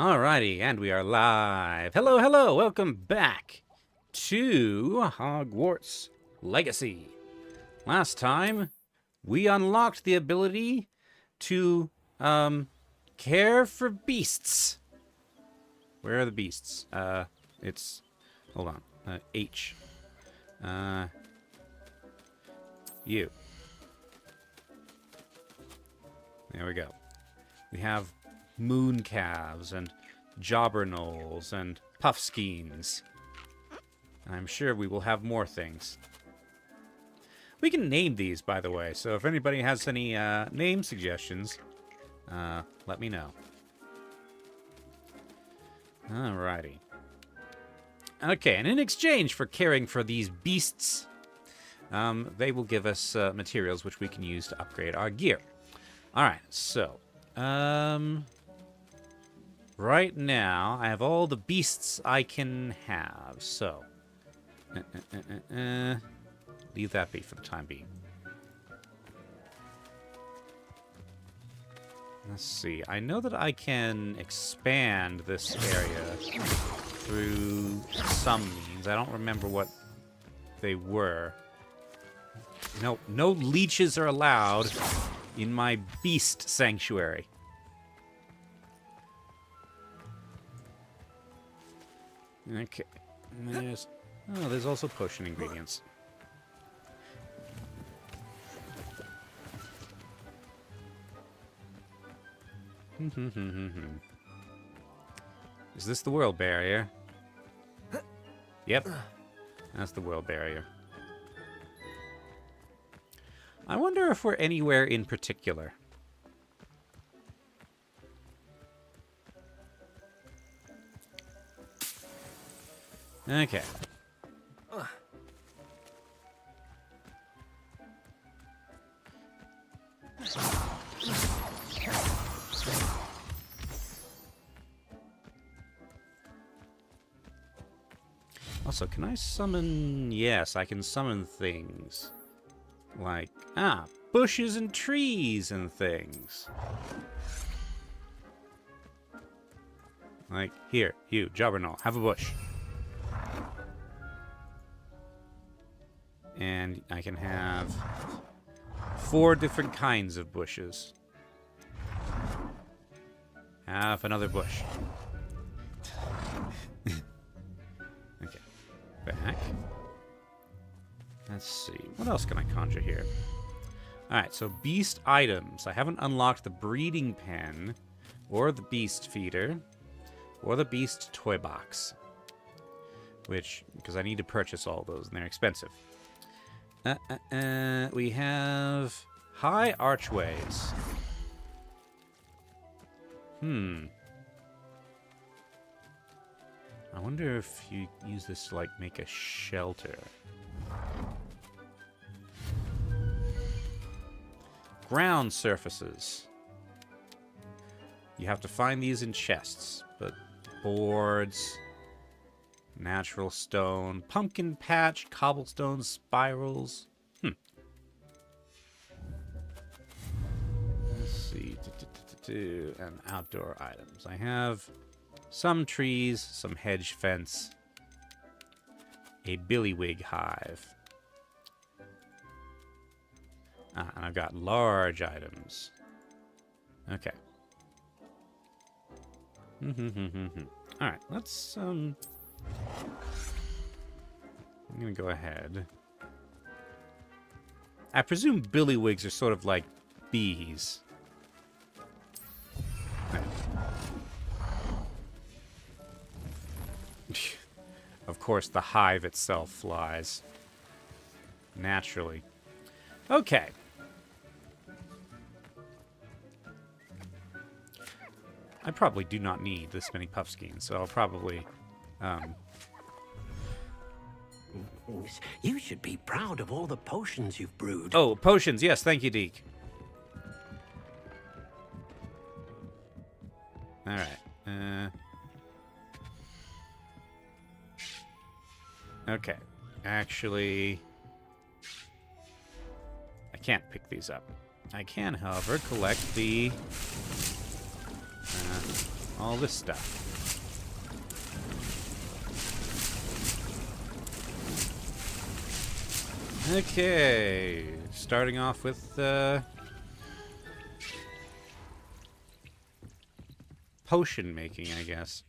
Alrighty, and we are live. Hello, hello, welcome back to Hogwarts Legacy. Last time, we unlocked the ability to, care for beasts. Where are the beasts? Hold on, H. U. There we go. We have moon calves and jobberknolls and puffskeins. And I'm sure we will have more things. We can name these, by the way, so if anybody has any name suggestions, let me know. Alrighty. Okay, and in exchange for caring for these beasts, they will give us materials which we can use to upgrade our gear. Alright, so, right now, I have all the beasts I can have, so, leave that be for the time being. Let's see, I know that I can expand this area through some means. I don't remember what they were. No leeches are allowed in my beast sanctuary. Okay. There's also potion ingredients. Is this the world barrier? Yep. That's the world barrier. I wonder if we're anywhere in particular. Okay. Also, can I summon... Yes, I can summon things. Like, bushes and trees and things. Like, here, you, Jobberknoll, have a bush. And I can have 4 different kinds of bushes. Have another bush. Okay, back. Let's see. What else can I conjure here? Alright, so beast items. I haven't unlocked the breeding pen, or the beast feeder, or the beast toy box. Because I need to purchase all those, and they're expensive. We have high archways. I wonder if you use this to, like, make a shelter. Ground surfaces. You have to find these in chests, but boards, natural stone, pumpkin patch, cobblestone spirals. Let's see. And outdoor items. I have some trees, some hedge fence, a billywig hive. And I've got large items. Okay. Alright, let's, I'm gonna go ahead. I presume billywigs are sort of like bees. Of course, the hive itself flies. Naturally. Okay. I probably do not need this many puffskeins, so I'll probably, You should be proud of all the potions you've brewed. Oh, potions, yes, thank you, Deke. Alright, okay. Actually, I can't pick these up. I can, however, collect the all this stuff. Okay, starting off with potion making, I guess.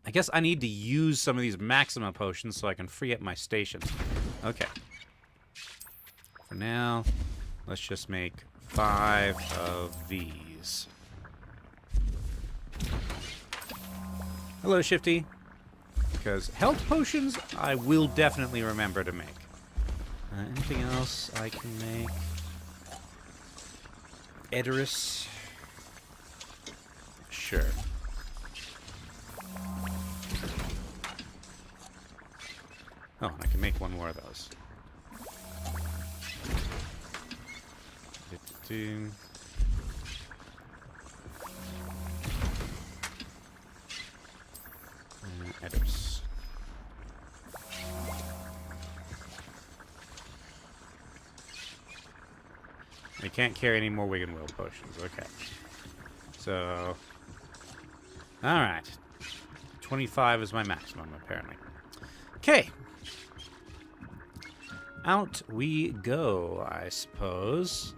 I guess I need to use some of these Maxima potions so I can free up my stations. Okay. For now, let's just make 5 of these. Hello, Shifty. Because health potions, I will definitely remember to make. Anything else I can make? Edoris. Sure. Oh, I can make one more of those. Edoris. I can't carry any more Wig and Will potions. Okay. So... Alright. 25 is my maximum, apparently. Okay. Out we go, I suppose.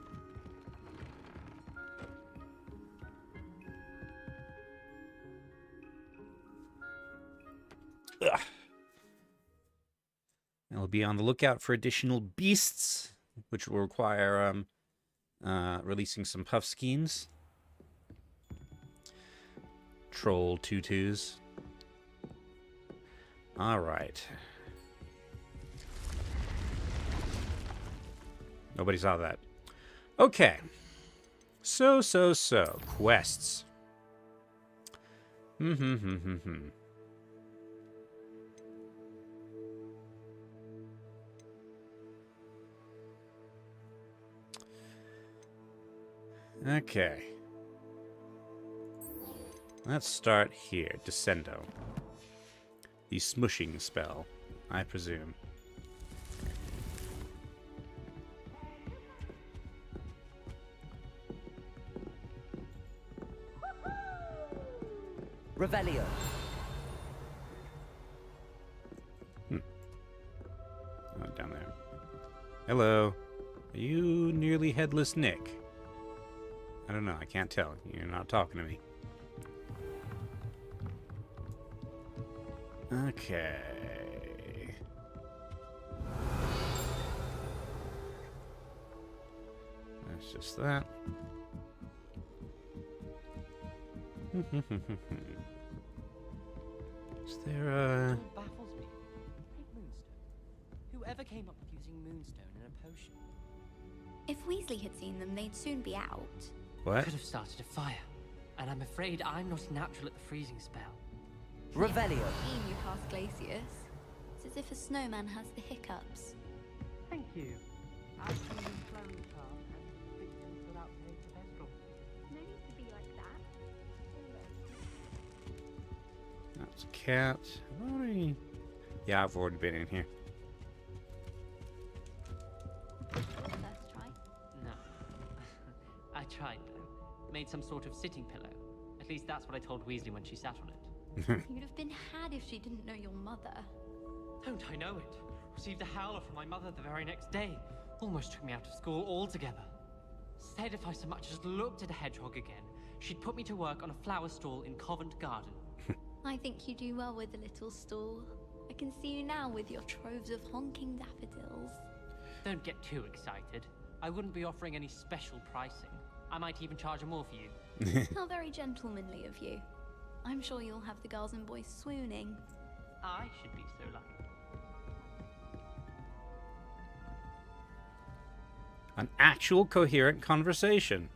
Ugh. I'll be on the lookout for additional beasts, which will require releasing some puff skeins. Troll tutus. All right. Nobody saw that. Okay. So. Quests. Okay. Let's start here. Descendo. The smushing spell, I presume. Revelio. Oh, down there. Hello. Are you nearly headless Nick? I don't know. I can't tell. You're not talking to me. Okay. That's just that. Is there a... It baffles me. Take Moonstone. Whoever came up with using Moonstone in a potion? If Weasley had seen them, they'd soon be out. What? Could have started a fire. And I'm afraid I'm not natural at the freezing spell. Revelio. You past Glacius. It's as if a snowman has the hiccups. Thank you. I've seen this clown car and victims without paying for petrol. No need to be like that. That's a cat. Yeah, I've already been in here. First try. No. I tried though. Made some sort of sitting pillow. At least that's what I told Weasley when she sat on it. You'd have been had if she didn't know your mother. Don't I know it? Received a howler from my mother the very next day. Almost took me out of school altogether. Said if I so much as looked at a hedgehog again, she'd put me to work on a flower stall in Covent Garden. I think you do well with the little stall. I can see you now with your troves of honking daffodils. Don't get too excited. I wouldn't be offering any special pricing. I might even charge more for you. How very gentlemanly of you. I'm sure you'll have the girls and boys swooning. I should be so lucky. An actual coherent conversation.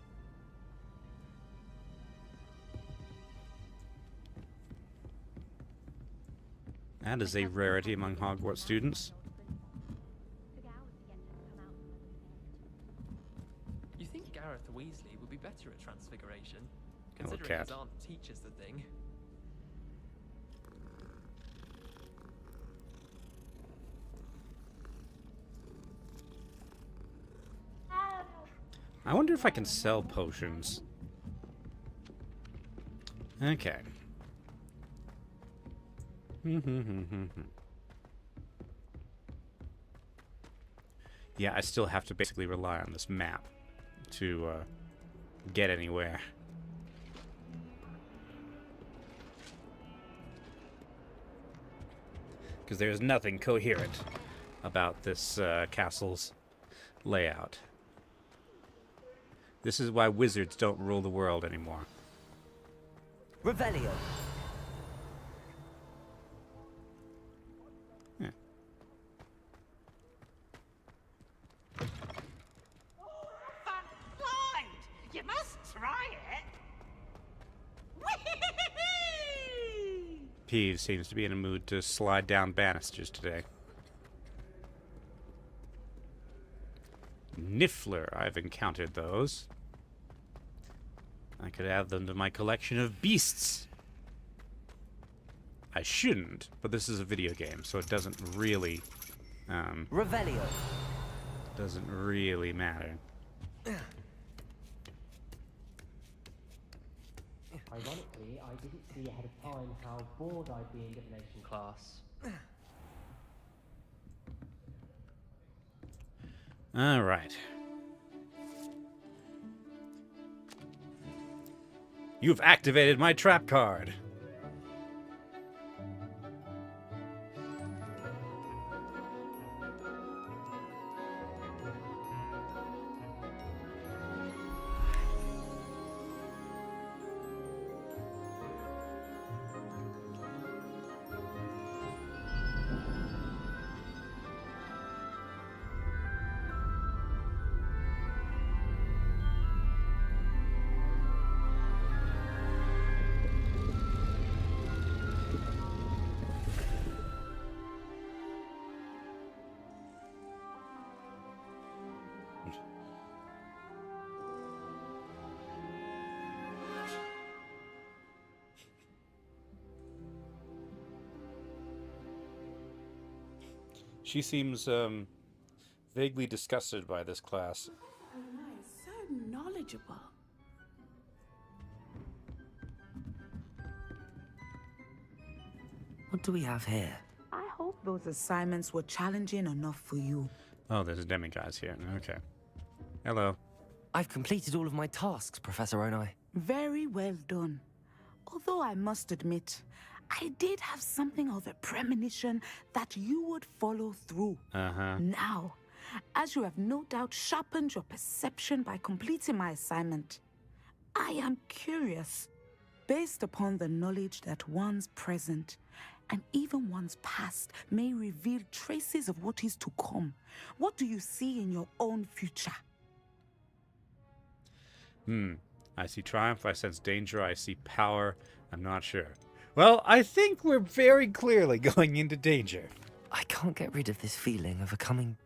That is a rarity among Hogwarts students. You think Gareth Weasley would be better at transfiguration, Hello, considering cat. his aunt teaches the thing? I wonder if I can sell potions. Okay. Yeah, I still have to basically rely on this map to get anywhere. Because there's nothing coherent about this castle's layout. This is why wizards don't rule the world anymore. Revelio. Yeah. You must try it. Peeves seems to be in a mood to slide down banisters today. Niffler, I've encountered those. I could add them to my collection of beasts. I shouldn't, but this is a video game, so it doesn't really, Revelio. doesn't really matter. Ironically, I didn't see ahead of time how bored I'd be in divination class. All right. You've activated my trap card. She seems vaguely disgusted by this class. Oh, nice. So knowledgeable. What do we have here? I hope those assignments were challenging enough for you. Oh, there's demigods here. Okay. Hello. I've completed all of my tasks, Professor Onai. Very well done. Although I must admit, I did have something of a premonition that you would follow through. Uh-huh. Now, as you have no doubt sharpened your perception by completing my assignment, I am curious, based upon the knowledge that one's present and even one's past may reveal traces of what is to come. What do you see in your own future? I see triumph, I sense danger, I see power. I'm not sure. Well, I think we're very clearly going into danger. I can't get rid of this feeling of a coming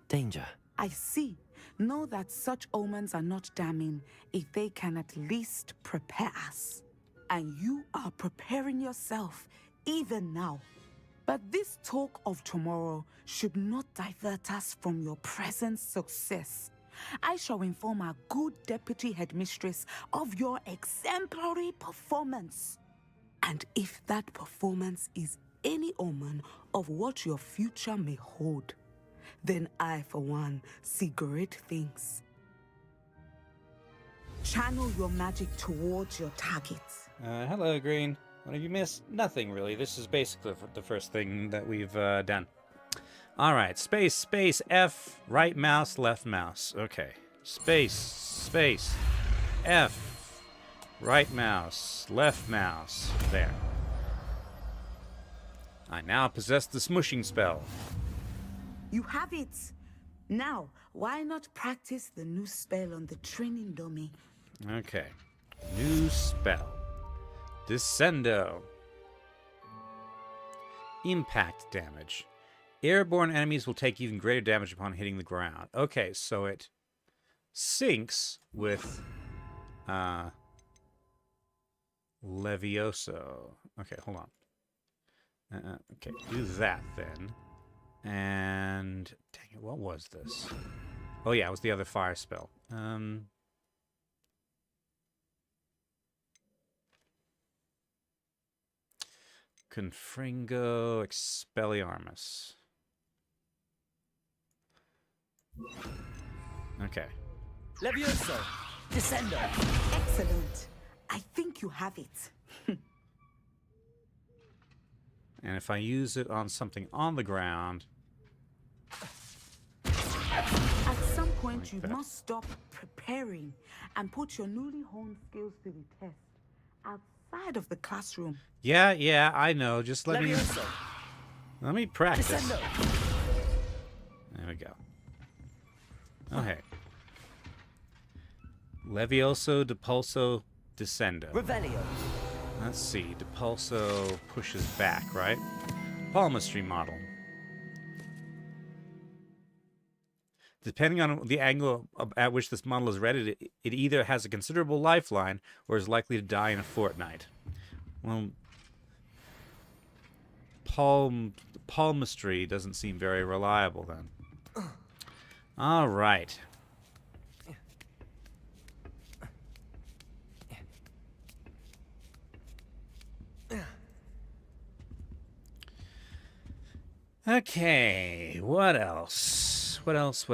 danger. I see. Know that such omens are not damning if they can at least prepare us. And you are preparing yourself even now. But this talk of tomorrow should not divert us from your present success. I shall inform our good deputy headmistress of your exemplary performance. And if that performance is any omen of what your future may hold, then I, for one, see great things. Channel your magic towards your targets. Hello, Green. What have you missed? Nothing, really. This is basically the first thing that we've done. All right, space, space, F, right mouse, left mouse. Okay, space, space, F, right mouse, left mouse. There. I now possess the smushing spell. You have it. Now, why not practice the new spell on the training dummy? Okay, new spell. Descendo. Impact damage. Airborne enemies will take even greater damage upon hitting the ground. Okay, so it syncs with Levioso. Okay, hold on. Okay, do that then. And dang it, what was this? Oh yeah, it was the other fire spell. Confringo Expelliarmus. Okay. Levioso! Descendo! Excellent. I think you have it. And if I use it on something on the ground... At some point, Like you that. must stop preparing and put your newly honed skills to the test outside of the classroom. Yeah, I know. Just let Levioso! me practice. Descendo! There we go. Okay. Levioso, Depulso, Descendo. Revelio! Let's see. Depulso pushes back, right? Palmistry model. Depending on the angle at which this model is read, it either has a considerable lifeline or is likely to die in a fortnight. Well, palmistry doesn't seem very reliable then. All right. Okay, what else? What else?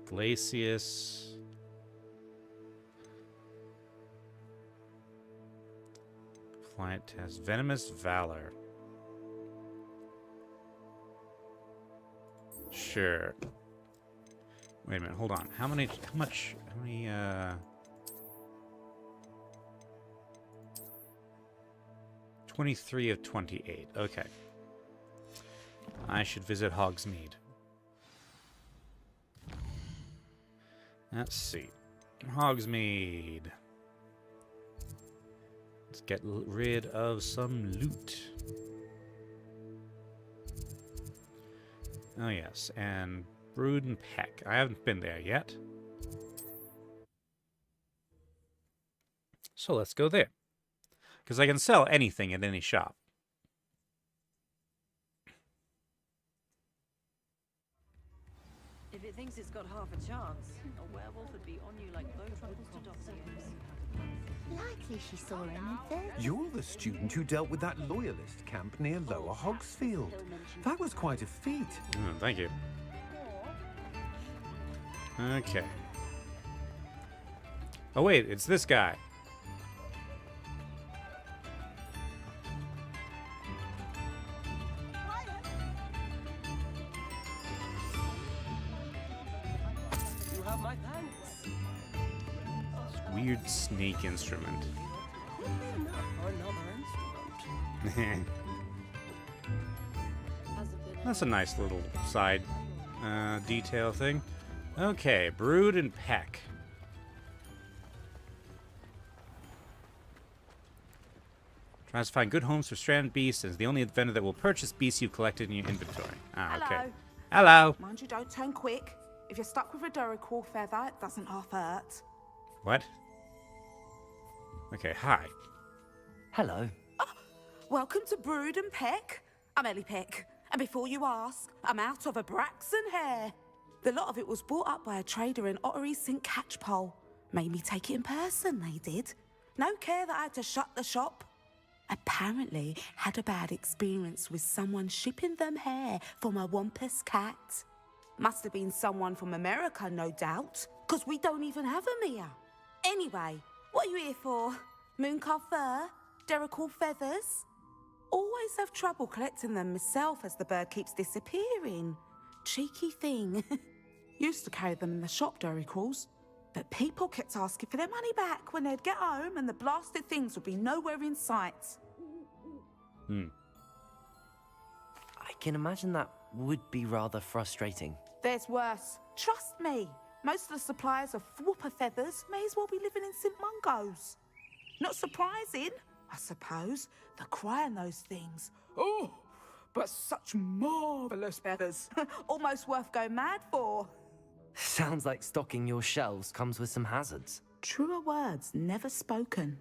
Glacius. Flight test. Venomous Valor. Sure. Wait a minute, hold on. How many 23 of 28. Okay. I should visit Hogsmeade. Let's see. Hogsmeade. Let's get rid of some loot. Oh yes, and Brood and Peck. I haven't been there yet. So let's go there. Because I can sell anything at any shop. If it thinks it's got half a chance, a werewolf would be on you like those troubles to dossiers. Likely she saw him in third. You're the student who dealt with that loyalist camp near Lower Hogsfield. That was quite a feat. Oh, thank you. Okay. Oh wait, it's this guy. You have my thanks. Weird snake instrument. Or another instrument. That's a nice little side detail thing. Okay, Brood and Peck. Tries to find good homes for stranded beasts and is the only vendor that will purchase beasts you've collected in your inventory. Ah, okay. Hello. Hello. Mind you, don't turn quick. If you're stuck with a Duracell feather, it doesn't half hurt. What? Okay, hi. Hello. Welcome to Brood and Peck. I'm Ellie Peck. And before you ask, I'm out of a Braxton hair. The lot of it was bought up by a trader in Ottery St. Catchpole. Made me take it in person, they did. No care that I had to shut the shop. Apparently had a bad experience with someone shipping them hair for my Wampus cat. Must have been someone from America, no doubt, because we don't even have them here. Anyway, what are you here for? Mooncalf fur? Duracell feathers? Always have trouble collecting them myself as the bird keeps disappearing. Cheeky thing. Used to carry them in the shop, Duracalls. But people kept asking for their money back when they'd get home and the blasted things would be nowhere in sight. I can imagine that would be rather frustrating. There's worse. Trust me. Most of the suppliers of whooper feathers may as well be living in St. Mungo's. Not surprising, I suppose, the cry on those things. Oh, but such marvellous feathers. Almost worth going mad for. Sounds like stocking your shelves comes with some hazards. Truer words never spoken.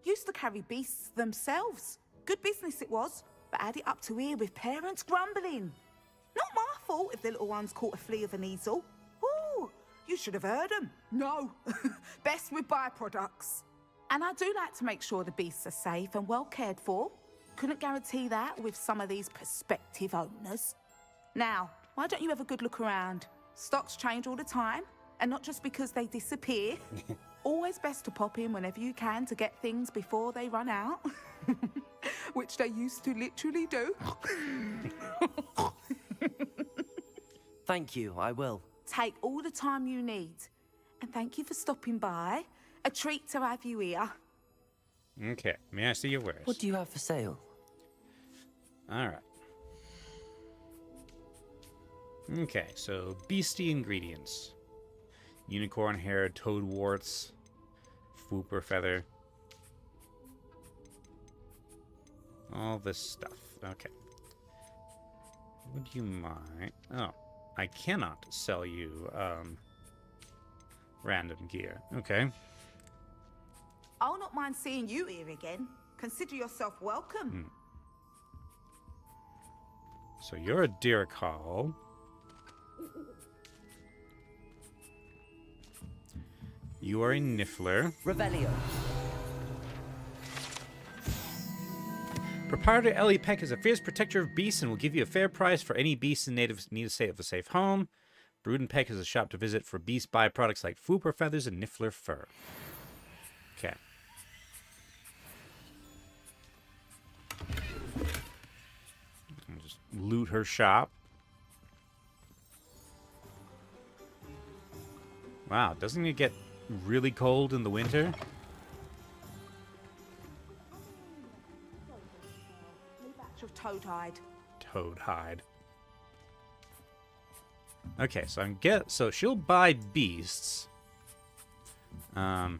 Used to carry beasts themselves. Good business it was, but had it up to here with parents grumbling. Not my fault if the little ones caught a flea of an easel. Ooh, You should have heard them. No. Best with byproducts. And I do like to make sure the beasts are safe and well cared for. Couldn't guarantee that with some of these prospective owners. Now, why don't you have a good look around? Stocks change all the time, and not just because they disappear. Always best to pop in whenever you can to get things before they run out. Which they used to literally do. Thank you, I will. Take all the time you need. And thank you for stopping by. A treat to have you here. Okay, may I see your wares? What do you have for sale? Alright. Okay, so beastie ingredients. Unicorn hair, toad warts, fwooper feather. All this stuff. Okay. Would you mind? Oh, I cannot sell you random gear. Okay. I'll not mind seeing you here again. Consider yourself welcome. So you're a deer call. You are a niffler. Revelio. Proprietor Ellie Peck is a fierce protector of beasts and will give you a fair price for any beasts in native need of a safe home. Brood and Peck is a shop to visit for beast byproducts like fwooper feathers and niffler fur. Okay. I'll just loot her shop. Wow, doesn't it get really cold in the winter? Of toad hide. Toad hide. Okay, so she'll buy beasts. But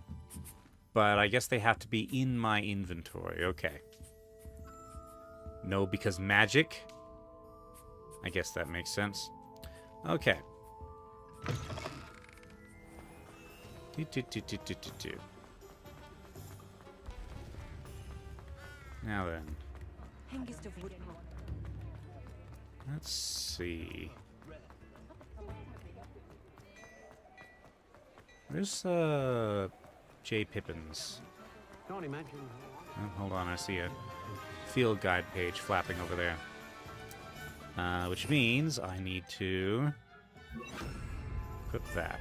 I guess they have to be in my inventory. Okay. No, because magic. I guess that makes sense. Okay. Now then. Let's see. Where's J. Pippins? Can't imagine. Oh, hold on, I see a field guide page flapping over there. Which means I need to equip that.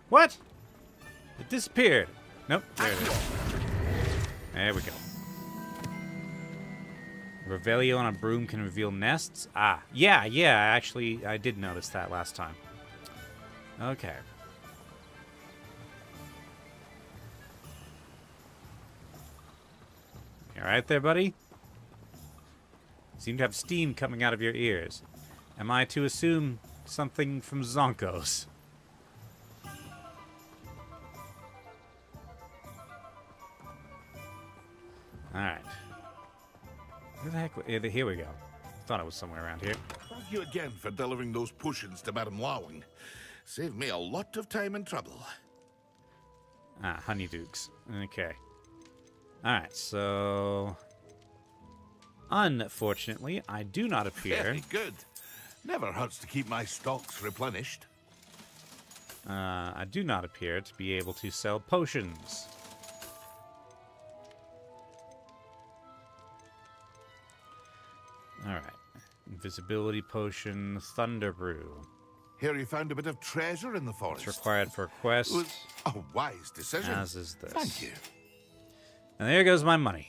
What? It disappeared. Nope, there it is. There we go. Revelio on a broom can reveal nests. Ah, yeah, actually, I did notice that last time. Okay. You alright there, buddy? Seem to have steam coming out of your ears. Am I to assume something from Zonkos? Alright. Where the heck? Here we go. Thought it was somewhere around here. Thank you again for delivering those potions to Madame Lawing. Saved me a lot of time and trouble. Ah, honeydukes. Okay. Alright, so... Unfortunately, I do not appear... Very good. Never hurts to keep my stocks replenished. I do not appear to be able to sell potions. Alright. Invisibility potion, Thunder Brew. Here you found a bit of treasure in the forest. It's required for a quest. It was a wise decision. As is this. Thank you. And there goes my money.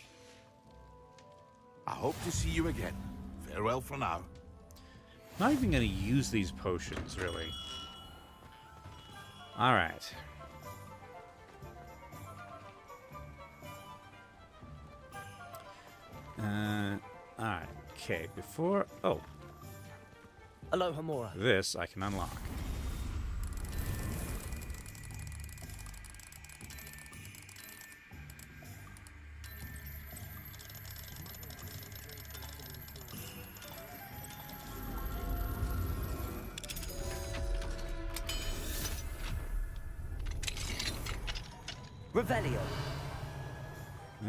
I hope to see you again. Farewell for now. I'm not even going to use these potions, really. Alright. Alright. Okay, before... Oh. Aloha Mora. This I can unlock. Revelio.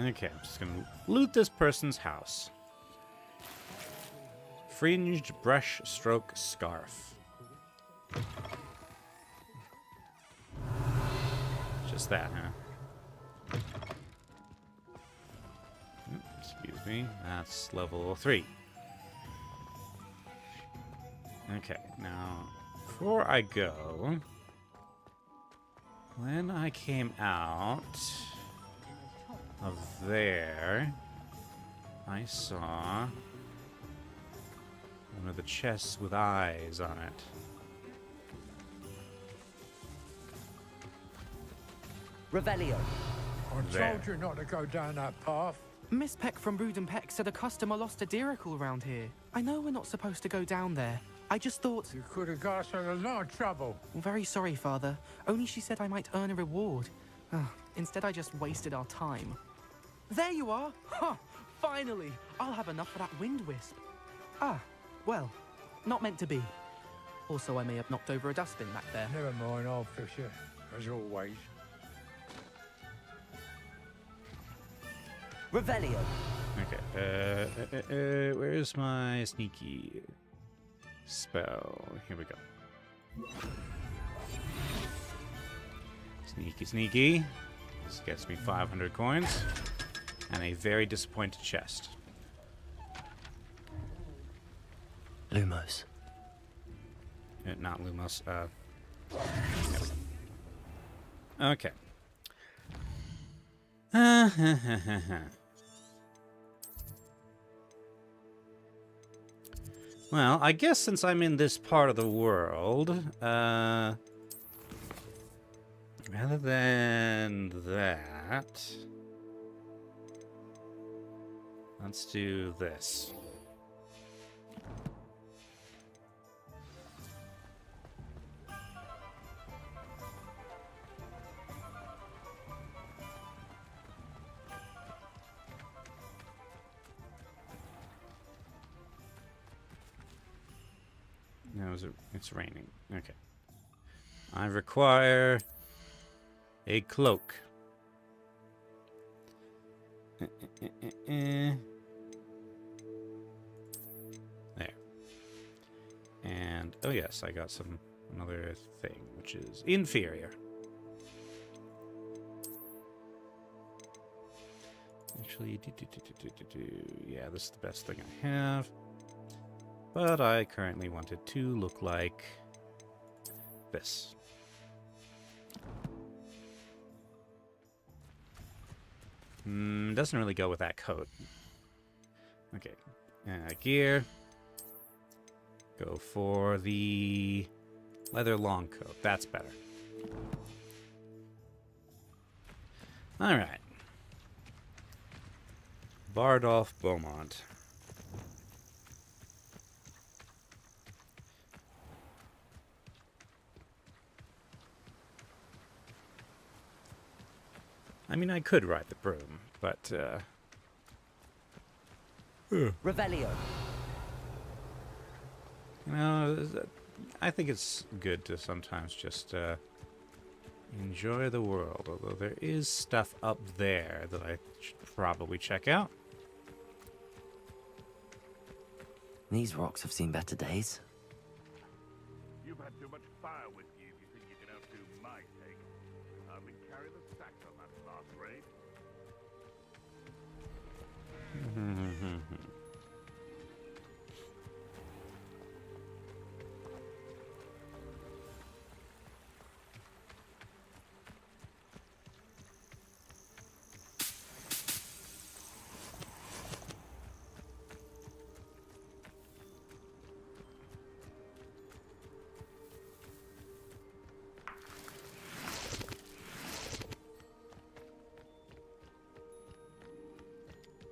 Okay, I'm just gonna loot this person's house. fringed brush stroke scarf. Just that, huh? Excuse me. That's level 3. Okay, now, before I go, when I came out of there, I saw one of the chests with eyes on it. Revelio. I told you not to go down that path. Miss Peck from Brood and Peck said a customer lost a deeracle around here. I know we're not supposed to go down there. I just thought... You could have got us in a lot of trouble. I'm very sorry, Father. Only she said I might earn a reward. Instead, I just wasted our time. There you are! Ha! Finally! I'll have enough for that wind wisp. Ah, well, not meant to be. Also, I may have knocked over a dustbin back there. Never mind, I'll fix it, as always. Revelio. Okay, where's my sneaky spell? Here we go. Sneaky, sneaky. This gets me 500 coins. And a very disappointed chest. Lumos. Not Lumos, okay. Well, I guess since I'm in this part of the world, rather than that, let's do this. No, it's raining. Okay. I require a cloak. There. And, oh yes, I got another thing, which is inferior. Actually, yeah, this is the best thing I have. But I currently want it to look like this. Doesn't really go with that coat. Okay. Gear. Go for the leather long coat. That's better. Alright. Bardolph Beaumont. I mean, I could ride the broom, but, Revelio. You know, I think it's good to sometimes just, enjoy the world, although there is stuff up there that I should probably check out. These rocks have seen better days. You've had too much fire with you if you think you can outdo my take. Hardly carry the sack on that last raid.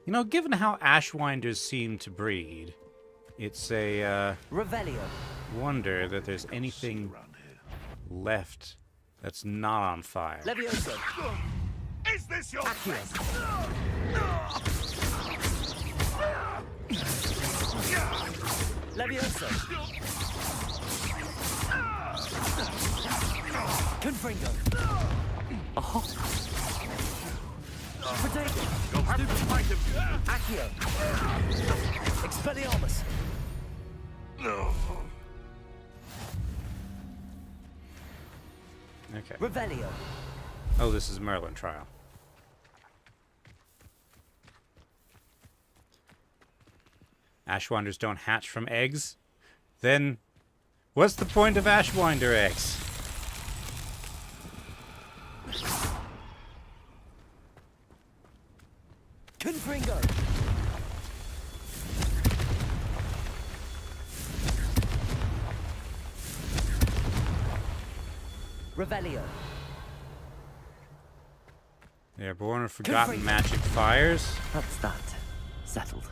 You know, given how Ashwinders seem to breed, it's a, Revelio. wonder that there's anything left that's not on fire. Levioso. Is this your Levioso. Confringo. Oh. Potato. You'll have to fight him. Accio. Expelliarmus. Okay. Revelio. Oh, this is Merlin trial. Ashwinders don't hatch from eggs? Then what's the point of Ashwinder eggs? Confringo. Revelio. They're born of forgotten magic fires. That's that. Settled.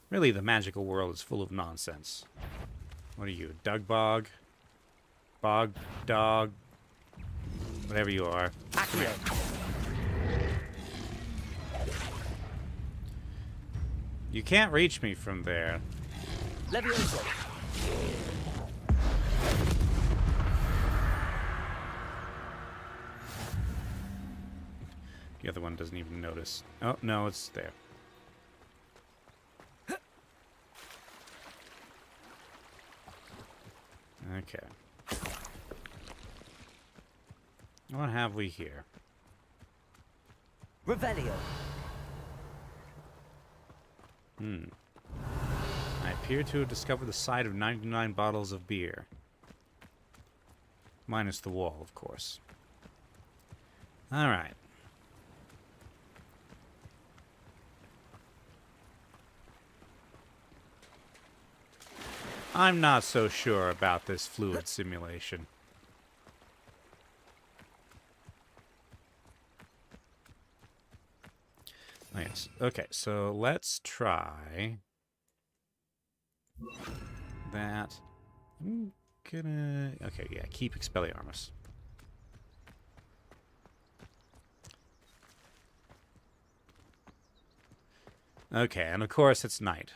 Really, the magical world is full of nonsense. What are you, Doug Bog? Bog Dog? Whatever you are. Come here. You can't reach me from there. Levioso. The other one doesn't even notice. Oh, no, it's there. Okay. What have we here? Revelio. I appear to have discovered the site of 99 bottles of beer. Minus the wall, of course. Alright. I'm not so sure about this fluid simulation. Oh, yes. Okay, so let's try that. I'm gonna... Okay, yeah, keep Expelliarmus. Okay, and of course it's night.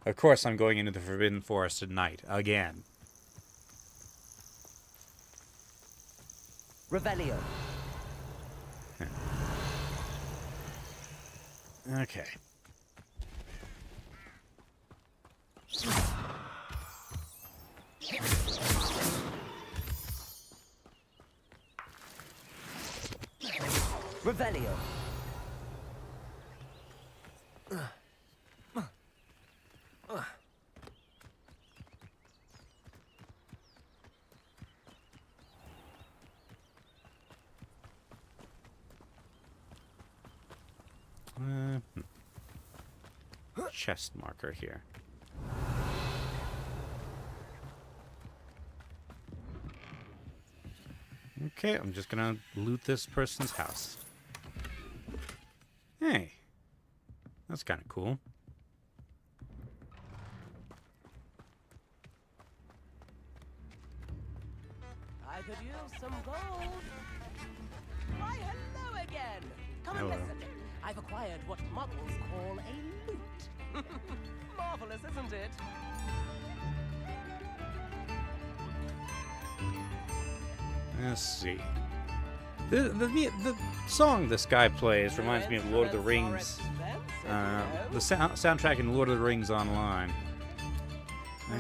Of course I'm going into the Forbidden Forest at night, again. Revelio. Okay. Revelio. Chest marker here. Okay, I'm just gonna loot this person's house. Hey, that's kind of cool. I could use some gold. Why, hello again. Come Hello. and listen. I've acquired what models call a loot. Marvelous, isn't it? Let's see. The song this guy plays reminds me of Lord of the Rings. The soundtrack in Lord of the Rings Online.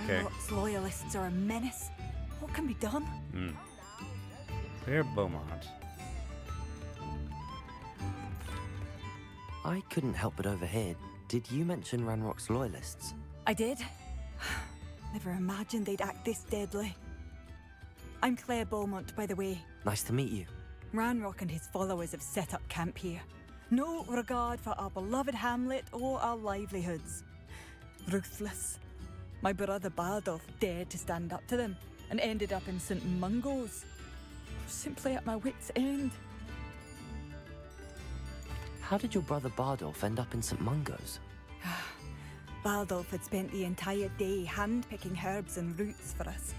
Okay. Unwritten loyalists are a menace. What can be done? Fair Beaumont. I couldn't help but overhear. Did you mention Ranrock's loyalists? I did. Never imagined they'd act this deadly. I'm Claire Beaumont, by the way. Nice to meet you. Ranrock and his followers have set up camp here. No regard for our beloved hamlet or our livelihoods. Ruthless. My brother Bardolph dared to stand up to them and ended up in St. Mungo's. Simply at my wit's end. How did your brother Bardolph end up in St. Mungo's? Bardolph had spent the entire day hand-picking herbs and roots for us.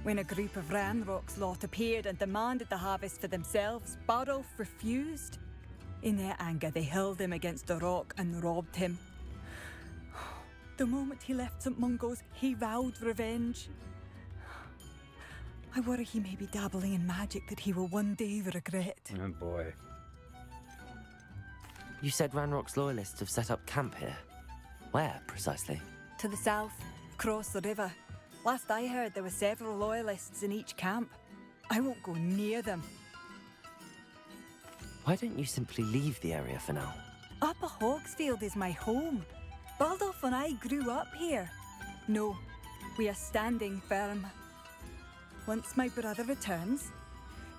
When a group of Ranrock's lot appeared and demanded the harvest for themselves, Bardolph refused. In their anger, they hurled him against a rock and robbed him. The moment he left St. Mungo's, he vowed revenge. I worry he may be dabbling in magic that he will one day regret. Oh boy. You said Ranrock's loyalists have set up camp here. Where, precisely? To the south, across the river. Last I heard, there were several loyalists in each camp. I won't go near them. Why don't you simply leave the area for now? Upper Hogsfield is my home. Baldolph and I grew up here. No, we are standing firm. Once my brother returns,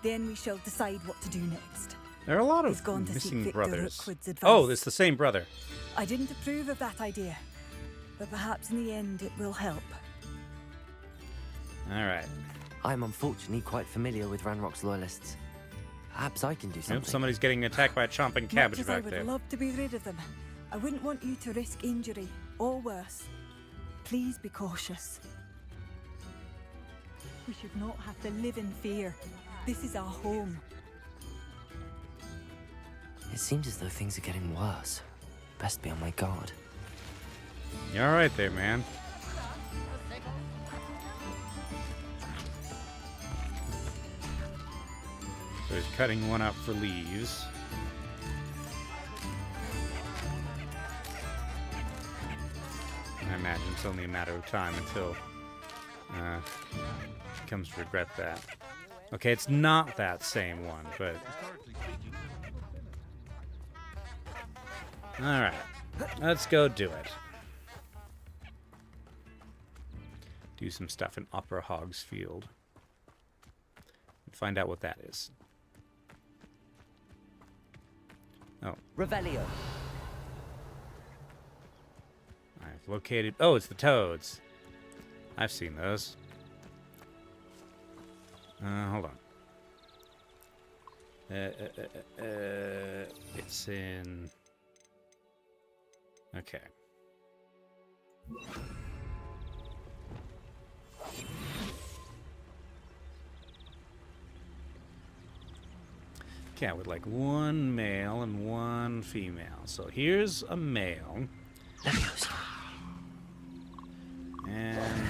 then we shall decide what to do next. There are a lot He's of gone to seek missing Victor brothers. Rookwood's advice. Oh, it's the same brother. I didn't approve of that idea, but perhaps in the end it will help. All right. I'm unfortunately quite familiar with Ranrock's loyalists. Perhaps I can do something. Nope, somebody's getting attacked by a chomping cabbage Much as back I would there. love to be rid of them, I wouldn't want you to risk injury, or worse. Please be cautious. We should not have to live in fear. This is our home. It seems as though things are getting worse. Best be on my guard. You all right there, man? So he's cutting one up for leaves. I imagine it's only a matter of time until he comes to regret that. Okay, it's not that same one, but... Alright, let's go do it. Do some stuff in Upper Hogsfield. Find out what that is. Oh. Revelio. I've located... Oh, it's the toads. I've seen those. Hold on. It's in... Okay. Okay, I would like one male and one female. So here's a male. And...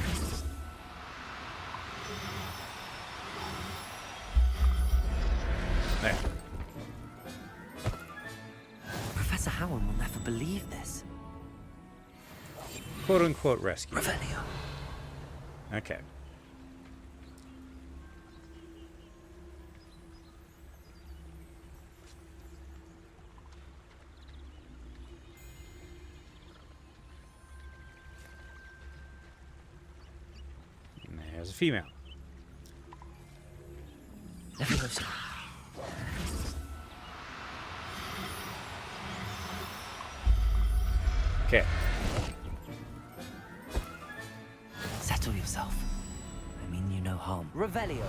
there. Professor Howard will never believe this. Quote-unquote rescue. Revelio. Okay. And there's a female. Okay. Settle yourself. I mean you no harm. Revelio.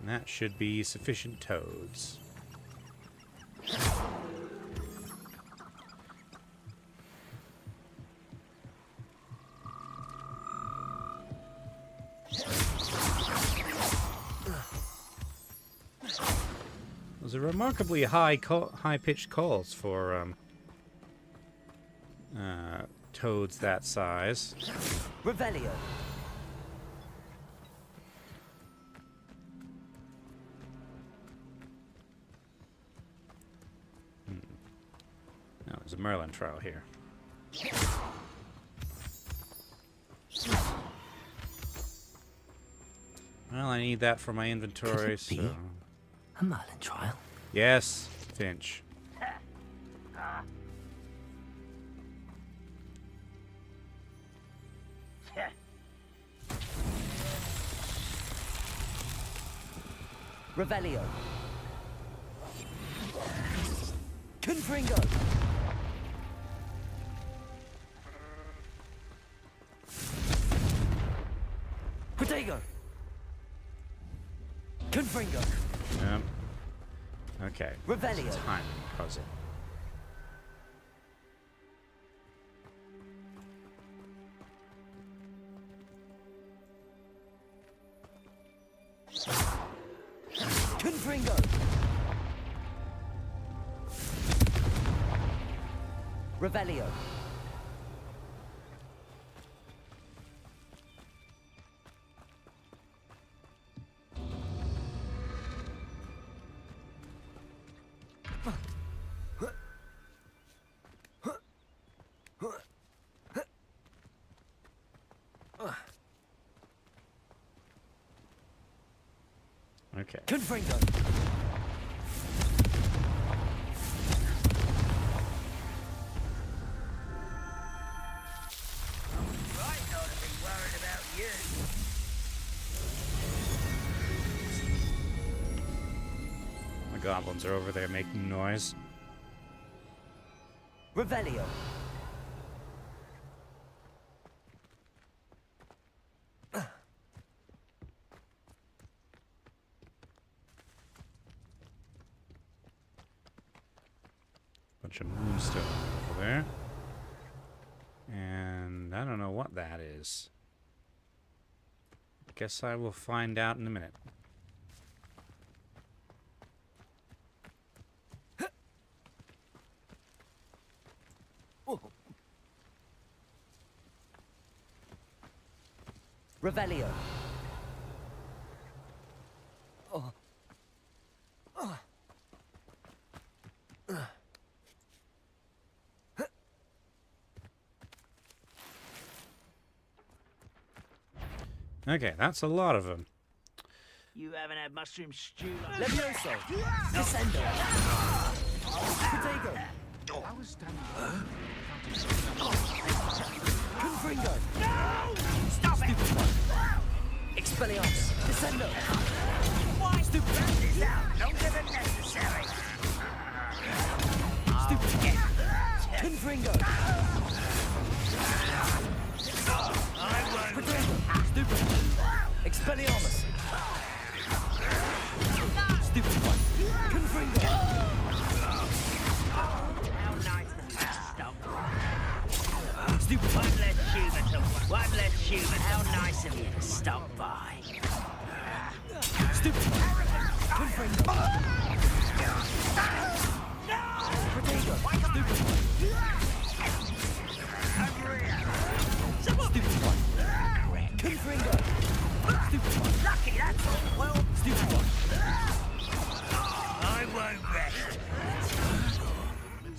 And that should be sufficient toads. Those are remarkably high-pitched calls for toads that size. Revelio. No, there's a Merlin trial here. Well, I need that for my inventory, so... A Merlin trial? Yes, Finch. Revelio. Confringo. Protego. Confringo. Yep. Okay. Revelio. Timing puzzle. Confringo. Revelio. Okay. Confringo. Right not to be worried about you. The goblins are over there making noise. Revelio. Bunch of moonstone over there. And I don't know what that is. Guess I will find out in a minute. Revelio. Oh. Okay, that's a lot of them. You haven't had mushroom stew like Levioso. Descendo. Potato. Confringo. No! Stop it! Expelliarmus. Descendo. Why? Stupid. This out longer than necessary. Stupid. Confringo. I won't. Potato. Stupid. Expelliarmus. Stupid one. Confringo. How nice of you to stop. Stupid One less human to one less human. How nice of you to stop by. Stupid. Confringo. Potato. Stupid. Stupid one. Confringo. Stupid one. Lucky, that's all. Well, Stupid one. I won't rest.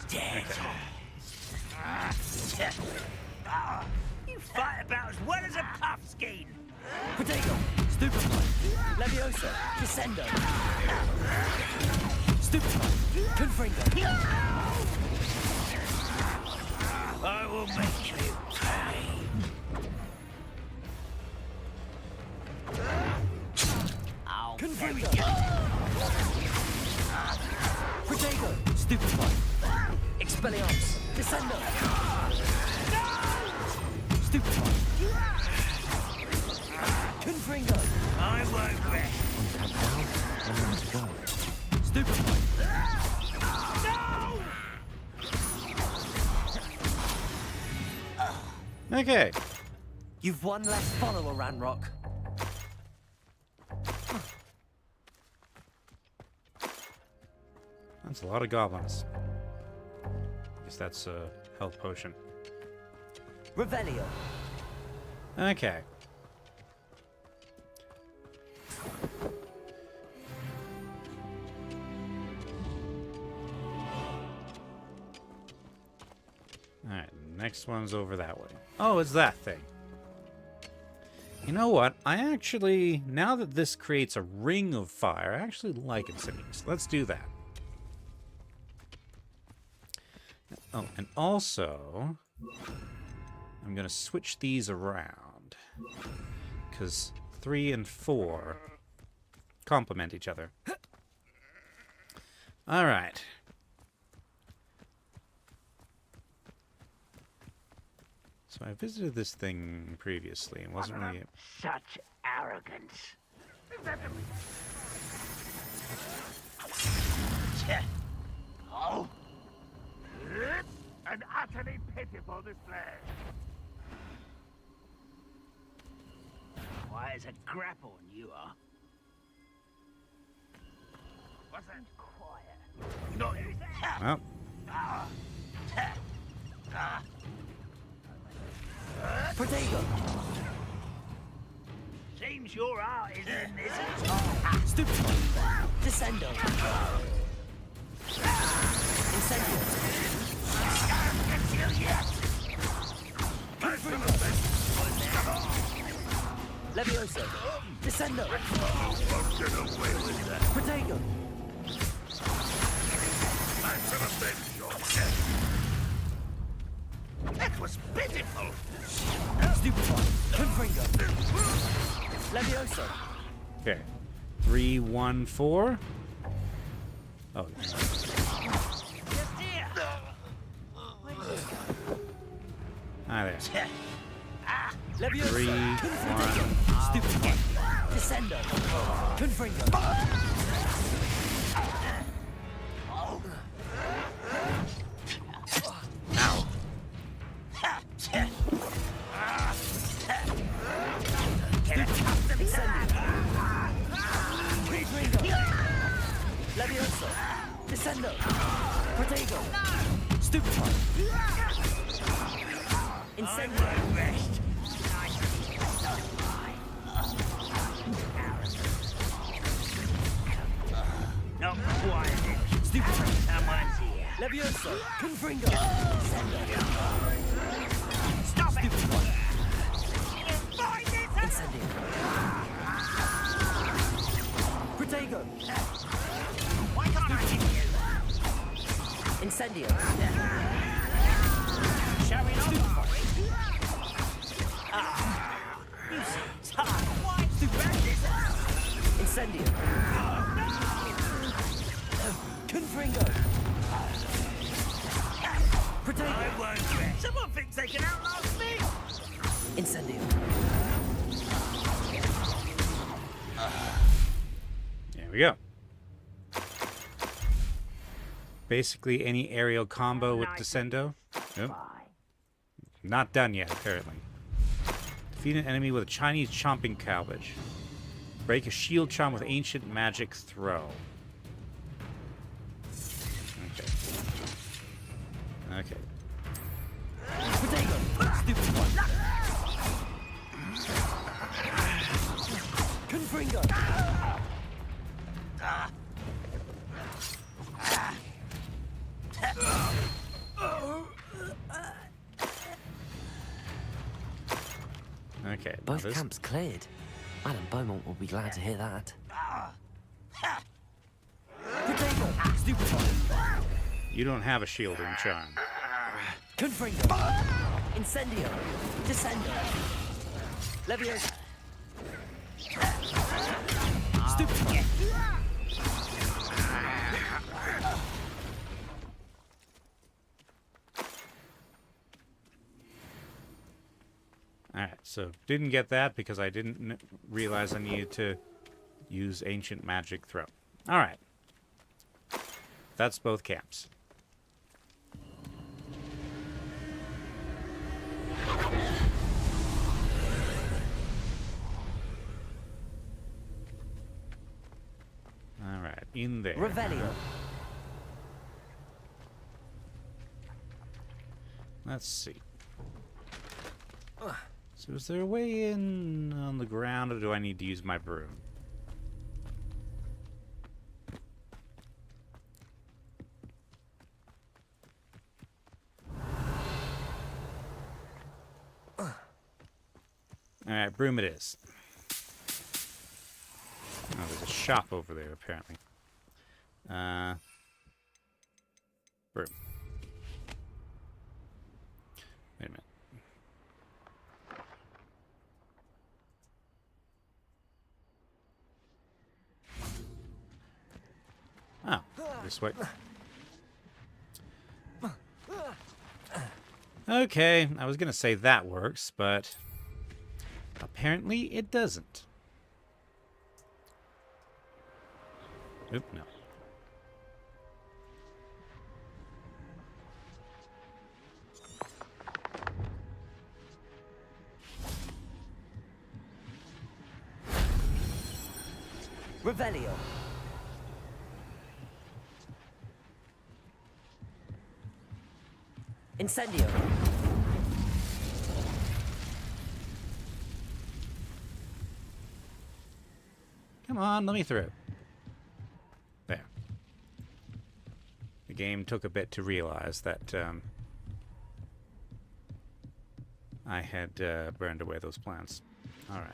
Dead. You fight about as well as a puffskein. Potato. Stupid one. Levioso. Descendo. Stupid one. Confringo. I will make you pay. I'll Confringo. Potato. Stupid one. Expelliarmus. Descendo. Stupid one. Confringo. I won't rest. Stupid one. Okay. You've one less follower, Ranrock. That's a lot of goblins. Guess that's a health potion. Revelio. Okay. Alright, next one's over that way. Oh, it's that thing. You know what? I actually, now that this creates a ring of fire, I actually like incendies. Let's do that. Oh, and also, I'm going to switch these around. Because 3 and 4 complement each other. Alright. So I visited this thing previously and wasn't really... Such arrogance. Oh. An utterly pitiful display. Why, it's a grapple and you are. What's that? Quiet. Not you. Well, Potato. Seems your art is in this at all. Stupid one. Descendo. Incendio. Confringo. Levioso. Descendo. Won't get away with that. Protego. I should have been your death. That was pitiful. Stupefy. Confringo. Levioso. Okay. 3, 1, 4. Oh. Hi there. 3, 1. Stupefy. Descendo. Confringo. Ow. Levioso. Descendo. Protego. Stupefy. Incendio. Not quite. Stupefy. Someone's here. Levioso. Confringo. Stop it! Stupefy. Find it! Incendio. Protego. Why can't I hit you? Incendio. Showing off, are we? You seem tough. Why stupid? Incendio. Confringo. Protego. I won't rest. Someone thinks they can outlast me. Incendio. There we go. Basically, any aerial combo with Descendo. Nope. Not done yet, apparently. Defeat an enemy with a Chinese chomping cabbage. Break a shield charm with ancient magic throw. Okay. Okay. Protego. Stupid one. Confringo. Okay. Both camps cleared. Madam Beaumont will be glad to hear that. Protego. Stupid one. You don't have a shielding charm. Confringo. Incendio. Descendo. Levioso. Stupid one. Alright, so didn't get that because I didn't realize I needed to use ancient magic throw. Alright. That's both camps. Alright, in there. Revelio. Let's see. So is there a way in on the ground, or do I need to use my broom? Alright, broom it is. Oh, there's a shop over there, apparently. Broom. Wait a minute. Oh, this way. Okay, I was gonna say that works, but apparently it doesn't. Oop, no. Revelio. Incendio. Come on, let me through. There. The game took a bit to realize that I had burned away those plants. Alright.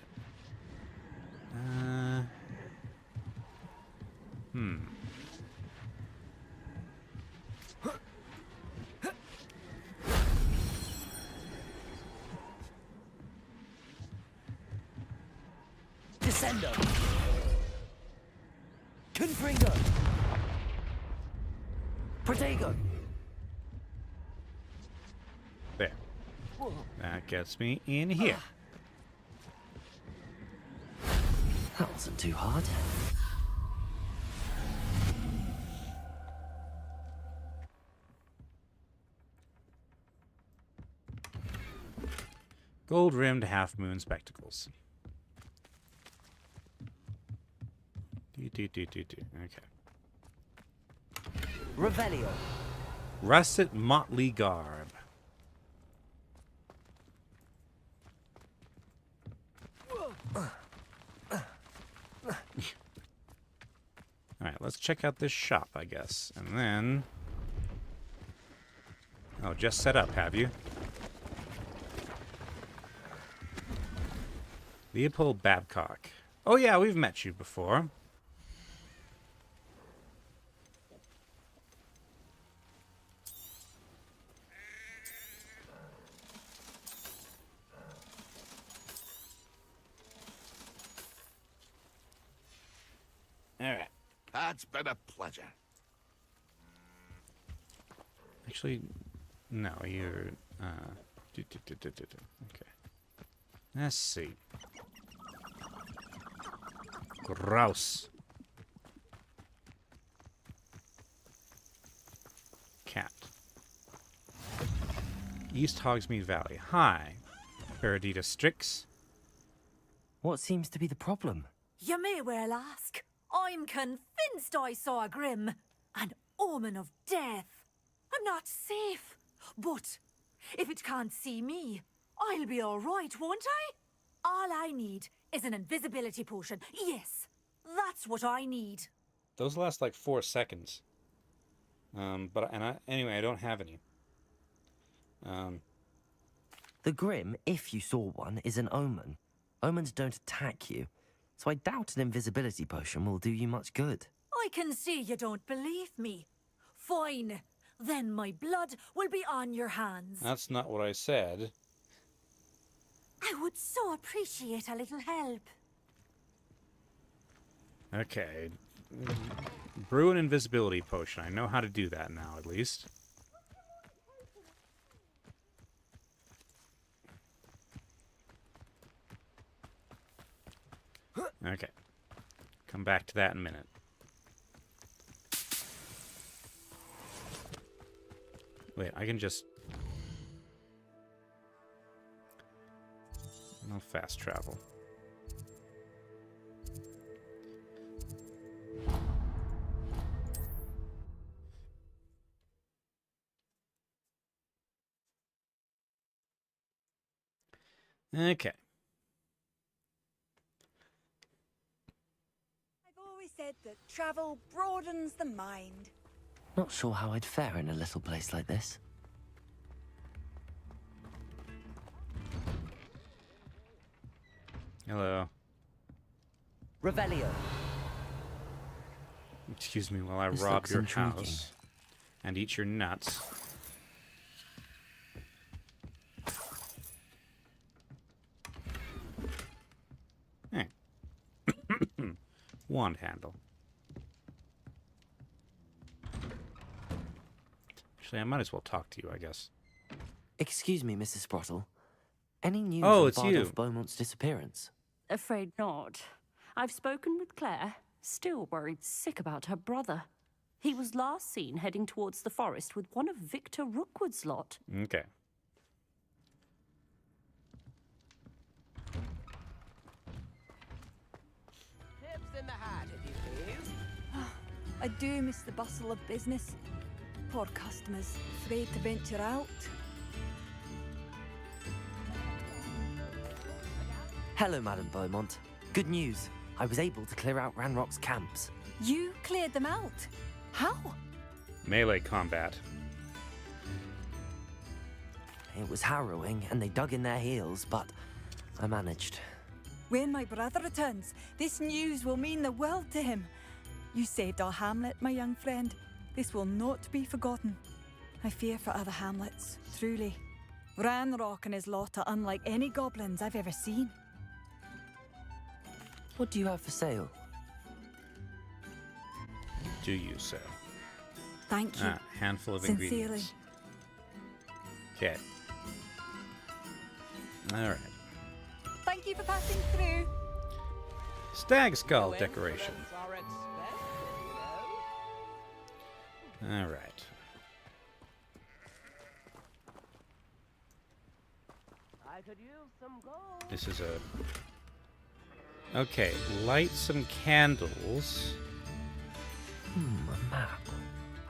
Descendo! Confringo! Protego! There. That gets me in here. That wasn't too hard. Gold-rimmed half-moon spectacles. Okay. Revelio. Russet motley garb. Alright, let's check out this shop, I guess. And then... Oh, just set up, have you? Leopold Babcock. Oh yeah, we've met you before. Alright. That's been a pleasure. Actually, no, you're... Okay. Let's see. Grouse. Cat. East Hogsmeade Valley. Hi. Paradita Strix. What seems to be the problem? You may well ask. I'm convinced I saw a grim, an omen of death. I'm not safe, but if it can't see me, I'll be all right, won't I? All I need is an invisibility potion. Yes, that's what I need. Those last like 4 seconds. Anyway, I don't have any. The Grim, if you saw one, is an omen. Omens don't attack you, so I doubt an invisibility potion will do you much good. I can see you don't believe me. Fine, then my blood will be on your hands. That's not what I said. I would so appreciate a little help. Okay. Brew an invisibility potion. I know how to do that now, at least. Okay. Come back to that in a minute. Wait, I can just... No fast travel. Okay. I've always said that travel broadens the mind. Not sure how I'd fare in a little place like this. Hello. Revelio. Excuse me while I This rob looks your intriguing. house and eat your nuts. Hey. Wand handle. Actually, I might as well talk to you, I guess. Excuse me, Mrs. Sprottle. Any news Oh, on it's you. Bardolph Beaumont's disappearance? Afraid not. I've spoken with Claire, still worried sick about her brother. He was last seen heading towards the forest with one of Victor Rookwood's lot. Okay. Tips in the hat, if you please. I do miss the bustle of business. Poor customers, afraid to venture out. Hello, Madame Beaumont. Good news. I was able to clear out Ranrock's camps. You cleared them out? How? Melee combat. It was harrowing, and they dug in their heels, but I managed. When my brother returns, this news will mean the world to him. You saved our hamlet, my young friend. This will not be forgotten. I fear for other hamlets, truly. Ranrock and his lot are unlike any goblins I've ever seen. What do you have for sale? Do you so? Thank you. Handful of Sincerely. ingredients. Okay. Alright. Thank you for passing through. Stag skull decoration. Alright. I could use some gold. This is a... Okay, light some candles. A map.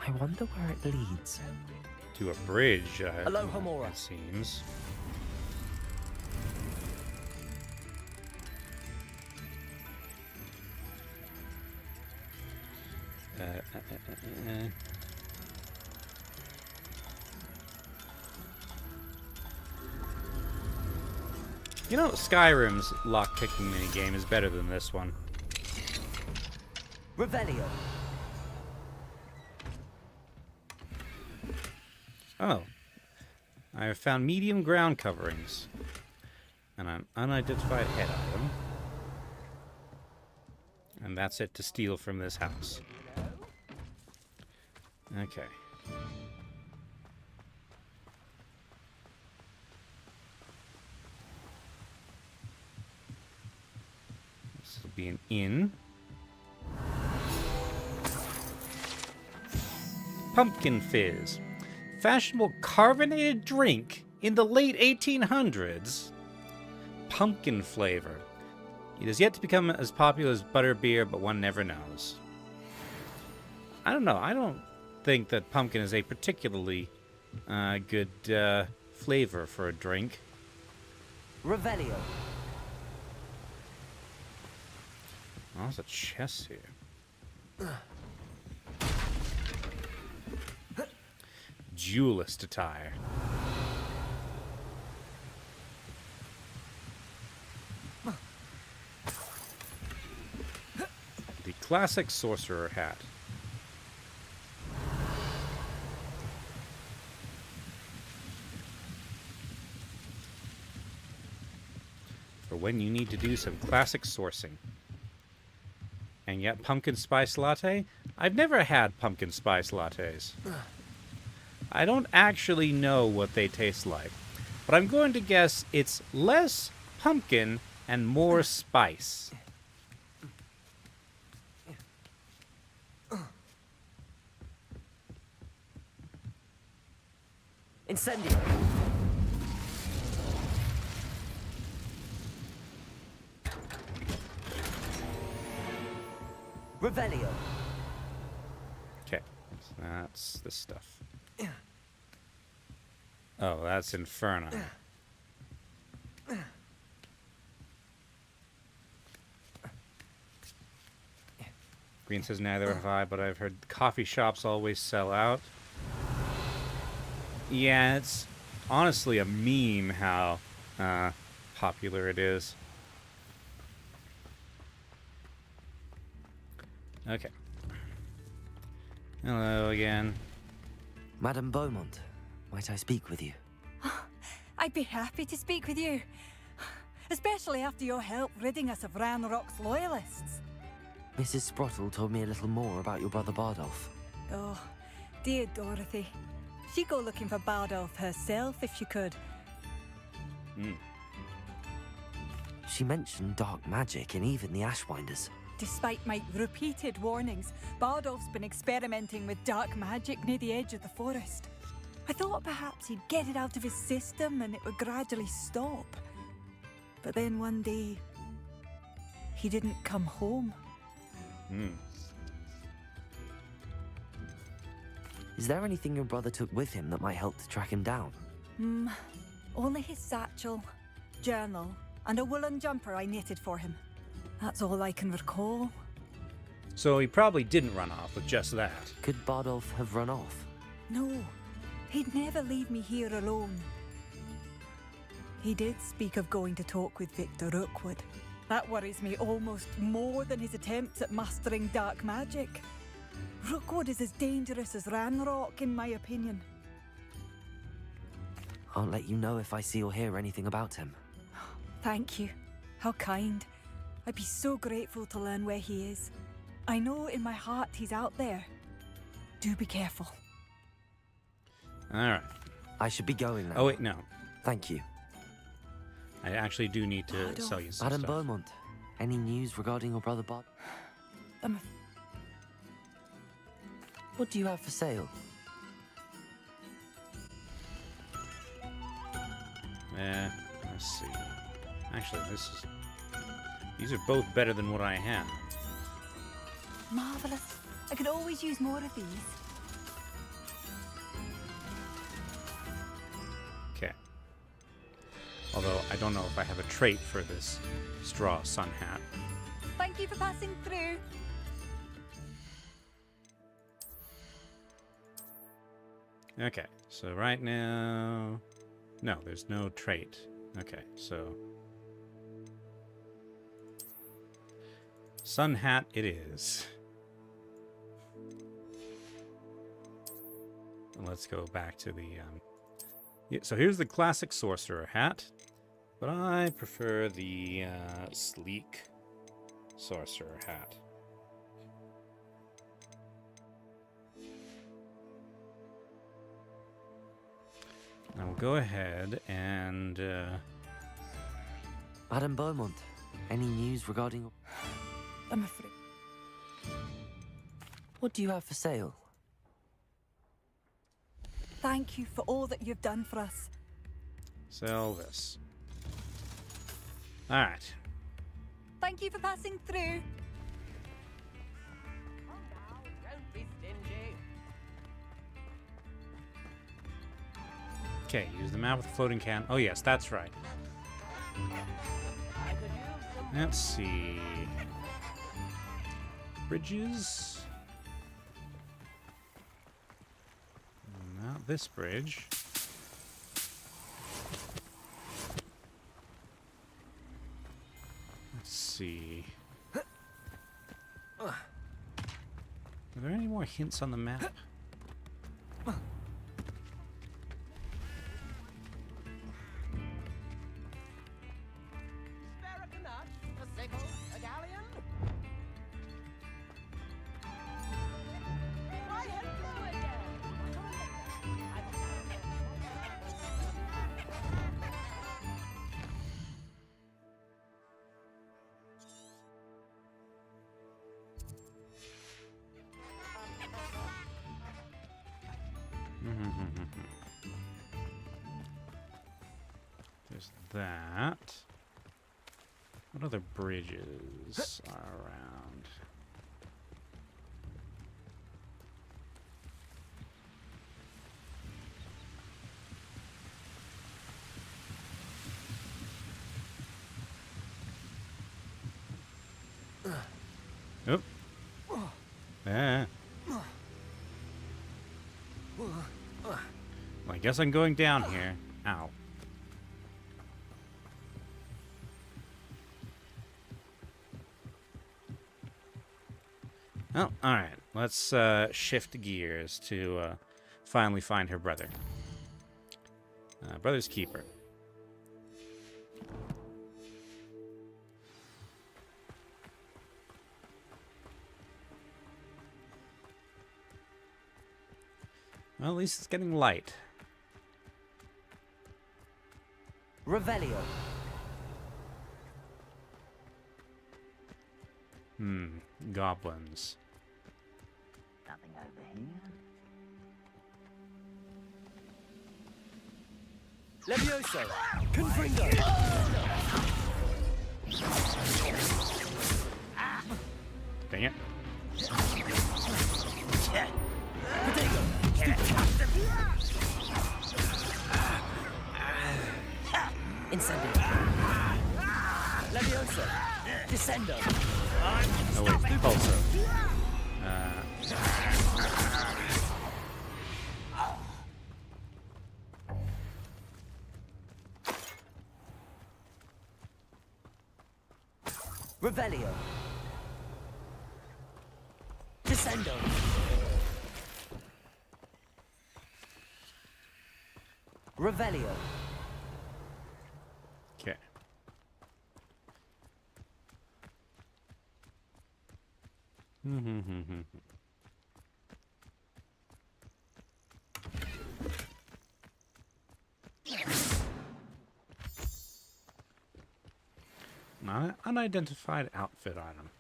I wonder where it leads. To a bridge, Aloha Mora. it seems. You know, Skyrim's lockpicking minigame is better than this one. Revelio. Oh. I have found medium ground coverings. And an unidentified head item. And that's it to steal from this house. Okay. This will be an inn. Pumpkin fizz. Fashionable carbonated drink in the late 1800s. Pumpkin flavor. It has yet to become as popular as butterbeer, but one never knows. I don't know. I don't think that pumpkin is a particularly good flavor for a drink. Revelio. Oh, there's a chest here. Duelist attire. The classic sorcerer hat. For when you need to do some classic sourcing. And yet, pumpkin spice latte? I've never had pumpkin spice lattes. I don't actually know what they taste like, but I'm going to guess it's less pumpkin and more spice. Incendio. Revelio. Okay, so that's the stuff. Oh, that's Inferno. Green says neither have I, but I've heard coffee shops always sell out. Yeah, it's honestly a meme how popular it is. Okay. Hello again. Madame Beaumont, might I speak with you? I'd be happy to speak with you. Especially after your help ridding us of Ranrock's loyalists. Mrs. Sprottle told me a little more about your brother Bardolph. Oh, dear Dorothy. She'd go looking for Bardolph herself if she could. She mentioned dark magic and even the Ashwinders. Despite my repeated warnings, Bardolph's been experimenting with dark magic near the edge of the forest. I thought perhaps he'd get it out of his system and it would gradually stop. But then one day, he didn't come home. Is there anything your brother took with him that might help to track him down? Only his satchel, journal, and a woolen jumper I knitted for him. That's all I can recall. So he probably didn't run off with just that. Could Bardolph have run off? No, he'd never leave me here alone. He did speak of going to talk with Victor Rookwood. That worries me almost more than his attempts at mastering dark magic. Rookwood is as dangerous as Ranrock, in my opinion. I'll let you know if I see or hear anything about him. Thank you. How kind. I'd be so grateful to learn where he is. I know in my heart he's out there. Do be careful. Alright. I should be going now. Oh, wait, no. Thank you. I actually do need to sell you some Madam stuff. Beaumont, any news regarding your brother Bob? What do you have for sale? Let's see. Actually, these are both better than what I had. Marvelous. I could always use more of these. Okay. Although, I don't know if I have a trait for this straw sun hat. Thank you for passing through. Okay, so right now... No, there's no trait. Okay, so... Sun hat it is. And let's go back to the... Yeah, so here's the classic sorcerer hat. But I prefer the sleek sorcerer hat. I will go ahead and... Madam Beaumont, any news regarding... I'm afraid. What do you have for sale? Thank you for all that you've done for us. Sell this. Alright. Thank you for passing through. Don't be stingy. Okay, use the map with the floating can. Oh yes, that's right. Let's see. Bridges. Not this bridge. Let's see. Are there any more hints on the map? There's that. What other bridges are around? Oop. Ah. Well, I guess I'm going down here. Ow. Oh, alright. Let's shift gears to finally find her brother. Brother's Keeper. Well, at least it's getting light. Revelio. Goblins. Nothing over here. Levioso. Confringo. Dang it. Incendio. Levioso. Descendo. Oh wait, Pulso. Revelio. Descendo. Revelio. Okay. Unidentified outfit item.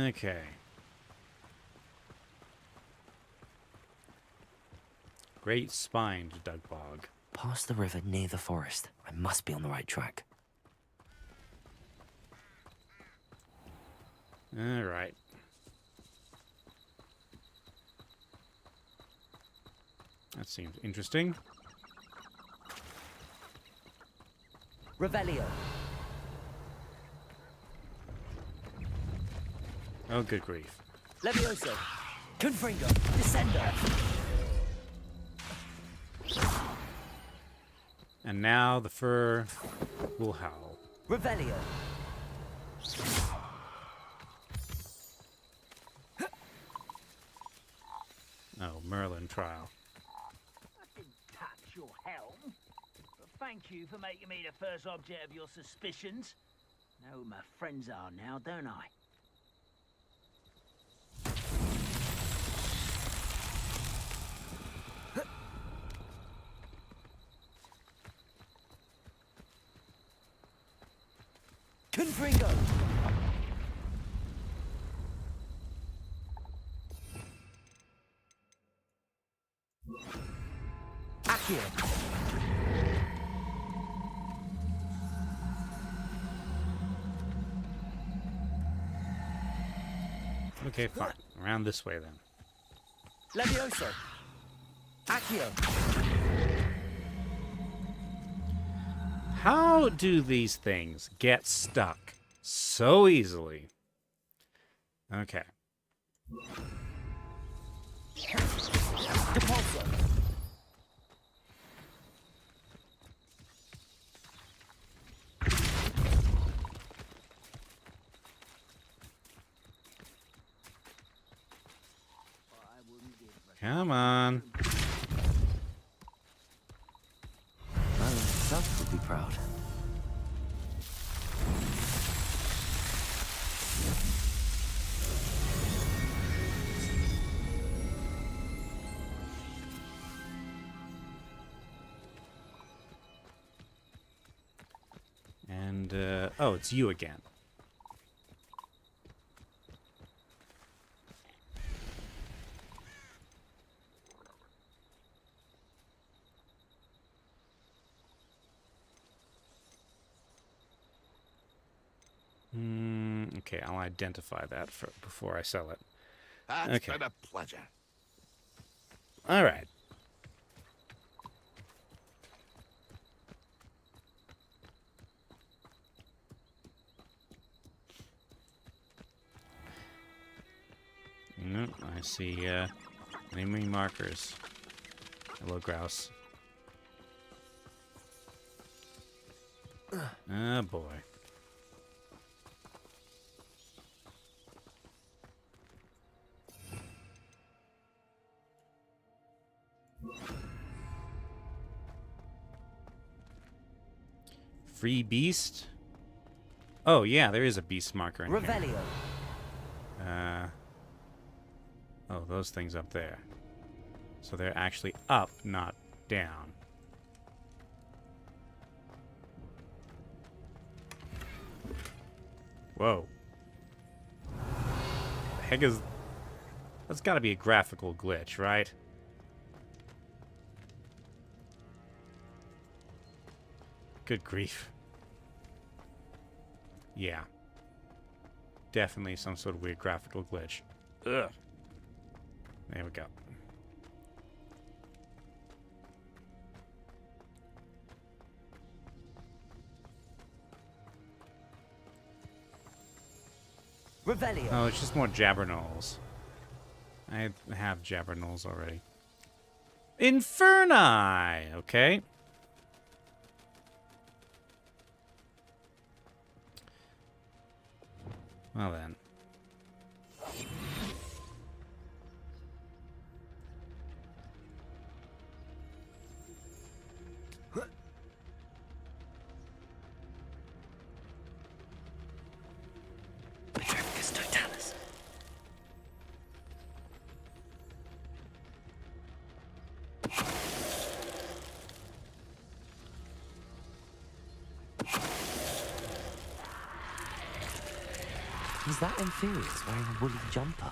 Okay. Great spined Dugbog. Past the river near the forest. I must be on the right track. Alright. That seems interesting. Revelio. Oh, good grief. Levioso. Confringo. Descender. And now the fur will howl. Revelio. Oh, Merlin trial. I didn't touch your helm. But thank you for making me the first object of your suspicions. Know who my friends are now, don't I? Confringo. Accio. Okay, fine. Around this way then. Levioso. Accio. How do these things get stuck so easily? Okay. Depulso. Come on. Merlin himself would be proud. And, oh, it's you again. Okay, I'll identify that before I sell it. That's Okay. been a pleasure. All right. Nope, I see enemy markers. Hello, grouse. Oh boy. Free beast? Oh yeah, there is a beast marker in Revelio. here. Oh, those things up there. So they're actually up, not down. Whoa. The heck is... That's gotta be a graphical glitch, right? Good grief. Yeah. Definitely some sort of weird graphical glitch. Ugh. There we go. Revelio. Oh, it's just more Jabbernolls. I have Jabbernolls already. Inferni! Okay. Well then. Petrificus totalis. Is that Inferius wearing a woolly jumper?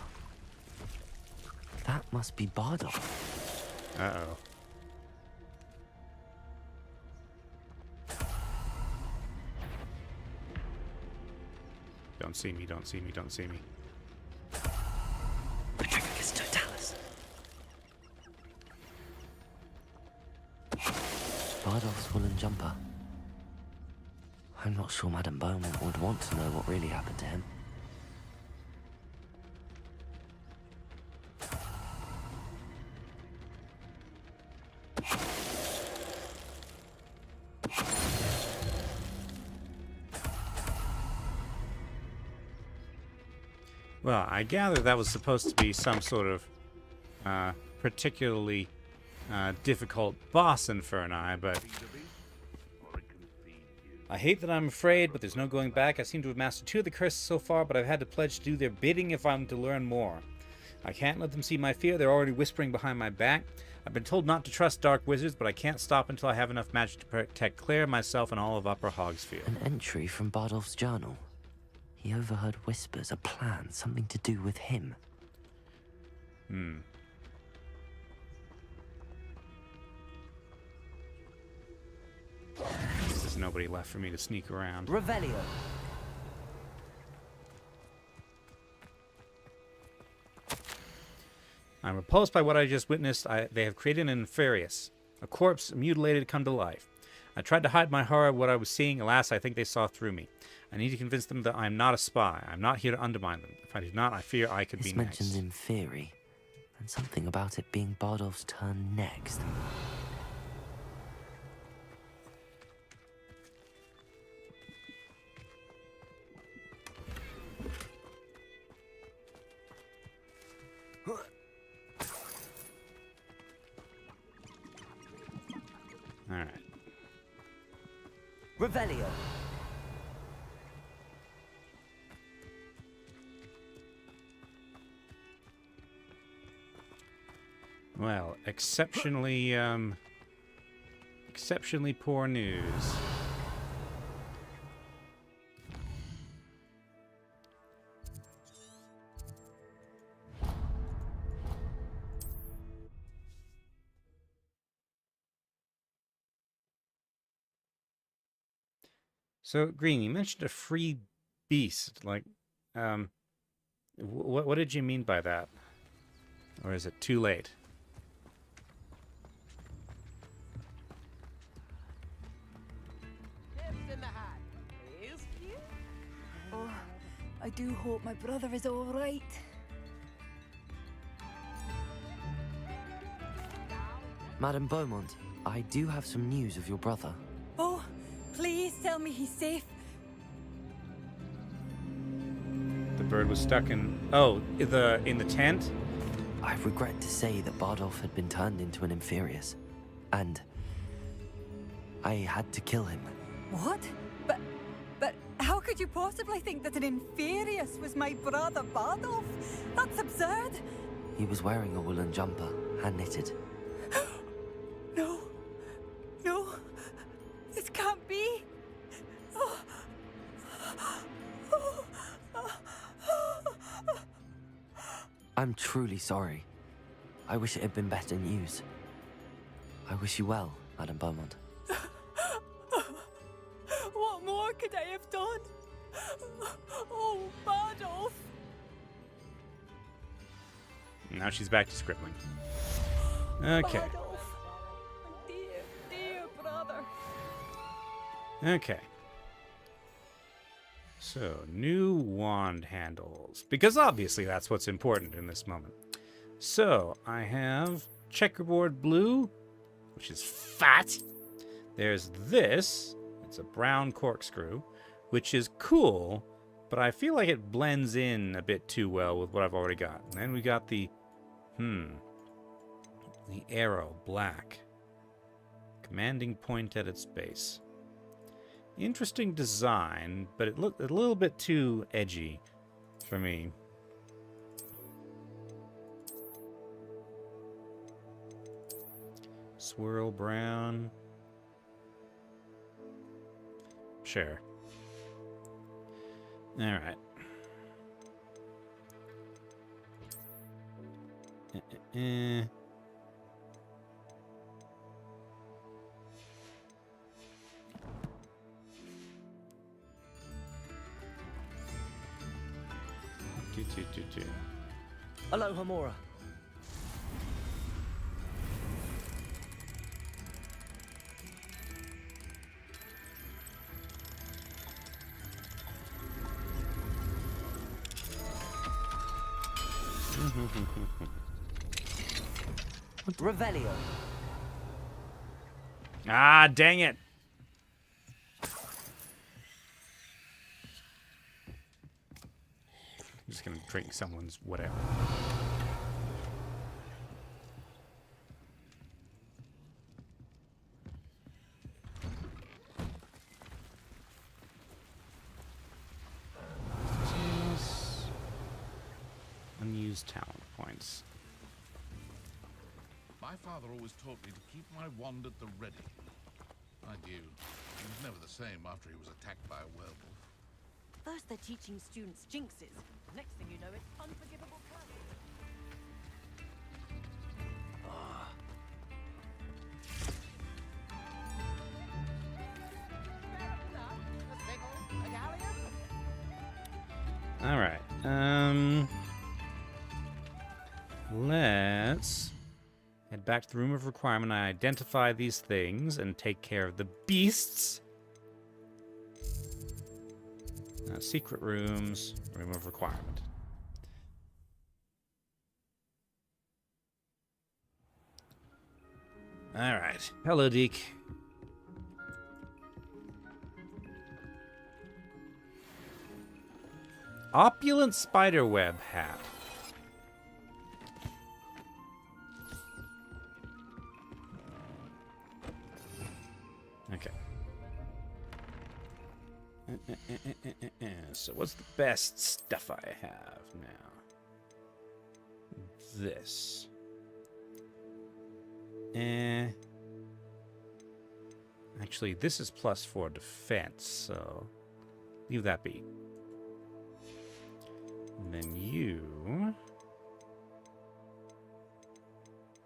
That must be Bardolph. Uh-oh. Don't see me, don't see me, don't see me. Petrificus totalis. Bardolph's woolen jumper. I'm not sure Madame Beaumont would want to know what really happened to him. Well, I gather that was supposed to be some sort of particularly difficult boss Inferni, but I hate that I'm afraid, but there's no going back. I seem to have mastered 2 of the curses so far, but I've had to pledge to do their bidding if I'm to learn more. I can't let them see my fear. They're already whispering behind my back. I've been told not to trust dark wizards, but I can't stop until I have enough magic to protect Claire, myself, and all of Upper Hogsfield. An entry from Bardolph's journal. He overheard whispers, a plan, something to do with him. There's nobody left for me to sneak around. Revelio. I'm repulsed by what I just witnessed. They have created an Inferius, a corpse mutilated come to life. I tried to hide my horror of what I was seeing. Alas, I think they saw through me. I need to convince them that I am not a spy. I'm not here to undermine them. If I do not, I fear I could be next. This mentions Inferi, and something about it being Bardolph's turn next. All right. Revelio. Well, exceptionally poor news. So, Green, you mentioned a free beast. Like, what did you mean by that? Or is it too late? Oh, I do hope my brother is all right. Madame Beaumont, I do have some news of your brother. Oh, please tell me he's safe. The bird was stuck in... Oh, in the tent? I regret to say that Bardolph had been turned into an Inferius, and I had to kill him. What? But how could you possibly think that an Inferius was my brother Bardolph? That's absurd. He was wearing a woolen jumper, hand-knitted. No. No. This can't be. Oh. I'm truly sorry. I wish it had been better news. I wish you well, Madame Beaumont. What more could I have done? Oh, Bardolph. Now she's back to scribbling. Okay. Bardolph. Dear, dear brother. Okay. So, new wand handles. Because obviously that's what's important in this moment. So, I have checkerboard blue, which is fat. There's this. It's a brown corkscrew, which is cool, but I feel like it blends in a bit too well with what I've already got. And then we got the arrow, black. Commanding point at its base. Interesting design, but it looked a little bit too edgy for me. Swirl brown. Sure. Alright. Aloha Mora. Revelio. Ah, dang it. I'm just gonna drink someone's whatever. Unused talent points. My father always taught me to keep my wand at the ready. Mind you, he was never the same after he was attacked by a werewolf. First they're teaching students jinxes. Next thing you know, it's unforgivable curses. All right. Let's head back to the room of requirement. I identify these things and take care of the beasts. Secret rooms, room of requirement. All right. Hello, Deke. Opulent spiderweb hat. Okay. So what's the best stuff I have now? This. Actually, this is +4 defense, so leave that be. And then you...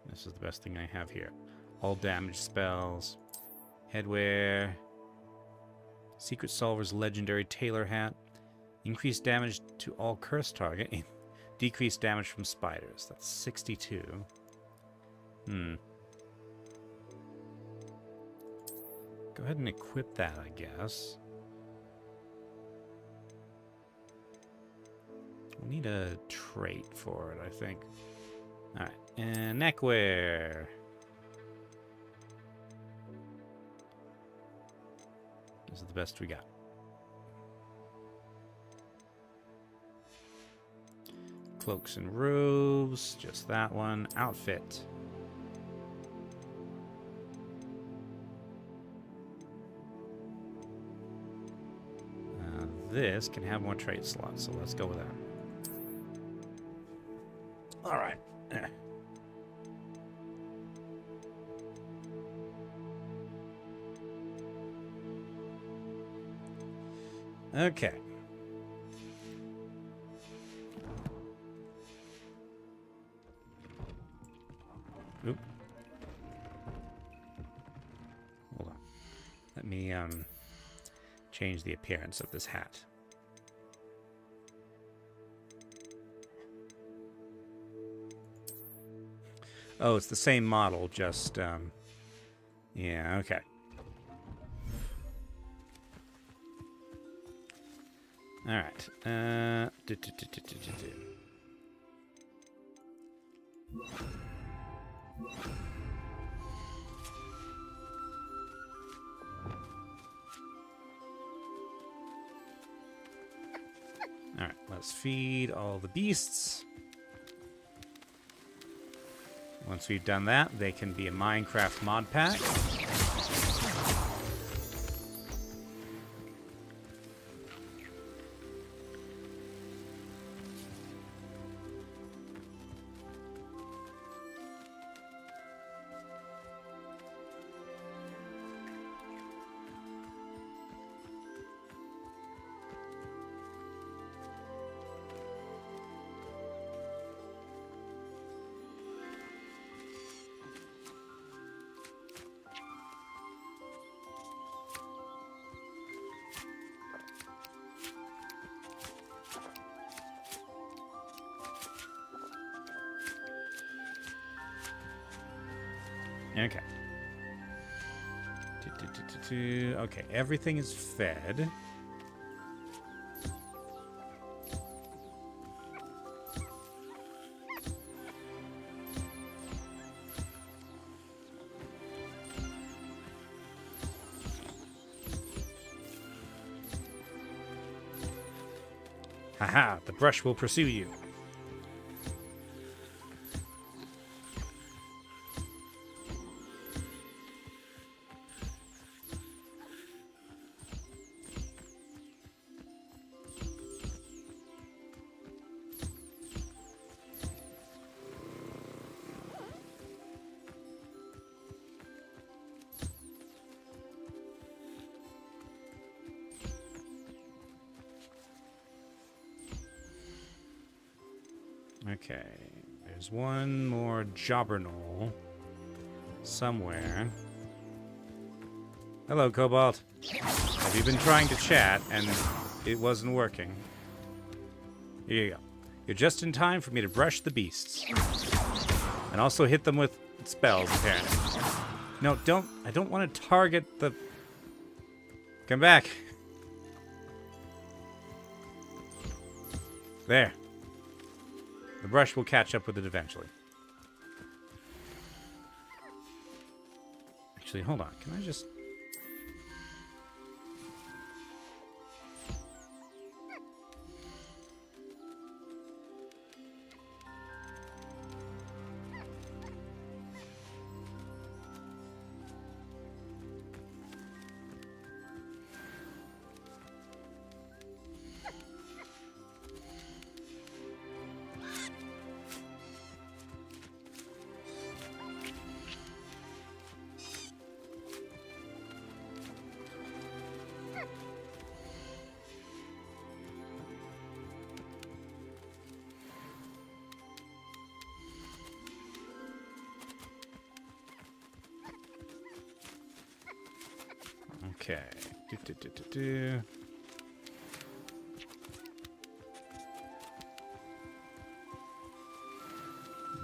This is the best thing I have here. All damage spells. Headwear. Secret Solver's legendary tailor hat. Increased damage to all cursed target. Decreased damage from spiders. That's 62. Go ahead and equip that, I guess. We'll need a trait for it, I think. Alright, and neckwear. This is the best we got. Cloaks and robes, just that one. Outfit. This can have more trait slots, so let's go with that. All right. Okay. Oop. Hold on. Let me change the appearance of this hat. Oh, it's the same model, just yeah, okay. All right. All right, let's feed all the beasts. Once we've done that, they can be a Minecraft mod pack. Okay. Okay, everything is fed. Haha, the brush will pursue you. Okay, there's one more Jobberknoll somewhere. Hello, Cobalt. Have you been trying to chat and it wasn't working? Here you go. You're just in time for me to brush the beasts. And also hit them with spells, apparently. No, don't. I don't want to target the... Come back. There. The brush will catch up with it eventually. Actually, hold on. Can I just... Okay.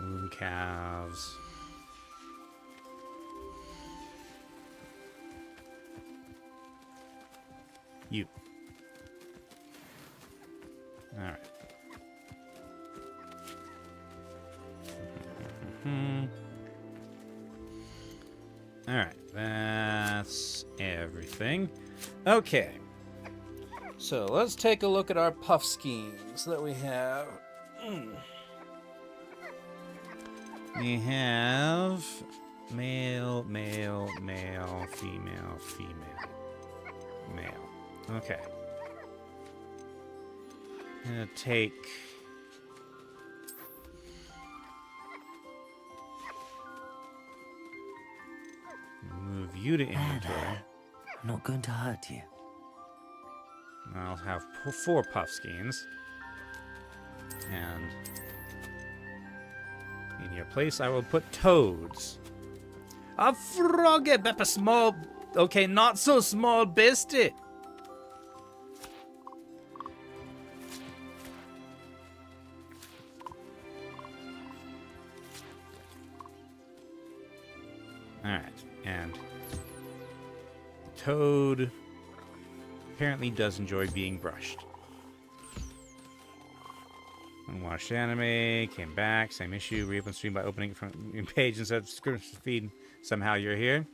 Moon calves. You. All right. All right. That's everything. Okay. So let's take a look at our puff schemes that we have. We have male, male, male, female, female, male. Okay. I'm gonna take... Move you to inventory. I'm not going to hurt you. I'll have 4 puff skeins. And in your place, I will put toads. A froggy, but a small... Okay, not so small bestie. Alright, and the toad apparently does enjoy being brushed. Unwatched anime, came back, same issue, reopened stream by opening it from your page instead of screen feed. Somehow you're here.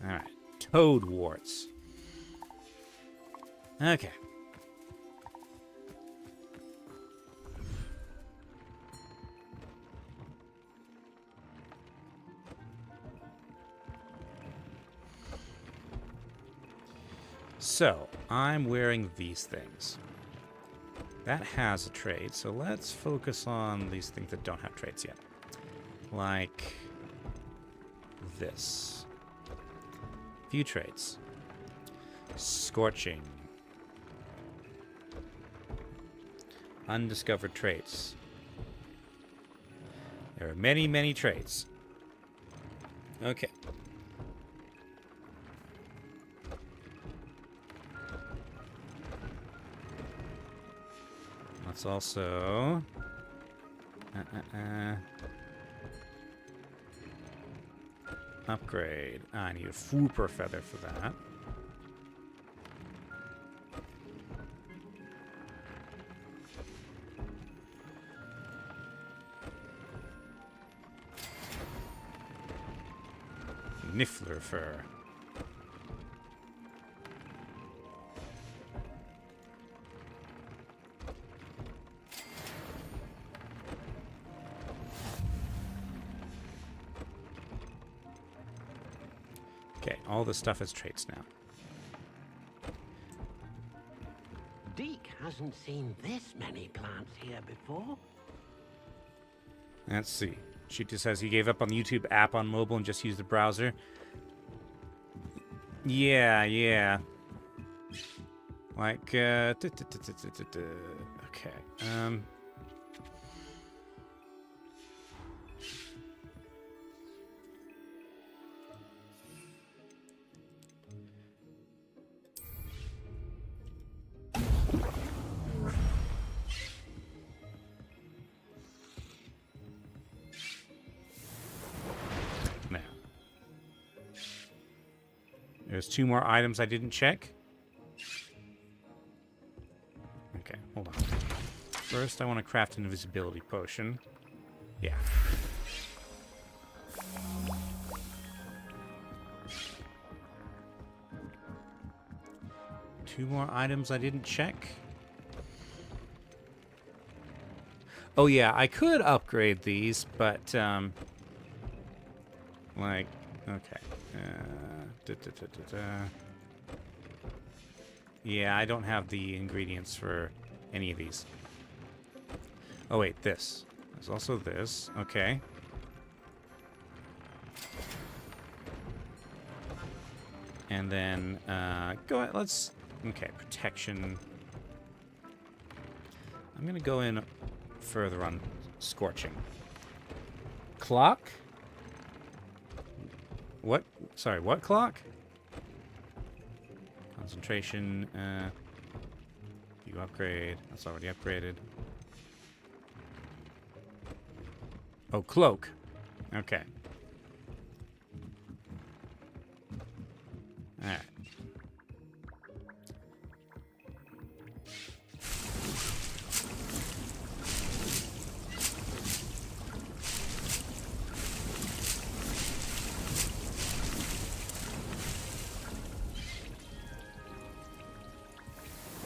Alright, toad warts. Okay. So, I'm wearing these things. That has a trait, so let's focus on these things that don't have traits yet. Like this. Few traits. Scorching. Undiscovered traits. There are many, many traits. Okay. Let's also... Upgrade. I need a Fooper feather for that. Niffler fur. Okay, all this stuff is traits now. Deke hasn't seen this many plants here before. Let's see. She just says he gave up on the YouTube app on mobile and just used the browser. Yeah. Like, okay. There's 2 more items I didn't check. Okay, hold on. First, I want to craft an invisibility potion. Yeah. Two more items I didn't check. Oh yeah, I could upgrade these, but like, okay. Yeah, I don't have the ingredients for any of these. Oh wait, this. There's also this. Okay. And then go ahead, let's okay, protection. I'm gonna go in further on scorching. Clock? What? Sorry, what clock? Concentration. You upgrade. That's already upgraded. Oh, cloak. Okay. Alright.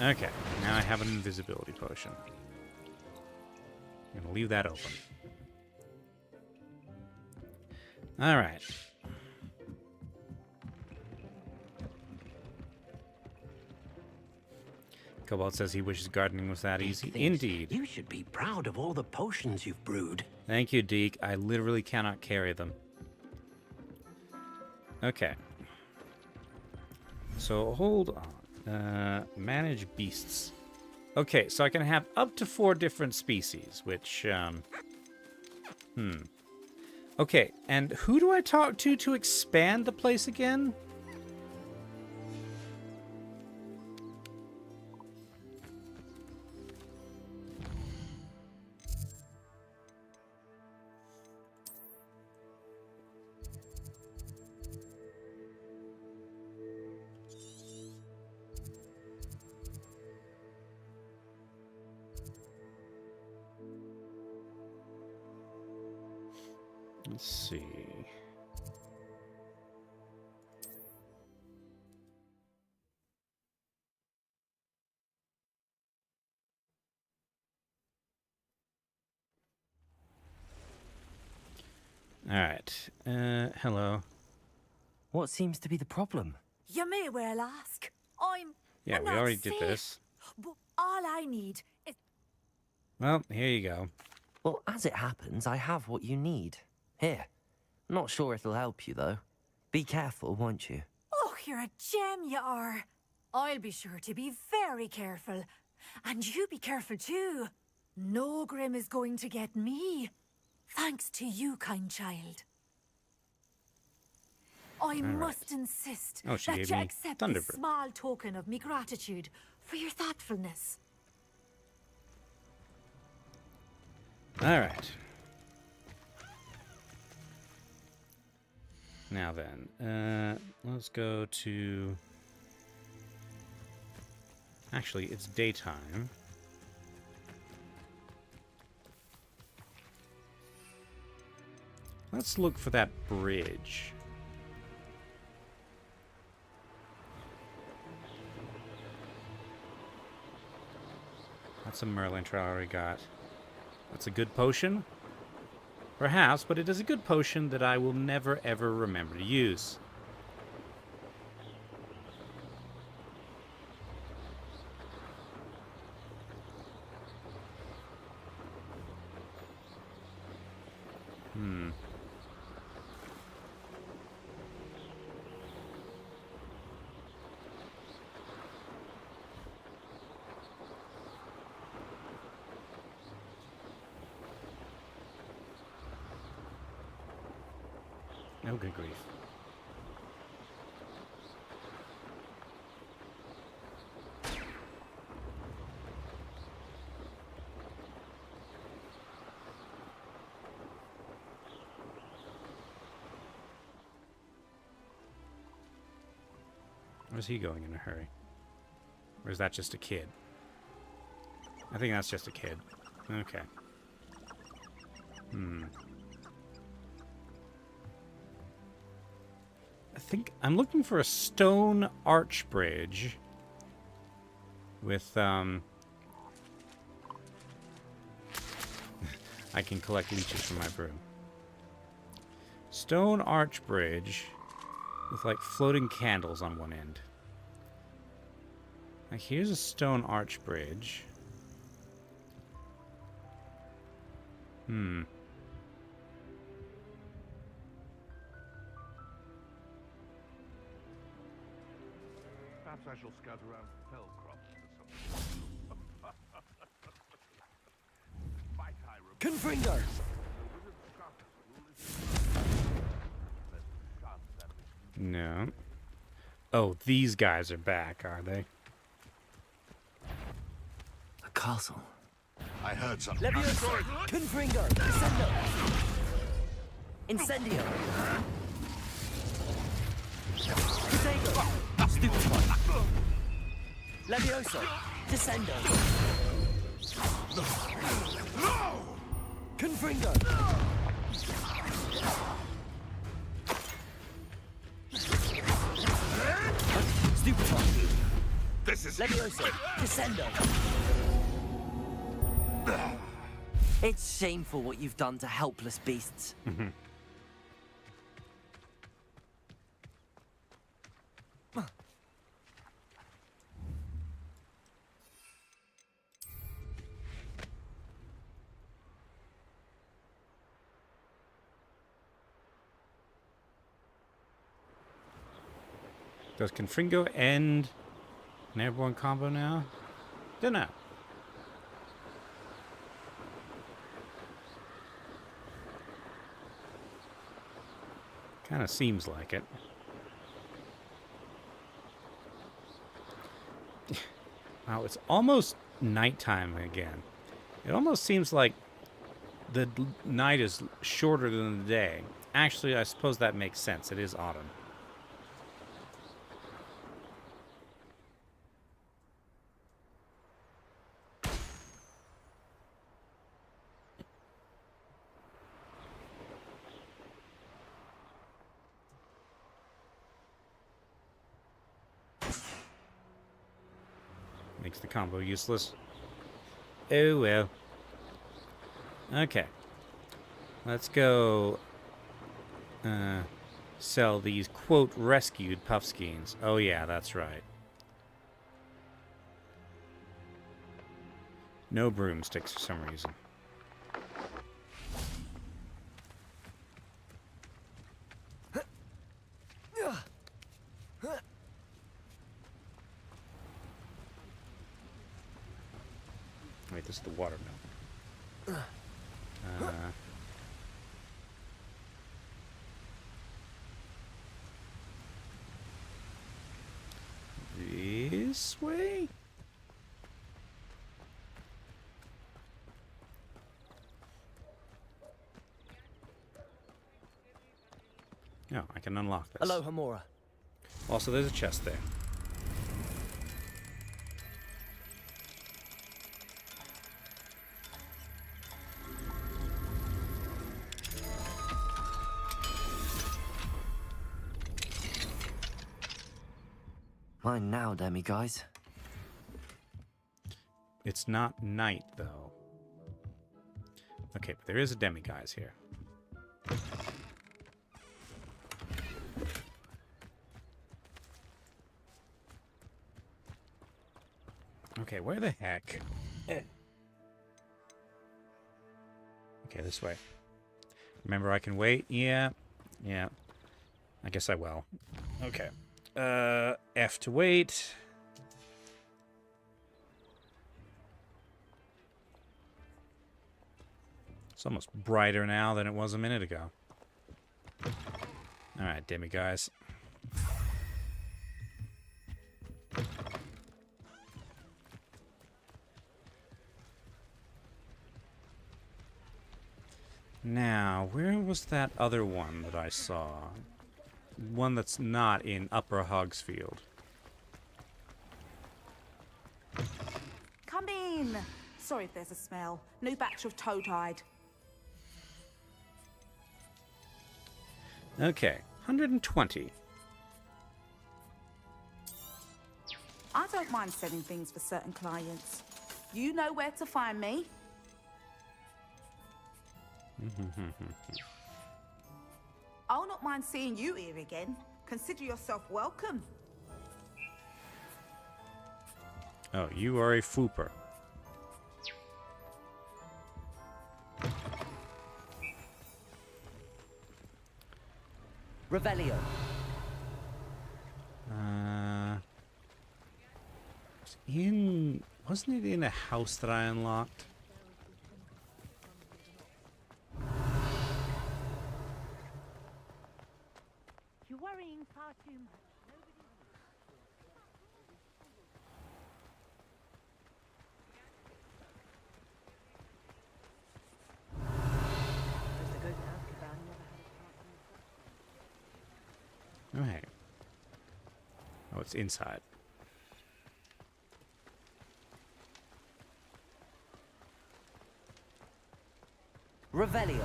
Okay, now I have an invisibility potion. I'm gonna leave that open. Alright. Cobalt says he wishes gardening was that easy. Indeed. You should be proud of all the potions you've brewed. Thank you, Deke. I literally cannot carry them. Okay. So, hold on. Manage beasts. Okay, so I can have up to 4 different species, which, Okay, and who do I talk to expand the place again? Let's see. All right. Hello. What seems to be the problem? You may well ask. I'm Yeah, we not already did safe, this. But all I need is... Well, here you go. Well, as it happens, I have what you need. Here. Not sure it'll help you, though. Be careful, won't you? Oh, you're a gem, you are. I'll be sure to be very careful. And you be careful, too. No Grim is going to get me. Thanks to you, kind child. I must insist Oh, she that gave you me accept this Thunderbird. small token of me gratitude for your thoughtfulness. All right. Now then, let's go to... Actually, it's daytime. Let's look for that bridge. That's a Merlin trial I already got. That's a good potion? Perhaps, but it is a good potion that I will never ever remember to use. Oh, good grief. Where's he going in a hurry? Or is that just a kid? I think that's just a kid. Okay. I think I'm looking for a stone arch bridge with, I can collect leeches from my broom. Stone arch bridge with, like, floating candles on one end. Like, here's a stone arch bridge. Perhaps I shall scout around Fellcroft for some. Might I Confringo! No. Oh, these guys are back, are they? A castle. I heard something. Levioso! Confringo! Descendo! Incendio! Protego! Stupefy! Levioso! Descendo! No! Confringo! Stupefy! This is... Levioso! Descendo! It's shameful what you've done to helpless beasts. Does Confringo end an airborne combo now? Dunno. Kinda seems like it. Wow, it's almost nighttime again. It almost seems like the night is shorter than the day. Actually, I suppose that makes sense. It is autumn. Makes the combo useless. Oh well. Okay. Let's go sell these, quote, rescued puffskeins. Oh yeah, that's right. No broomsticks for some reason. Wait, this is the watermill. This way? No, I can unlock this. Aloha Mora. Also, there's a chest there. Mine now, demi-guys. It's not night, though. Okay, but there is a demi-guise here. Okay, where the heck? Okay, this way. Remember, I can wait? Yeah. Yeah. I guess I will. Okay. F to wait. It's almost brighter now than it was a minute ago. Alright, demi-guys. Now, where was that other one that I saw? One that's not in Upper Hogsfield. Come in. Sorry if there's a smell. New batch of toad-hide. Okay, 120. I don't mind selling things for certain clients. You know where to find me. I'll not mind seeing you here again. Consider yourself welcome. Oh, you are a fooper. Revelio. Wasn't it in a house that I unlocked? You're worrying far too much. Right. Oh, it's inside. Revelio.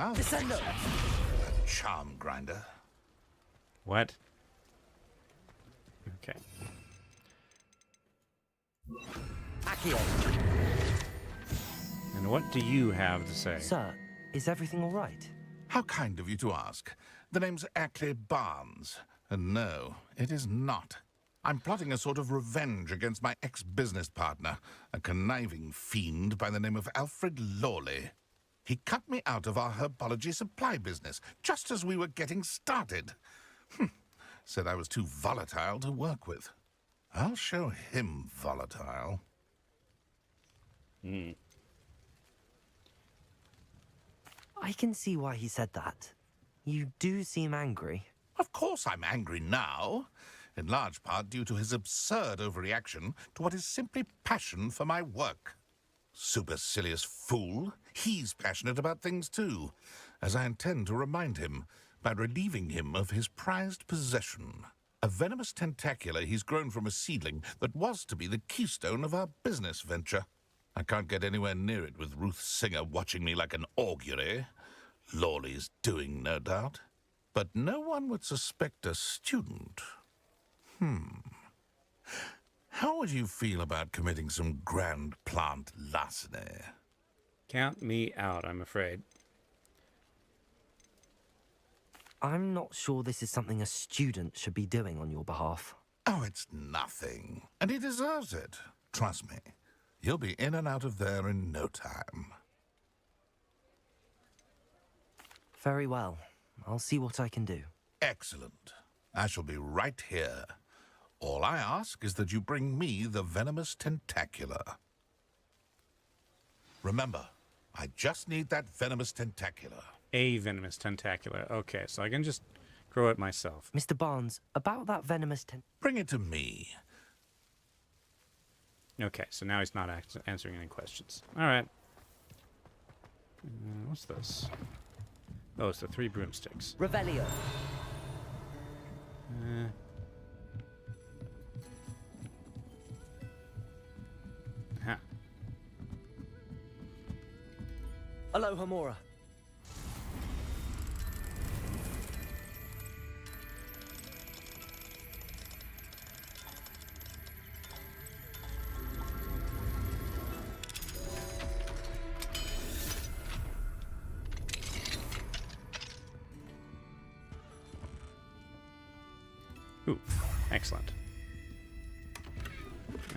Oh, Descendo. A charm grinder. What? Okay. Accio. And what do you have to say? Sir, is everything all right? How kind of you to ask. The name's Ackley Barnes. And no, it is not. I'm plotting a sort of revenge against my ex-business partner, a conniving fiend by the name of Alfred Lawley. He cut me out of our herbology supply business just as we were getting started. Said I was too volatile to work with. I'll show him volatile. I can see why he said that. You do seem angry. Of course I'm angry now, in large part due to his absurd overreaction to what is simply passion for my work. Supercilious fool. He's passionate about things too, as I intend to remind him by relieving him of his prized possession. A venomous tentacula he's grown from a seedling that was to be the keystone of our business venture. I can't get anywhere near it with Ruth Singer watching me like an augury. Lawley's doing, no doubt. But no one would suspect a student. How would you feel about committing some grand plant larceny? Count me out, I'm afraid. I'm not sure this is something a student should be doing on your behalf. Oh, it's nothing. And he deserves it. Trust me. He'll be in and out of there in no time. Very well. I'll see what I can do. Excellent. I shall be right here. All I ask is that you bring me the venomous tentacula. Remember, I just need that venomous tentacular. A venomous tentacular. Okay, so I can just grow it myself. Mr. Barnes, about that venomous Bring it to me. Okay, so now he's not answering any questions. All right. What's this? Oh, it's the 3 broomsticks. Revelio. Huh. Aloha Mora. Ooh, excellent.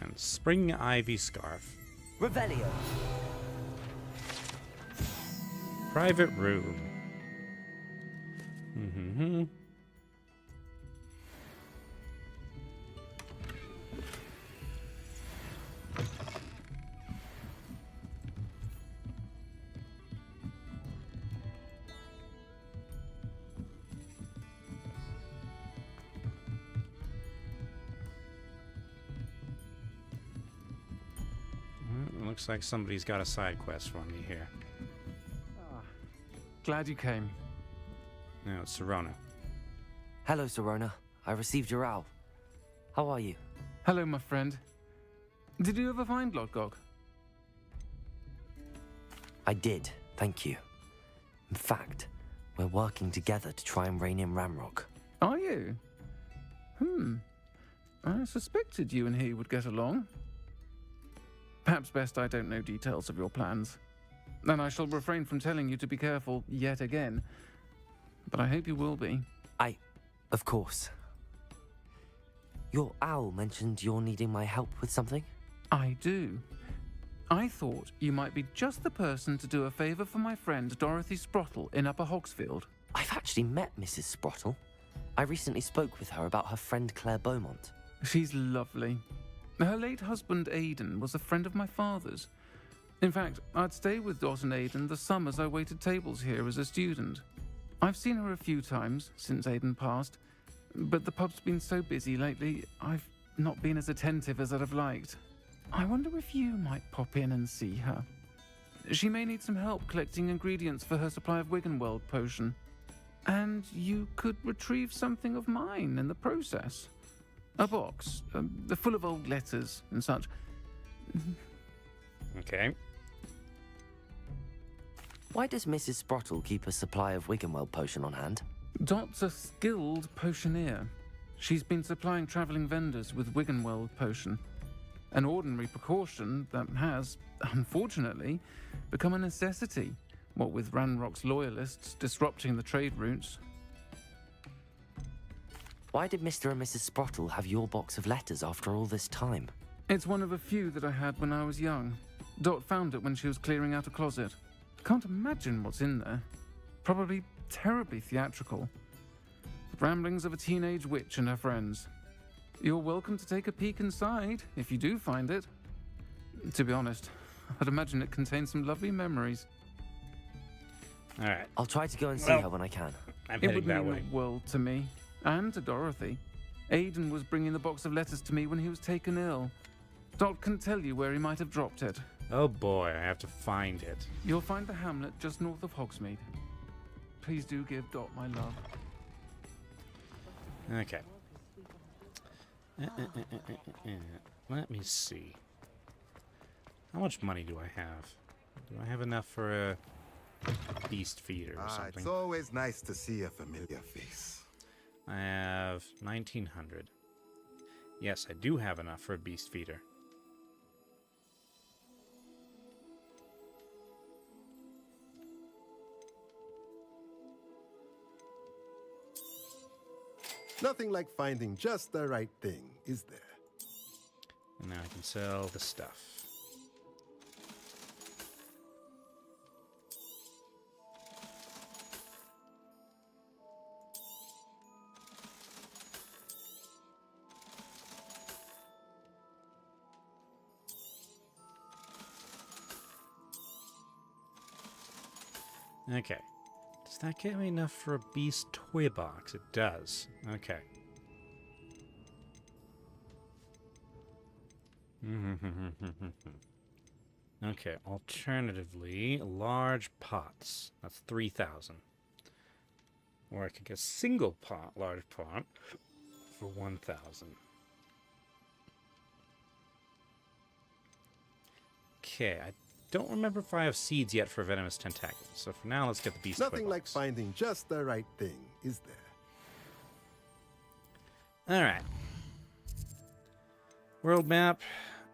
And spring ivy scarf. Revelio. Private room. Mm-hmm. Looks like somebody's got a side quest for me here. Glad you came. No, it's Serona. Hello, Serona. I received your owl. How are you? Hello, my friend. Did you ever find Lodgok? I did, thank you. In fact, we're working together to try and rein in Ramrock. Are you? I suspected you and he would get along. Perhaps best I don't know details of your plans. Then I shall refrain from telling you to be careful yet again. But I hope you will be. Of course. Your owl mentioned you're needing my help with something? I do. I thought you might be just the person to do a favour for my friend Dorothy Sprottle in Upper Hogsfield. I've actually met Mrs. Sprottle. I recently spoke with her about her friend Claire Beaumont. She's lovely. Her late husband Aidan was a friend of my father's. In fact, I'd stay with Dot and Aidan the summers I waited tables here as a student. I've seen her a few times since Aidan passed, but the pub's been so busy lately, I've not been as attentive as I'd have liked. I wonder if you might pop in and see her. She may need some help collecting ingredients for her supply of Wiggenweld potion. And you could retrieve something of mine in the process. A box, full of old letters and such. Okay. Why does Mrs. Sprottle keep a supply of Wiggenweld potion on hand? Dot's a skilled potioneer. She's been supplying travelling vendors with Wiggenweld potion. An ordinary precaution that has, unfortunately, become a necessity, what with Ranrock's loyalists disrupting the trade routes. Why did Mr. and Mrs. Sprottle have your box of letters after all this time? It's one of a few that I had when I was young. Dot found it when she was clearing out a closet. Can't imagine what's in there. Probably terribly theatrical. The ramblings of a teenage witch and her friends. You're welcome to take a peek inside, if you do find it. To be honest, I'd imagine it contains some lovely memories. All right. I'll try to go and see her when I can. It would mean the world to me, and to Dorothy. Aidan was bringing the box of letters to me when he was taken ill. Dot can tell you where he might have dropped it. Oh boy, I have to find it. You'll find the hamlet just north of Hogsmeade. Please do give Dot my love. Okay. Let me see. How much money do I have? Do I have enough for a beast feeder or something? It's always nice to see a familiar face. I have 1,900. Yes, I do have enough for a beast feeder. Nothing like finding just the right thing, is there? And now I can sell the stuff. Okay. Does that get me enough for a beast toy box? It does. Okay. Okay, alternatively, large pots. That's 3,000. Or I could get single pot, large pot, for 1,000. Okay, I don't remember if I have seeds yet for venomous tentacles. So for now, let's get the beast toy Nothing like box. finding just the right thing, is there? All right. World map.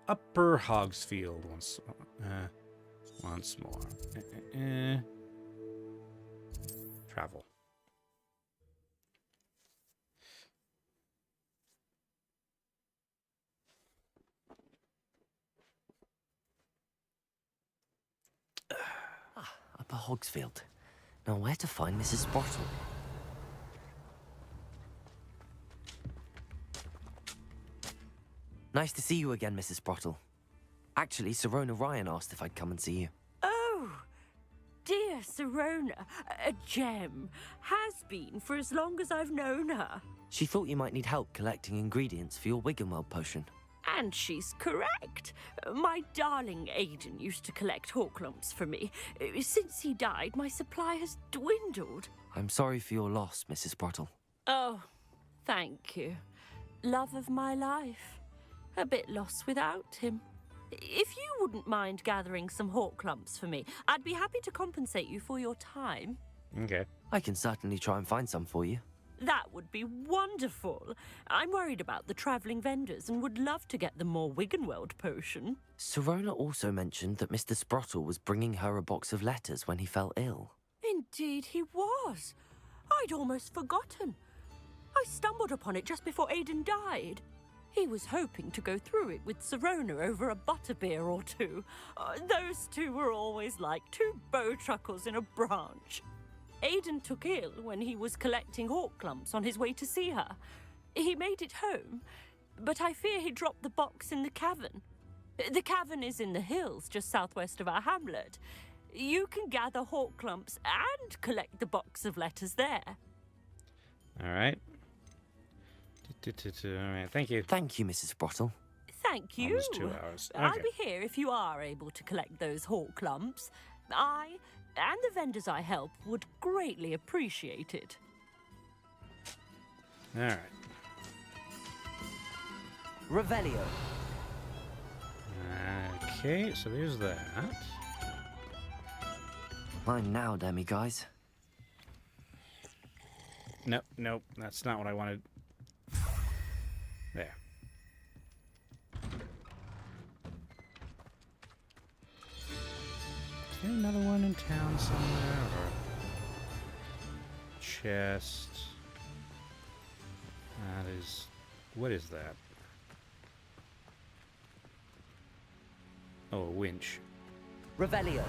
Upper Hogsfield once more. Travel. Upper Hogsfield. Now where to find Mrs. Sprottle? Nice to see you again, Mrs. Sprottle. Actually, Sirona Ryan asked if I'd come and see you. Oh, dear Sirona, a gem. Has been for as long as I've known her. She thought you might need help collecting ingredients for your Wiggenweld potion. And she's correct. My darling Aiden used to collect Horklumps for me. Since he died, my supply has dwindled. I'm sorry for your loss, Mrs. Sprottle. Oh, thank you. Love of my life. A bit lost without him. If you wouldn't mind gathering some Horklumps for me, I'd be happy to compensate you for your time. Okay. I can certainly try and find some for you. That would be wonderful. I'm worried about the travelling vendors and would love to get them more Wiggenweld potion. Sirona also mentioned that Mr. Sprottle was bringing her a box of letters when he fell ill. Indeed he was. I'd almost forgotten. I stumbled upon it just before Aiden died. He was hoping to go through it with Sirona over a butterbeer or two. Those two were always like two bowtruckles in a branch. Aiden took ill when he was collecting Horklumps on his way to see her. He made it home, but I fear he dropped the box in the cavern. The cavern is in the hills just southwest of our hamlet. You can gather Horklumps and collect the box of letters there. All right. All right, thank you. Thank you, Mrs. Sprottle. Thank you. Almost 2 hours. Okay. I'll be here if you are able to collect those Horklumps. I and the vendors I help would greatly appreciate it. All right. Revelio. Okay, so there's that. Mine now, demi guys. Nope, that's not what I wanted. There. Is there another one in town somewhere? Or chest? That is... What is that? Oh, a winch. Revelio.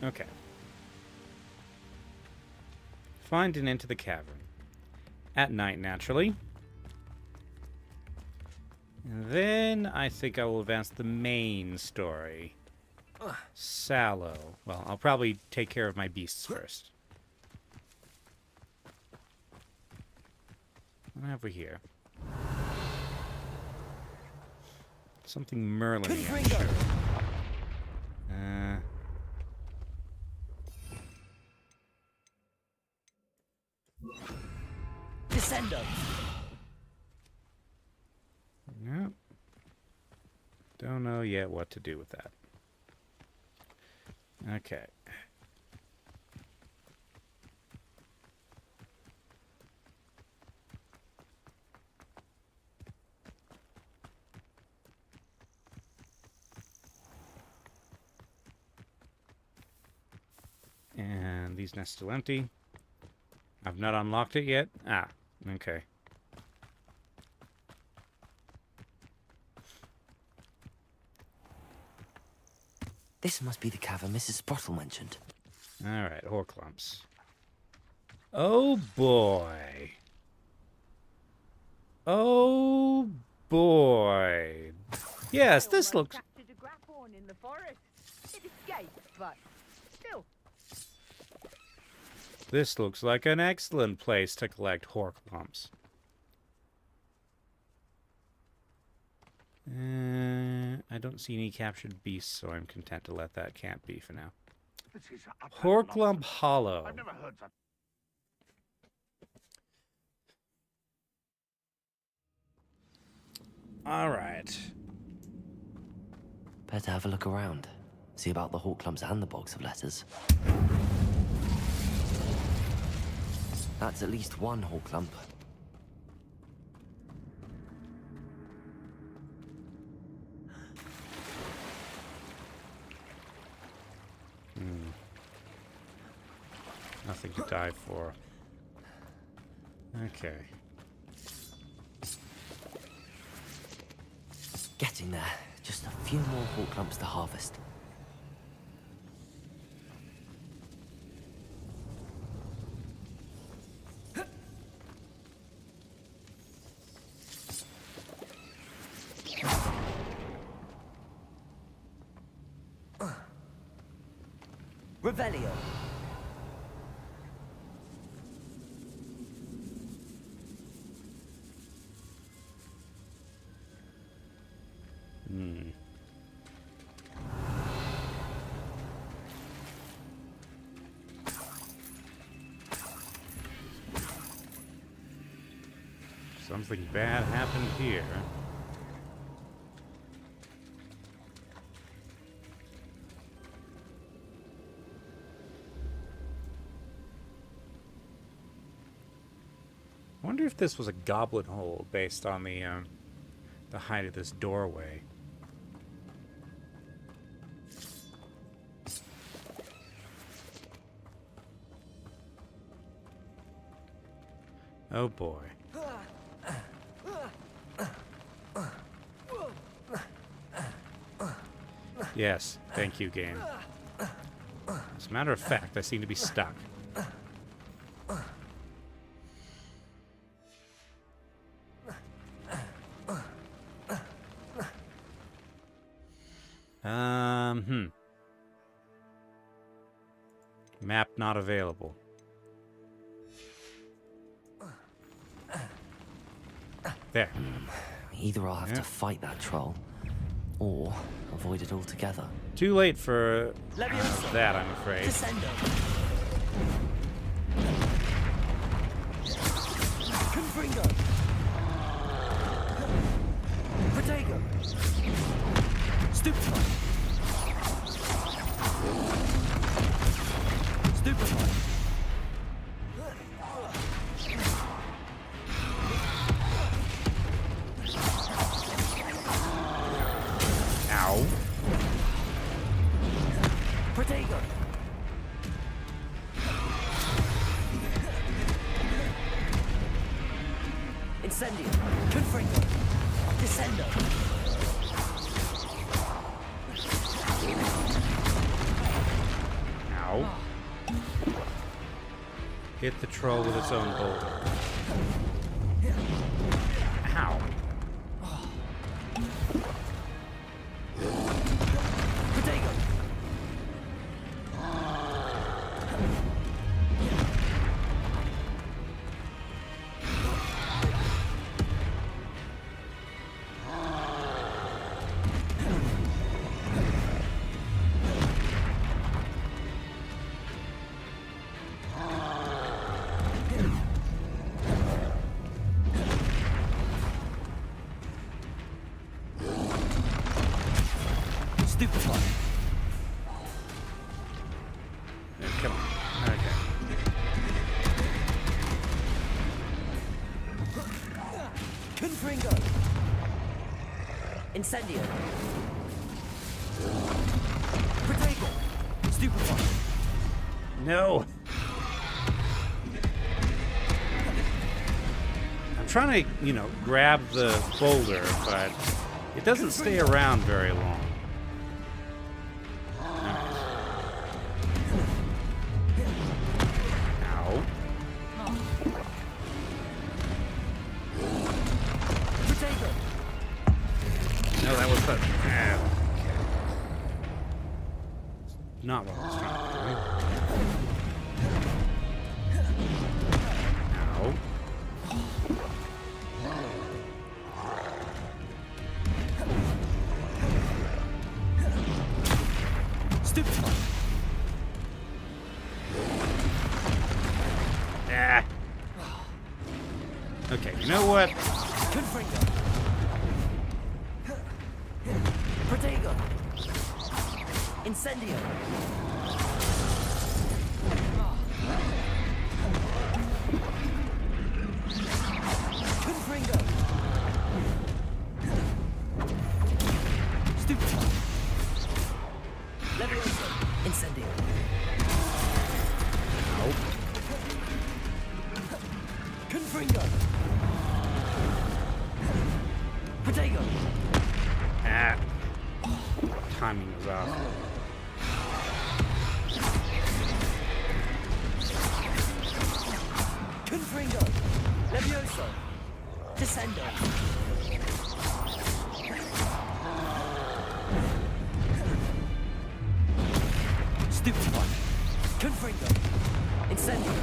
Okay. Find and enter the cavern. At night, naturally. And then I think I will advance the main story. Sallow. Well, I'll probably take care of my beasts first. What have we here? Something Merlin. Sure. Descendo. Yep. Don't know yet what to do with that. Okay. And these nests still empty. I've not unlocked it yet. Ah, okay. This must be the cavern Mrs. Sprottle mentioned. Alright, Horklumps. Oh boy. Oh boy. Yes, this looks... In the forest. It escaped, but still. This looks like an excellent place to collect Horklumps. I don't see any captured beasts, so I'm content to let that camp be for now. Horklump Hollow. I've never heard such. All right. Better have a look around. See about the Horklumps and the box of letters. That's at least one Horklump. Nothing to die for. Okay. Getting there. Just a few more Horklumps to harvest. Revelio. Something bad happened here. I wonder if this was a goblin hole based on the height of this doorway. Oh boy. Yes, thank you, game. As a matter of fact, I seem to be stuck. Map not available. There. Either I'll have to fight that troll, or avoid it altogether. Too late for that, I'm afraid. Confringo. Protego. Stupefy. Stupefy. Ow. Protego. Incendio. Confringo. Descendo. Ow. Hit the troll with its own boulder. Ow. Protego. Stupefy. Come on. Okay. Confringo. Incendio. Protego. Stupefy. No. I'm trying to, grab the boulder, but it doesn't stay around very long. Ow. Protego. No, that was the... not what I was trying to do. Ow. Stupid. Ah. Okay, you know what? Confringo. Protego. Incendio. Confringo. Stupid. Levioso. Incendio. Nope. Confringo. Protego. Ah. Timing was off. Confringo. Levioso. Descendo. Stupid one. Confringo. Incendio.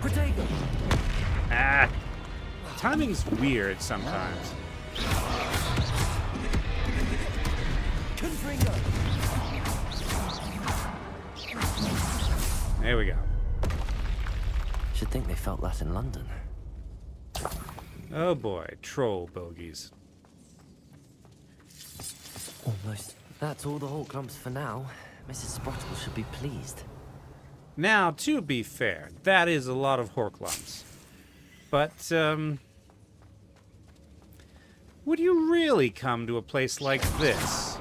Protego. Ah. Timing's weird sometimes. Confringo. There we go. Should think they felt that in London. Oh boy, troll bogies. Almost. That's all the Hawk Clumps for now. Mrs. Sprottle should be pleased. Now, to be fair, that is a lot of Horklumps. But, would you really come to a place like this?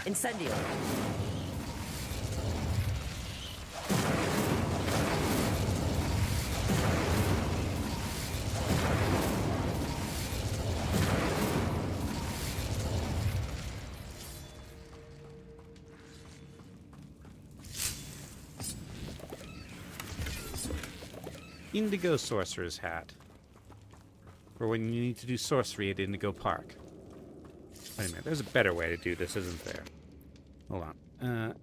Incendio. Indigo Sorcerer's Hat. For when you need to do sorcery at Indigo Park. Wait a minute, there's a better way to do this, isn't there? Hold on.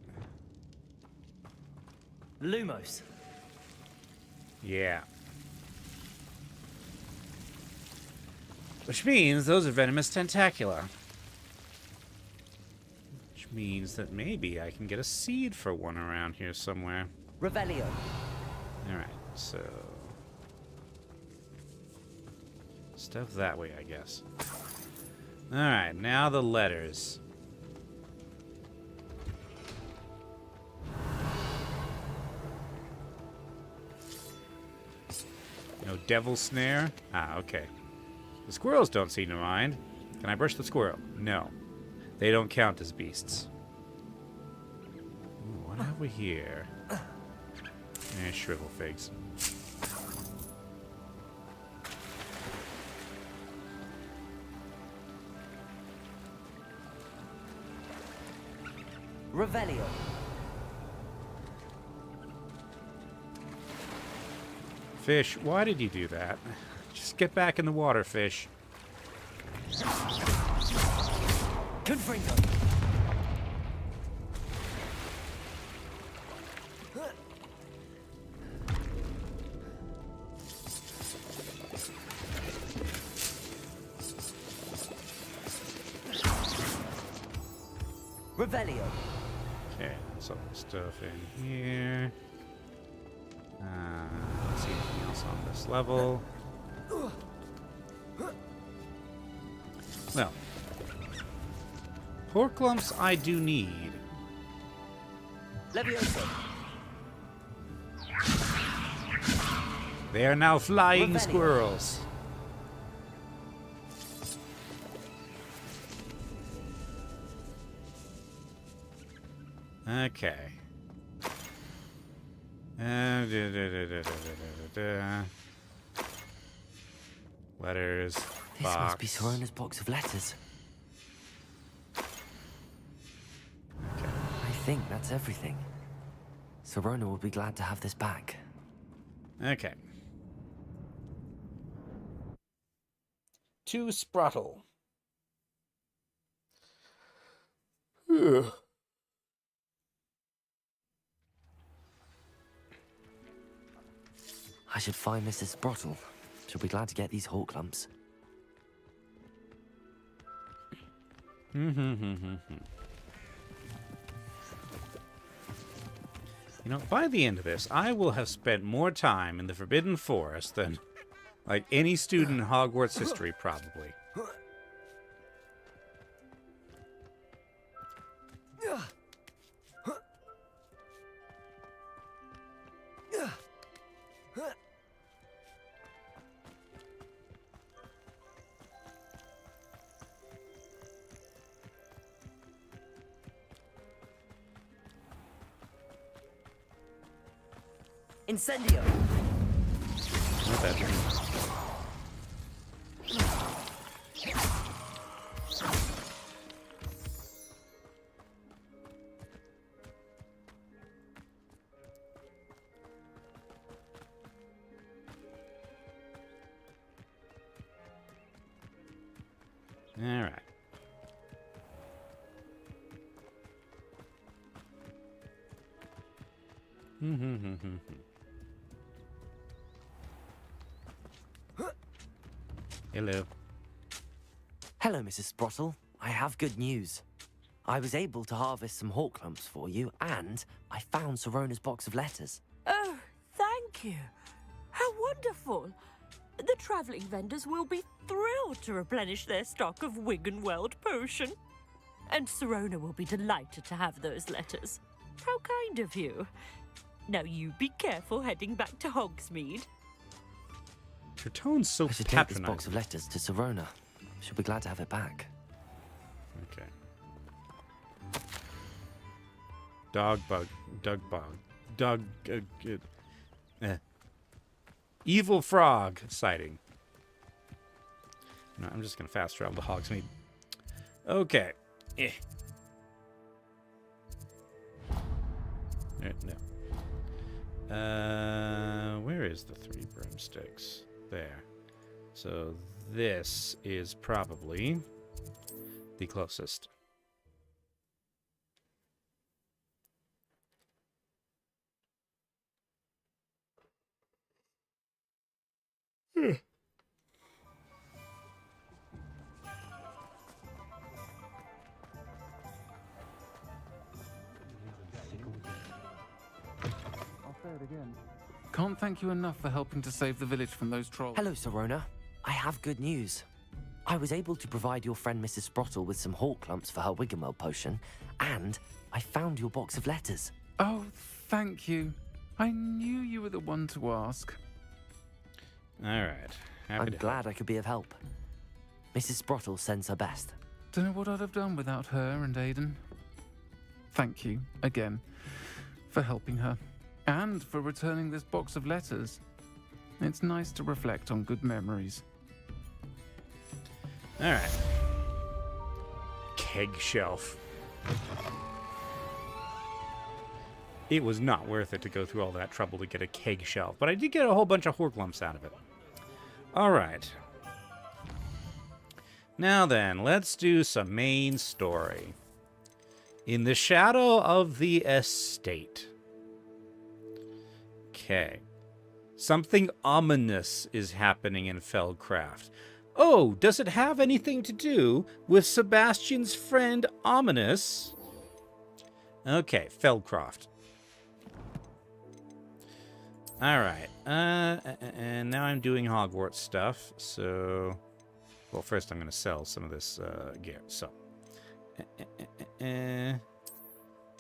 Lumos. Yeah. Which means those are venomous tentacula. Which means that maybe I can get a seed for one around here somewhere. Revelio. Alright, so... stuff that way, I guess. Alright, now the letters. No devil snare? Ah, okay. The squirrels don't seem to mind. Can I brush the squirrel? No. They don't count as beasts. Ooh, what have we here? Shrivel figs. Revelio. Fish, why did you do that? Just get back in the water, fish. Confringo. Revelio. Okay, that's all the stuff in here. Let's see anything else on this level. Well, Horklumps I do need. Levioso. They are now flying Revelio. squirrels. Okay. Letters. This box. must be Sorona's box of letters. Okay. I think that's everything. Sirona will be glad to have this back. Okay. To Sprottle. I should find Mrs. Sprottle. She'll be glad to get these hawk lumps. You know, by the end of this, I will have spent more time in the Forbidden Forest than, like, any student in Hogwarts history, probably. Incendio! Not that bad. All right. Hello. Hello, Mrs. Sprottle. I have good news. I was able to harvest some hawk lumps for you, and I found Sirona's box of letters. Oh, thank you. How wonderful. The travelling vendors will be thrilled to replenish their stock of Wiggenweld potion. And Sirona will be delighted to have those letters. How kind of you. Now you be careful heading back to Hogsmeade. Her tone's so I should take this box of letters to Sirona. She'll be glad to have it back. Okay. Dog bug. Evil frog sighting. No, I'm just gonna fast travel to Hogsmeade. Okay. No. Where is the 3 broomsticks? There. So this is probably the closest. I'll say it again. Can't thank you enough for helping to save the village from those trolls. Hello, Sirona. I have good news. I was able to provide your friend Mrs. Sprottle with some hawk lumps for her Wiggenweld potion, and I found your box of letters. Oh, thank you. I knew you were the one to ask. All right. I'm glad I could be of help. Mrs. Sprottle sends her best. Don't know what I'd have done without her and Aiden. Thank you, again, for helping her. And for returning this box of letters. It's nice to reflect on good memories. All right. Keg shelf. It was not worth it to go through all that trouble to get a keg shelf, but I did get a whole bunch of hork lumps out of it. All right. Now then, let's do some main story. In the shadow of the estate. Okay. Something ominous is happening in Feldcraft. Oh, does it have anything to do with Sebastian's friend Ominous? Okay, Feldcraft. Alright. And now I'm doing Hogwarts stuff, so... Well, first I'm going to sell some of this gear, so...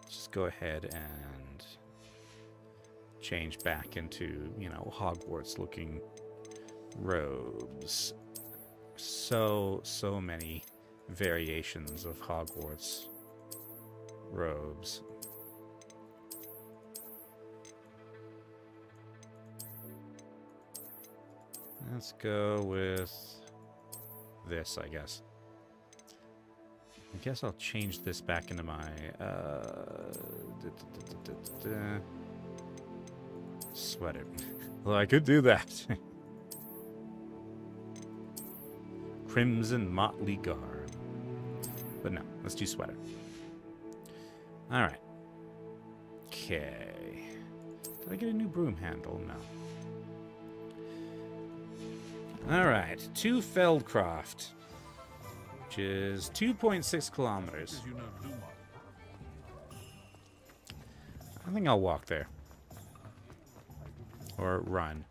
Just go ahead and... change back into, you know, Hogwarts-looking robes. So many variations of Hogwarts robes. Let's go with this, I guess. I guess I'll change this back into my... Sweater. Well, I could do that. Crimson motley garb. But no, let's do sweater. Alright. Okay. Did I get a new broom handle? No. Alright, to Feldcroft, which is 2.6 kilometers. I think I'll walk there. Or run.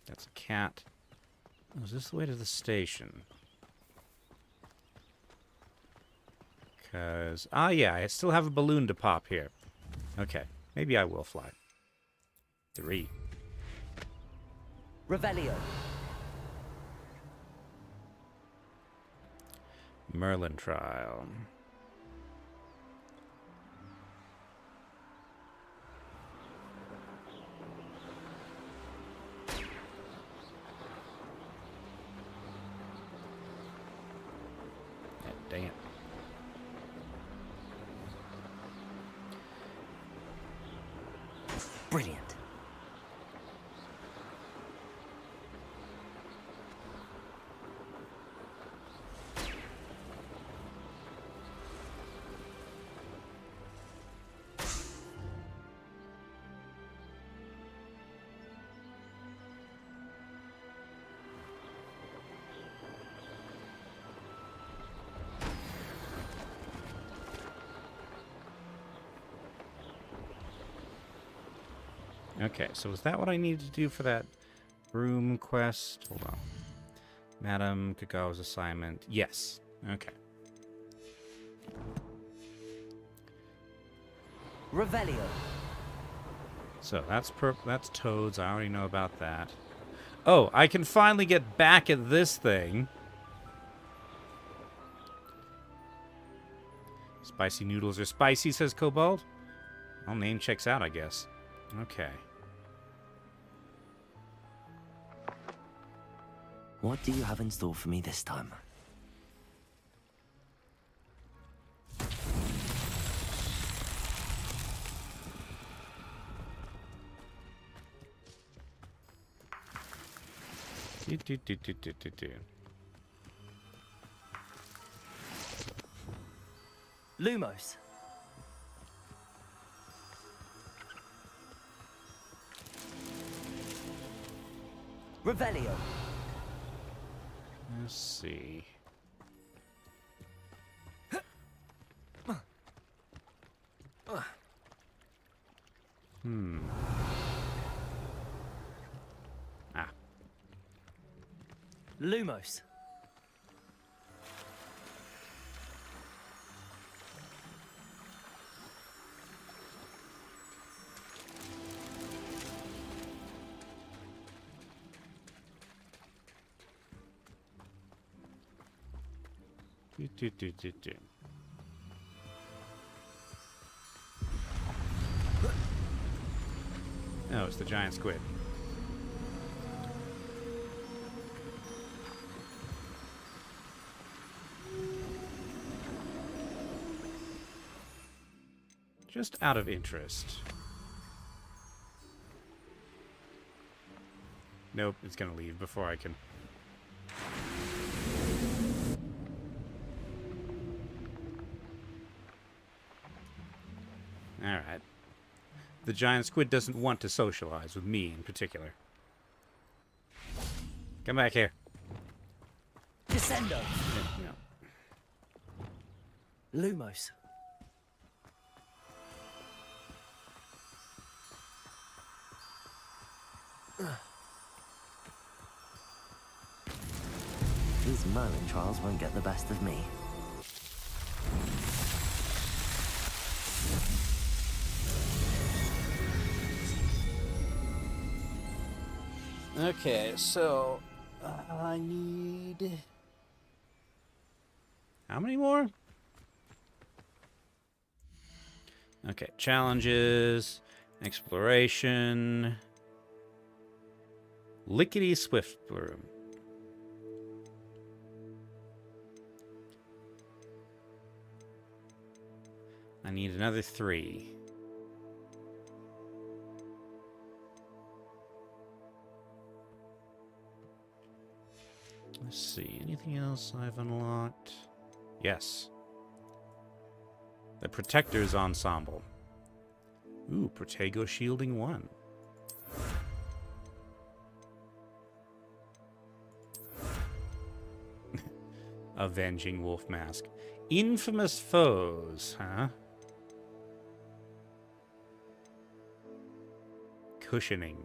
That's a cat. Oh, is this the way to the station? Because... Ah, yeah, I still have a balloon to pop here. Okay, maybe I will fly. 3. Revelio. Merlin trial. Damn. Brilliant. Okay, so is that what I needed to do for that room quest? Hold on. Madame Kagawa's assignment. Yes. Okay. Revelio. So that's Toads. I already know about that. Oh, I can finally get back at this thing. Spicy noodles are spicy, says Cobalt. Well, name checks out, I guess. Okay. What do you have in store for me this time? Lumos. Revelio. Let's see. Ah. Lumos. Oh, it's the giant squid. Just out of interest. Nope, it's gonna leave before I can... Alright. The giant squid doesn't want to socialize with me in particular. Come back here. Descendo. No. Lumos. These Merlin trials won't get the best of me. Okay, so I need... How many more? Okay, challenges, exploration, lickety swift broom. I need another 3. Let's see, anything else I've unlocked? Yes. The Protector's Ensemble. Ooh, Protego Shielding 1. Avenging Wolf Mask. Infamous Foes, huh? Cushioning.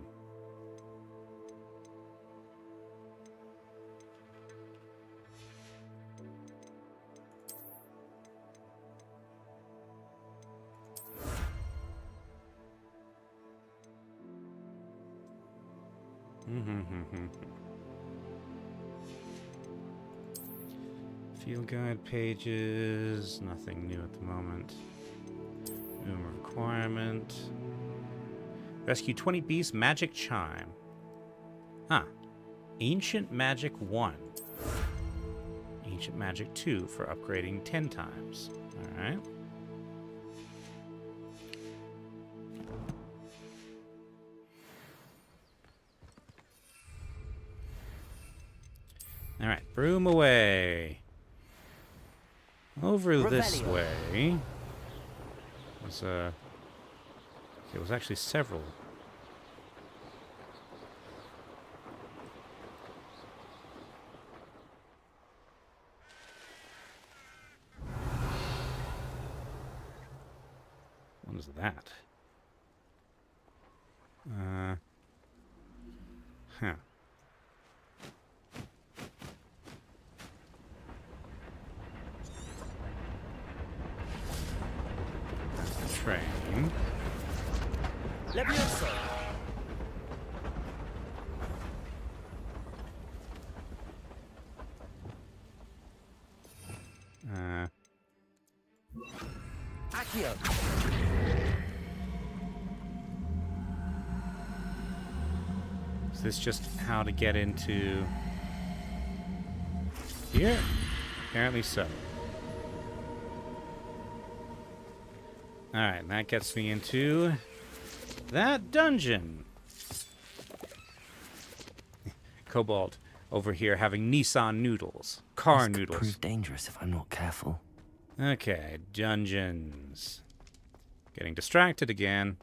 Field guide pages, nothing new at the moment. Minimum requirement. Rescue 20 beasts, magic chime. Huh. Ancient magic 1. Ancient magic 2 for upgrading 10 times. Alright. Alright, broom away. Over this way. Was it was actually several. What is that? Huh. Train. Levioso. Accio. Is this just how to get into here? Apparently so. Alright, and that gets me into that dungeon. Cobalt over here having Nissan noodles. Car this noodles. Could prove dangerous if I'm not careful. Okay, dungeons. Getting distracted again.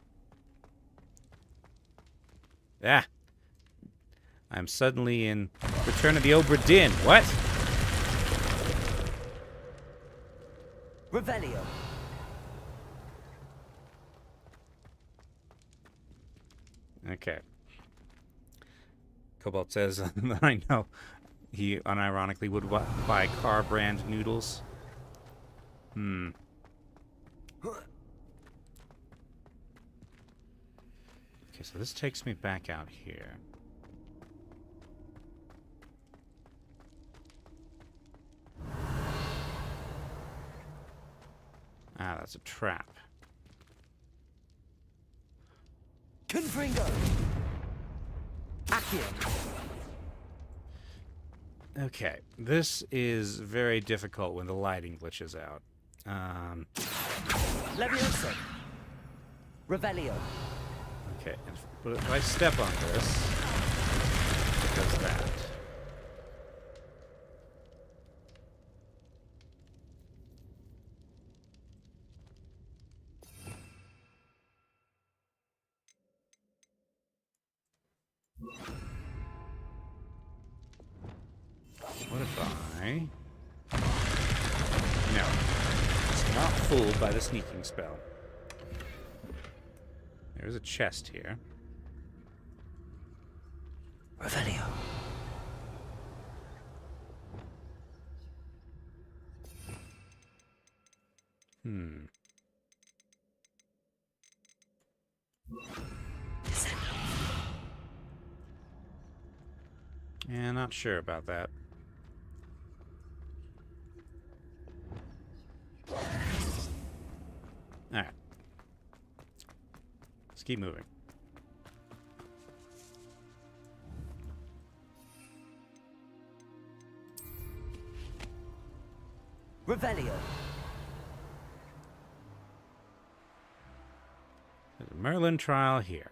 Ah! I'm suddenly in Return of the Obra Dinn. What? Revelio. Okay. Cobalt says that I know he unironically would buy car brand noodles. Okay, so this takes me back out here. Ah, that's a trap. Confringo. Accio. Okay, this is very difficult when the lighting glitches out. Levioso. Revelio. Okay, but if I step on this, it does that. What if I... No. It's not fooled by the sneaking spell. There's a chest here. Revelio. Yeah, not sure about that. Alright. keep moving. Revelio. There's a Merlin trial here.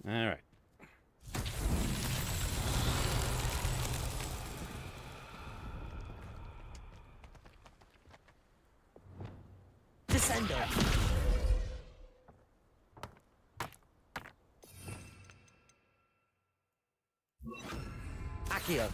All right. Descendo. Accio.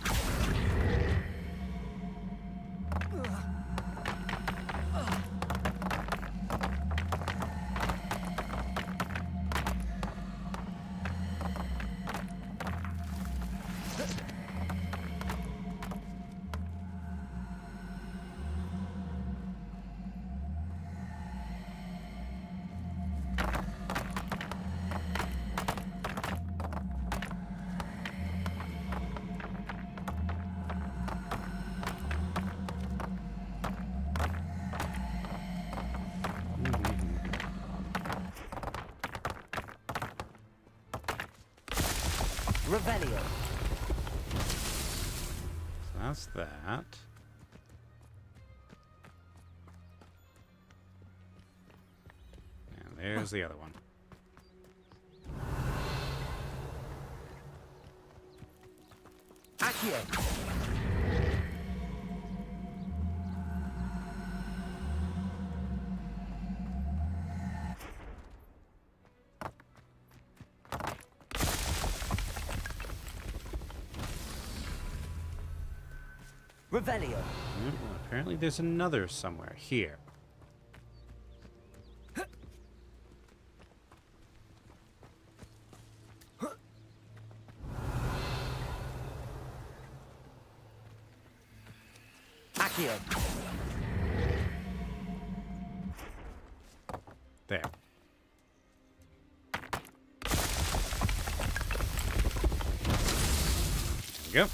Revelio. So that's that. And there's the other one. Accio. Revelio. Well, apparently there's another somewhere here. Accio. There. There we go.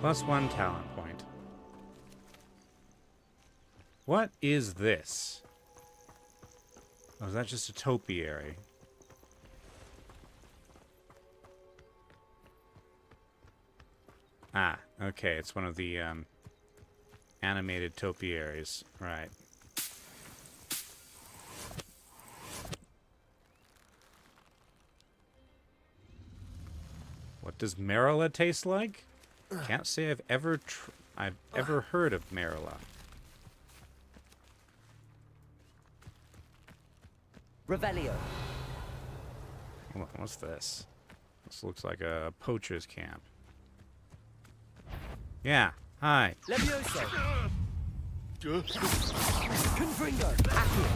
+1 talent point. What is this? Oh, is that just a topiary? Ah, okay, it's one of the animated topiaries, right. What does Marilla taste like? Can't say I've ever heard of Marilla. Revelio. Hold on, what's this? This looks like a poacher's camp. Yeah, hi. Levioso. Confringo. Accio.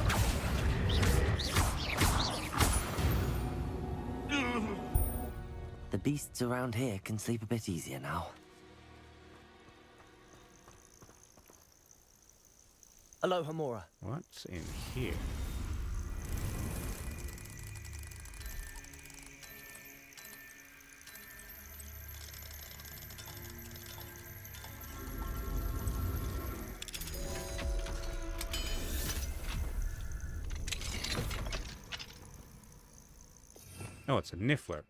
The beasts around here can sleep a bit easier now. Aloha Mora. What's in here? Oh, it's a niffler.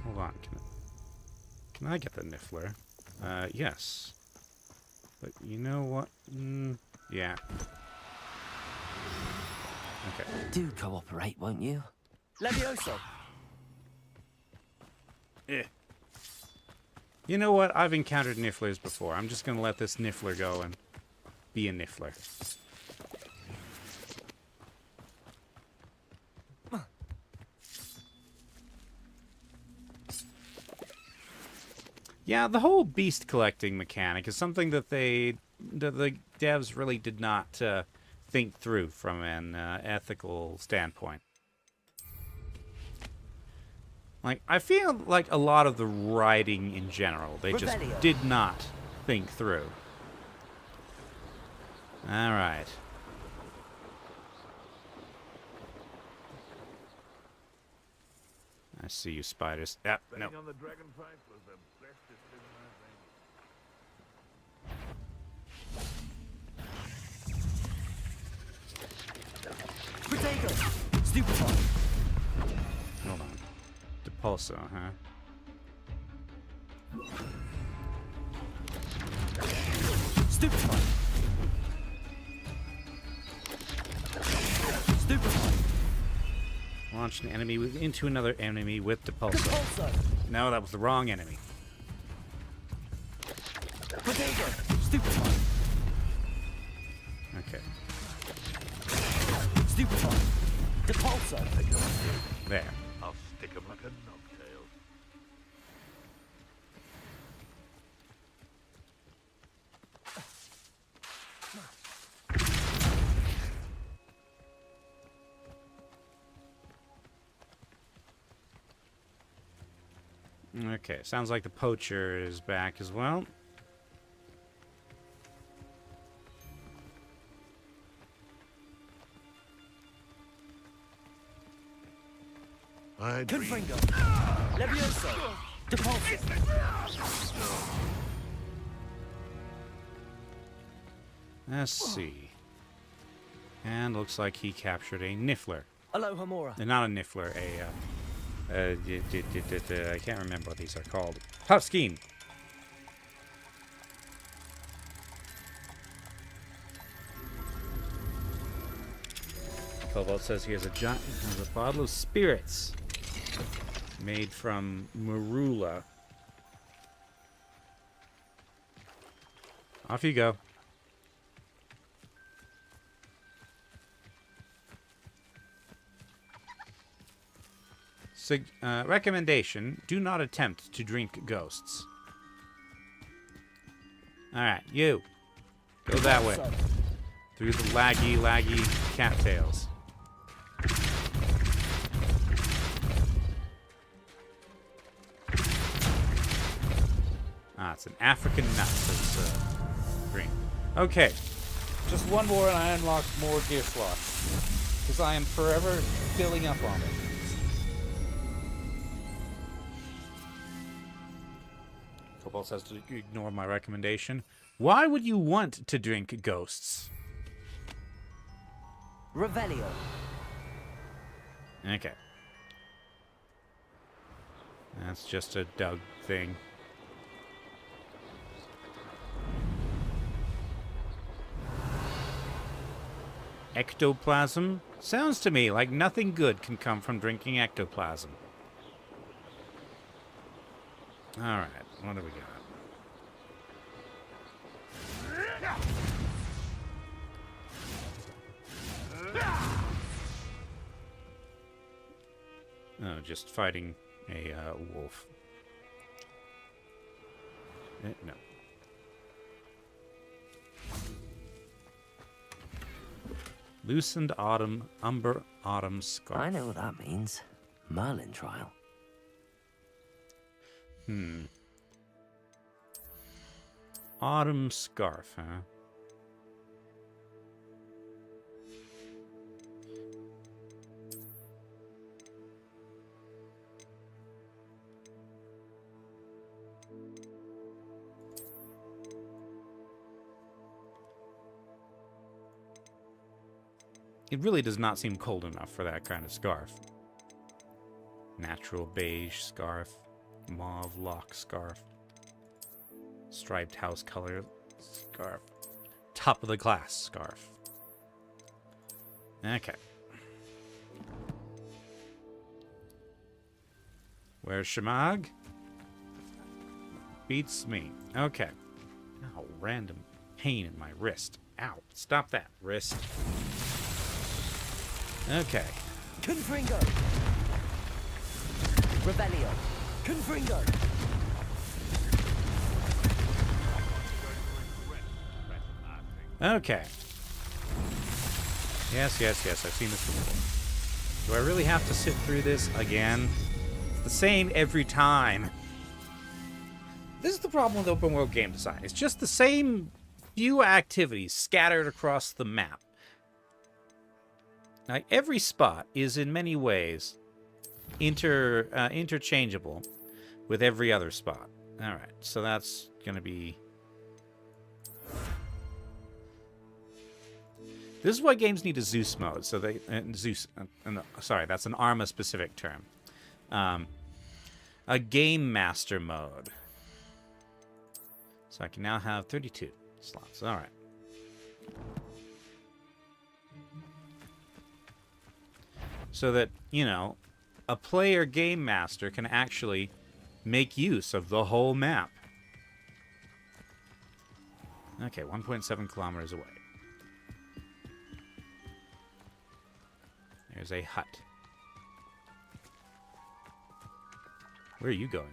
Hold on. Can I get the niffler? Yes. But you know what? Yeah. Okay. Do cooperate, won't you? Levioso. You know what? I've encountered nifflers before. I'm just gonna let this niffler go and be a niffler. Yeah, the whole beast collecting mechanic is something that the devs really did not think through from an ethical standpoint. Like, I feel like a lot of the writing in general, they just Revelio. did not think through. Alright. I see you, spiders. Yep, no. On the dragonflight was the best decision I've made. Potato! Stupefy! Hold on. Depulso, huh? Stupefy! Stupefy! Launch an enemy into another enemy with Depulso. Depulso! No, that was the wrong enemy. Potato! Stupefy! Okay. Stupefy! Depulso! There. I'll stick him like a knobtail. Okay, sounds like the poacher is back as well. I dream. Confringo! Levioso! Depulso! Let's see. And looks like he captured a Niffler. Aloha Mora! Not a Niffler, I can't remember what these are called. Puffskein! Cobalt says he has a bottle of spirits made from marula. Off you go. Recommendation, do not attempt to drink ghosts. Alright, you. Go that way. Through the laggy cattails. Ah, it's an African nut that's green. Okay. Just one more and I unlock more gear slots. Because I am forever filling up on it. Cobalt says to ignore my recommendation. Why would you want to drink ghosts? Revelio. Okay. That's just a Doug thing. Ectoplasm? Sounds to me like nothing good can come from drinking ectoplasm. Alright, what do we got? Oh, just fighting a wolf. No. Loosened umber autumn scarf. I know what that means. Merlin trial. Autumn scarf, huh? It really does not seem cold enough for that kind of scarf. Natural beige scarf. Mauve lock scarf. Striped house color scarf. Top of the class scarf. Okay. Where's Shamag? Beats me. Okay. Ow, random pain in my wrist. Ow, stop that, wrist. Okay. Confringo! Revelio! Confringo! Okay. Yes, I've seen this before. Do I really have to sit through this again? the same every time. This is the problem with open world game design. It's just the same few activities scattered across the map. Now, every spot is in many ways interchangeable with every other spot. All right, so that's going to be... This is why games need a Zeus mode. So they sorry, that's an Arma-specific term. A Game Master mode. So I can now have 32 slots. All right. So that, you know, a player Game Master can actually make use of the whole map. Okay, 1.7 kilometers away. There's a hut. Where are you going?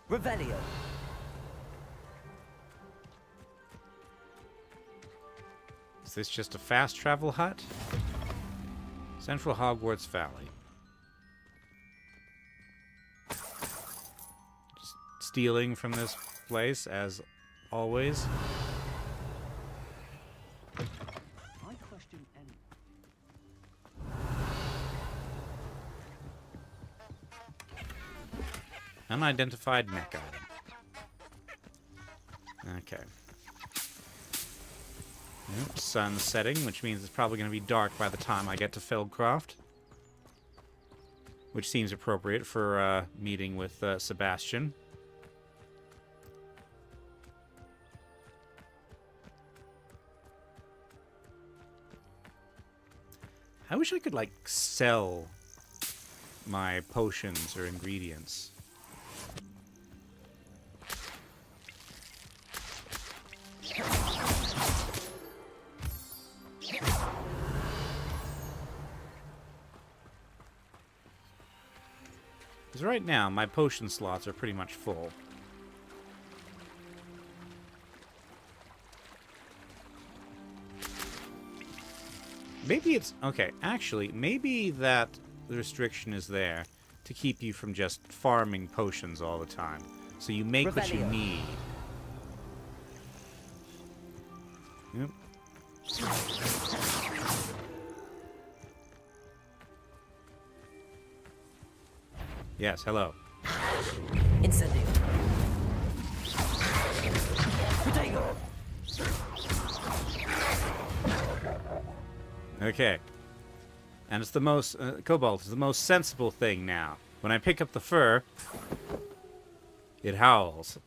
Revelio. Is this just a fast travel hut? Central Hogwarts Valley. Just stealing from this place, as always. I question any. Unidentified mech item. Okay. Oops, sun's setting, which means it's probably going to be dark by the time I get to Feldcroft. Which seems appropriate for meeting with Sebastian. I wish I could, like, sell my potions or ingredients. Because right now, my potion slots are pretty much full. Maybe it's... Okay, actually, maybe that the restriction is there to keep you from just farming potions all the time. So you make what you need. Yep. Yes, hello. Incendio. Potato. Okay. And it's the most... Cobalt is the most sensible thing now. When I pick up the fur, it howls.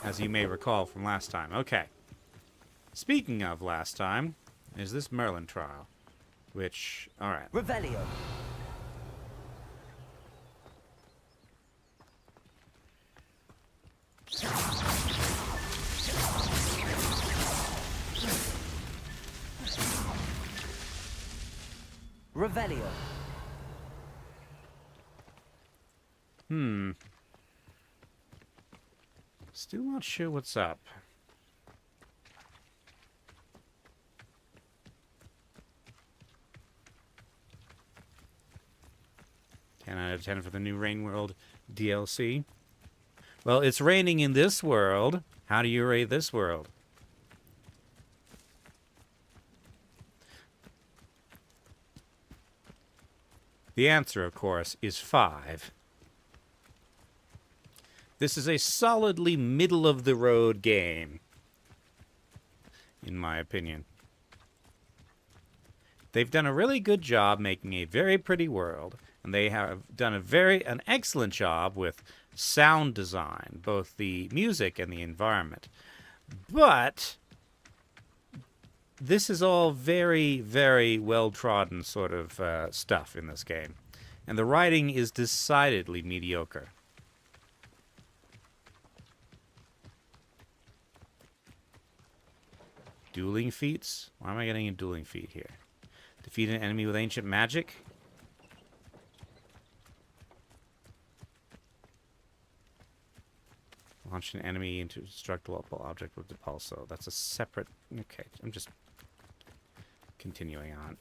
As you may recall from last time. Okay. Speaking of last time, is this Merlin trial. Which... Alright. Revelio. Revelio. Still not sure what's up. 10 out of 10 for the new Rain World DLC. Well, it's raining in this world. How do you rate this world? The answer, of course, is 5. This is a solidly middle-of-the-road game, in my opinion. They've done a really good job making a very pretty world, and they have done an excellent job with sound design, both the music and the environment. But this is all very, very well-trodden sort of stuff in this game. And the writing is decidedly mediocre. Dueling feats? Why am I getting a dueling feat here? Defeat an enemy with ancient magic? Launch an enemy into a destructible object with Depulso. That's a separate... Okay, I'm just continuing on.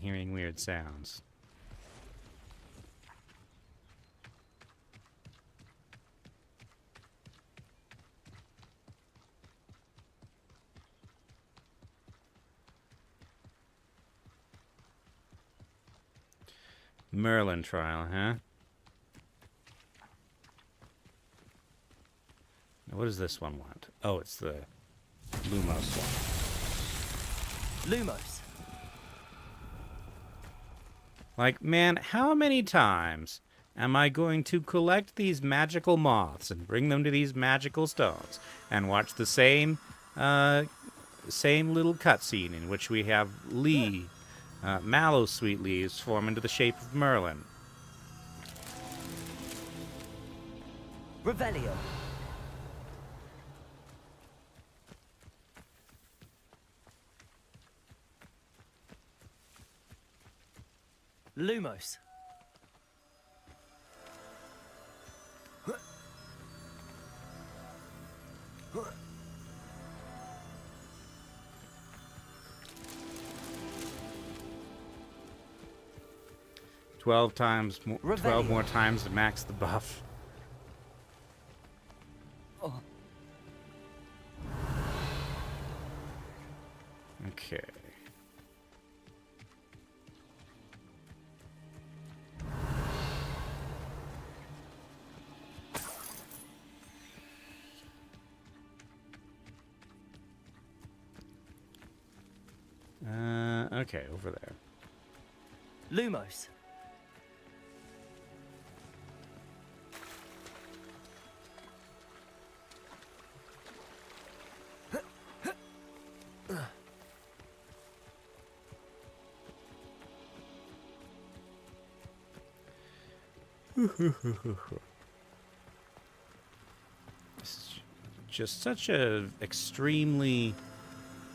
Hearing weird sounds. Merlin trial, huh? What does this one want? Oh, it's the Lumos one. Lumos. Like, man, how many times am I going to collect these magical moths and bring them to these magical stones and watch the same little cutscene in which we have mallow sweet leaves form into the shape of Merlin? Revelio. Lumos. 12 times, 12 more times to max the buff. Oh. Okay. Okay, over there. Lumos. This is just such a extremely,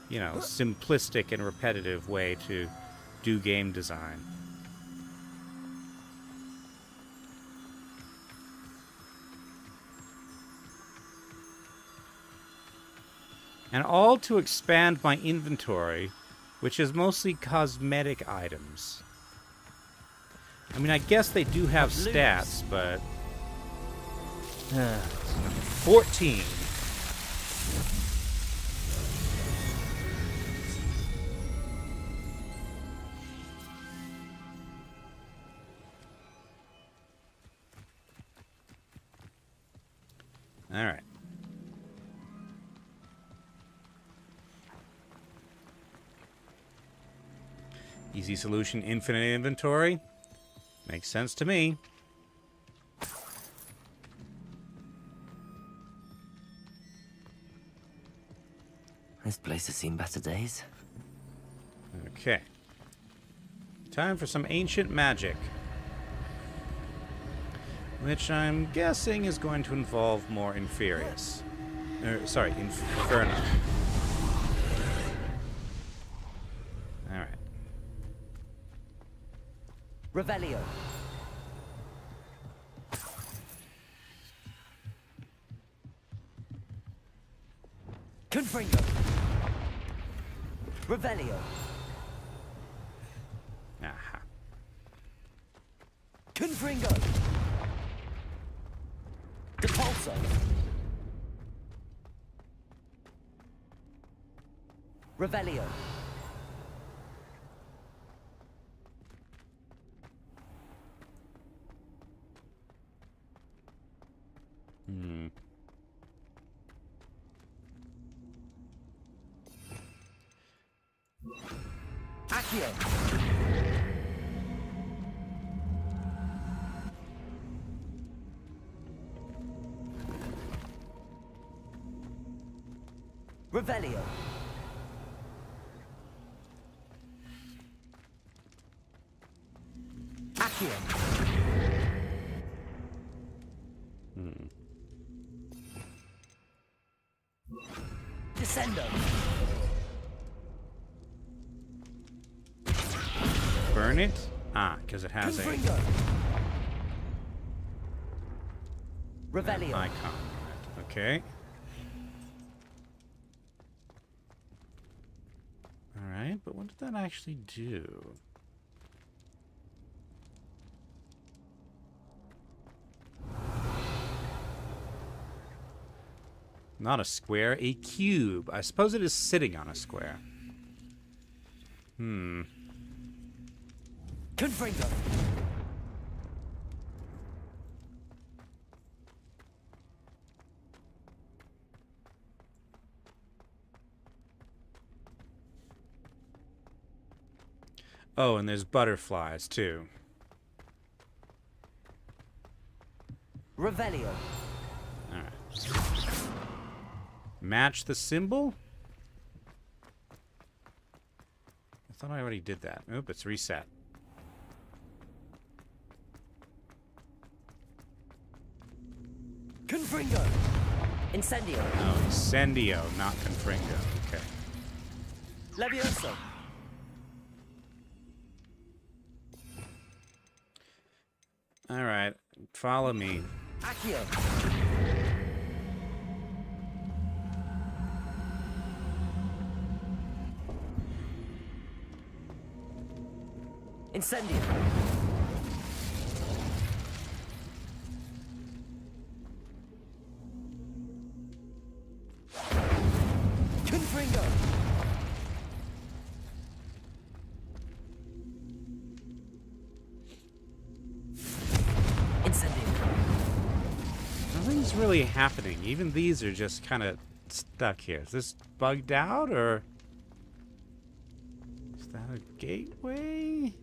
simplistic and repetitive way to do game design. And all to expand my inventory, which is mostly cosmetic items. I mean, I guess they do have stats, but... 14. All right. Easy solution, infinite inventory. Makes sense to me. This place has seen better days. Okay. Time for some ancient magic. Which I'm guessing is going to involve more Inferius. Inferno. Alright. Revelio. Confringo. Revelio. Aha. Confringo. Depulso. Revelio. Accio. Revelio. Accio. Descendo. Burn turn it? Ah, because it has a Revelio. icon on it. Okay. Alright, but what did that actually do? Not a square, a cube. I suppose it is sitting on a square. Confringo. Oh, and there's butterflies, too. Revelio. Alright. Match the symbol? I thought I already did that. Oop, it's reset. Confringo. Incendio. Oh, Incendio, not Confringo. Okay. Levioso. Alright, follow me. Accio. Incendio. Confringo. Nothing's really happening. Even these are just kind of stuck here. Is this bugged out, or is that a gateway?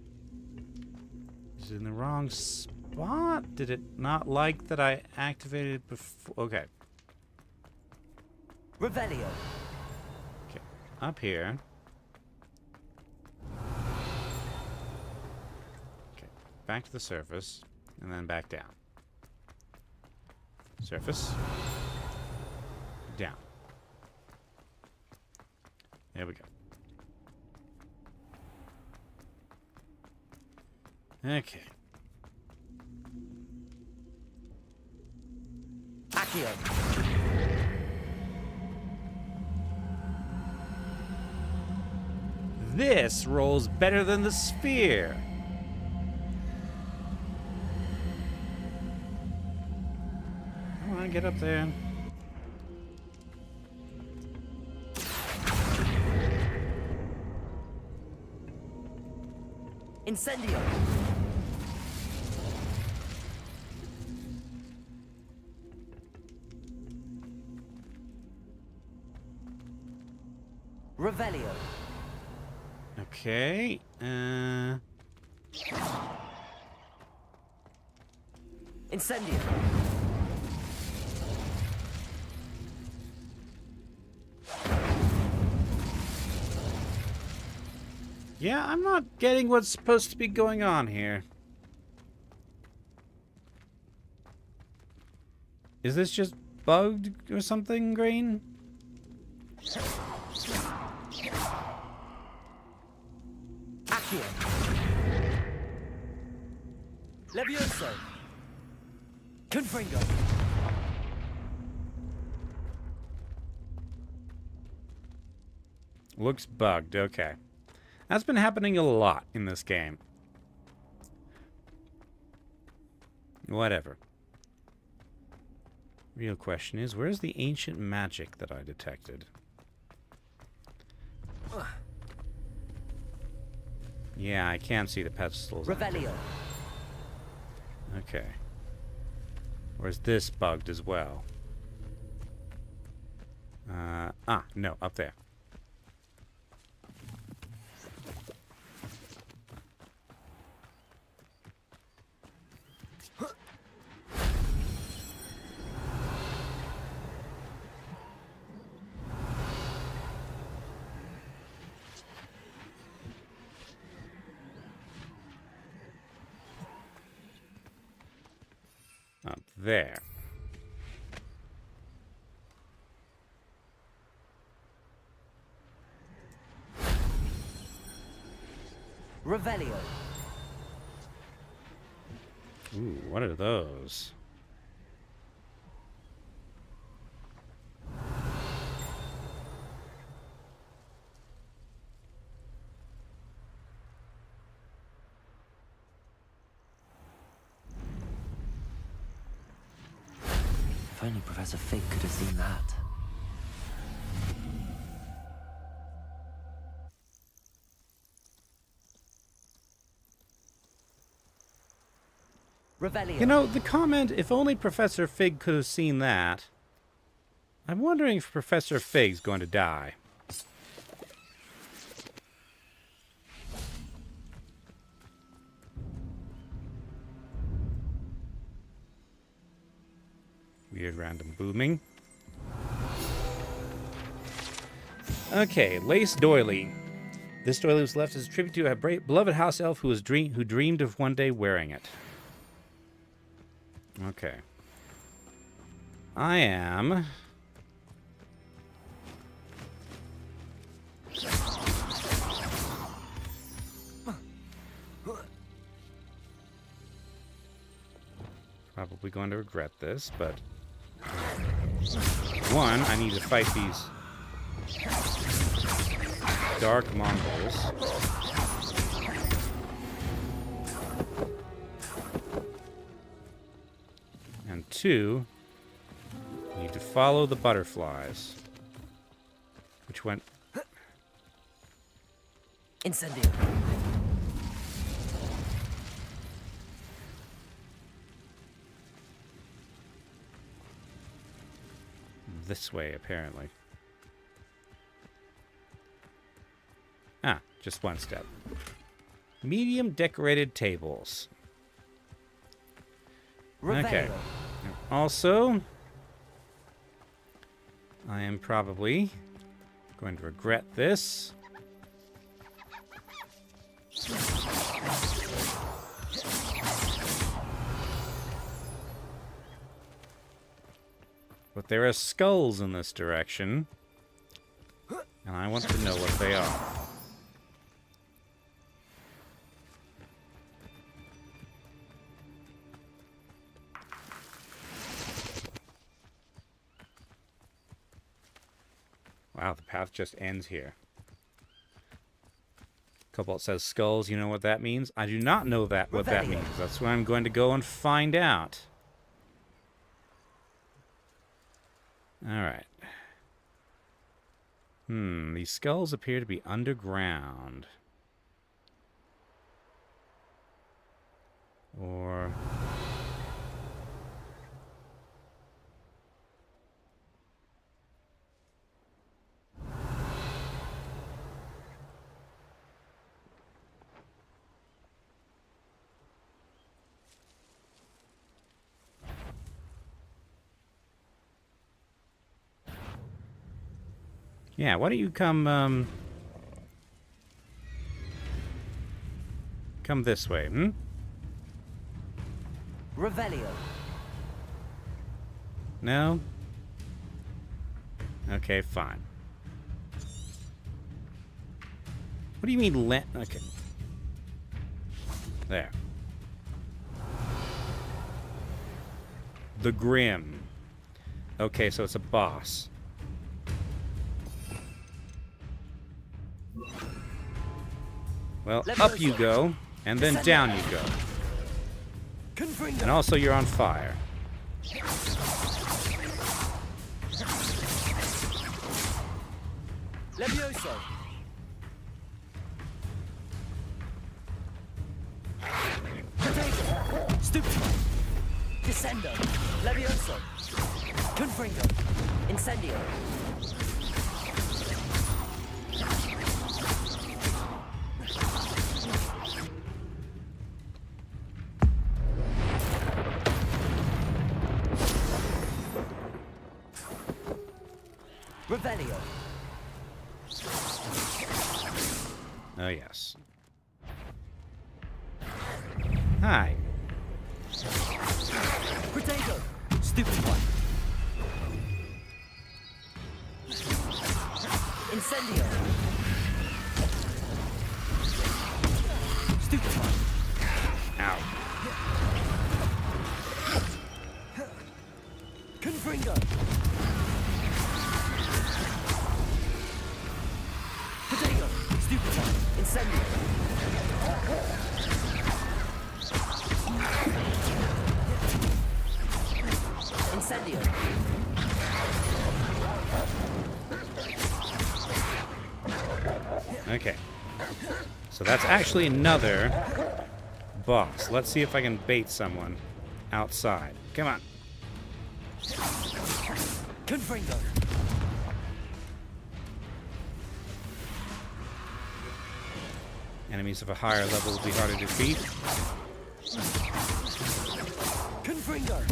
Is it in the wrong spot? Did it not like that I activated it before? Okay. Revelio. Okay. Up here. Okay. Back to the surface, and then back down. Surface. Down. There we go. Okay. Accio. This rolls better than the sphere. Come on, get up there. Incendio. Revelio. Okay. Incendio. Yeah, I'm not getting what's supposed to be going on here. Is this just bugged or something, Green? Accio. Levioso. Confringo. Looks bugged, okay. That's been happening a lot in this game. Whatever. Real question is, where's the ancient magic that I detected? Yeah, I can't see the pedestals. Revelio. Okay. Or is this bugged as well? No, up there. Up there. Revelio. Ooh, what are those? If only Professor Fig could have seen that. Revelio. You know, the comment, if only Professor Fig could have seen that. I'm wondering if Professor Fig's going to die. Weird random booming. Okay, Lace Doily. This doily was left as a tribute to a beloved house elf who dreamed of one day wearing it. Okay. I am... probably going to regret this, but... one, I need to fight these dark Mongols. And two, I need to follow the butterflies. Which went... Incendio. this way, apparently. Ah, just one step. Medium decorated tables. Okay. Also, I am probably going to regret this. But there are skulls in this direction, and I want to know what they are. Wow, the path just ends here. Cobalt says skulls. You know what that means? I do not know what that means. That's what I'm going to go and find out. Alright. These skulls appear to be underground. Or... yeah, why don't you come this way, Revelio. No? Okay, fine. What do you mean okay. There. The Grim. Okay, so it's a boss. Well, up you go, and then down you go. And also you're on fire. Levioso. Stupid. Descendo. Levioso. Confringo. Incendio. Revelio. Oh, yes. Hi. Potato. Stupid one. Incendio. Stupid one. Ow. Okay. So that's actually another boss. Let's see if I can bait someone outside. Come on. Confringo. Enemies of a higher level will be harder to defeat. Confringo.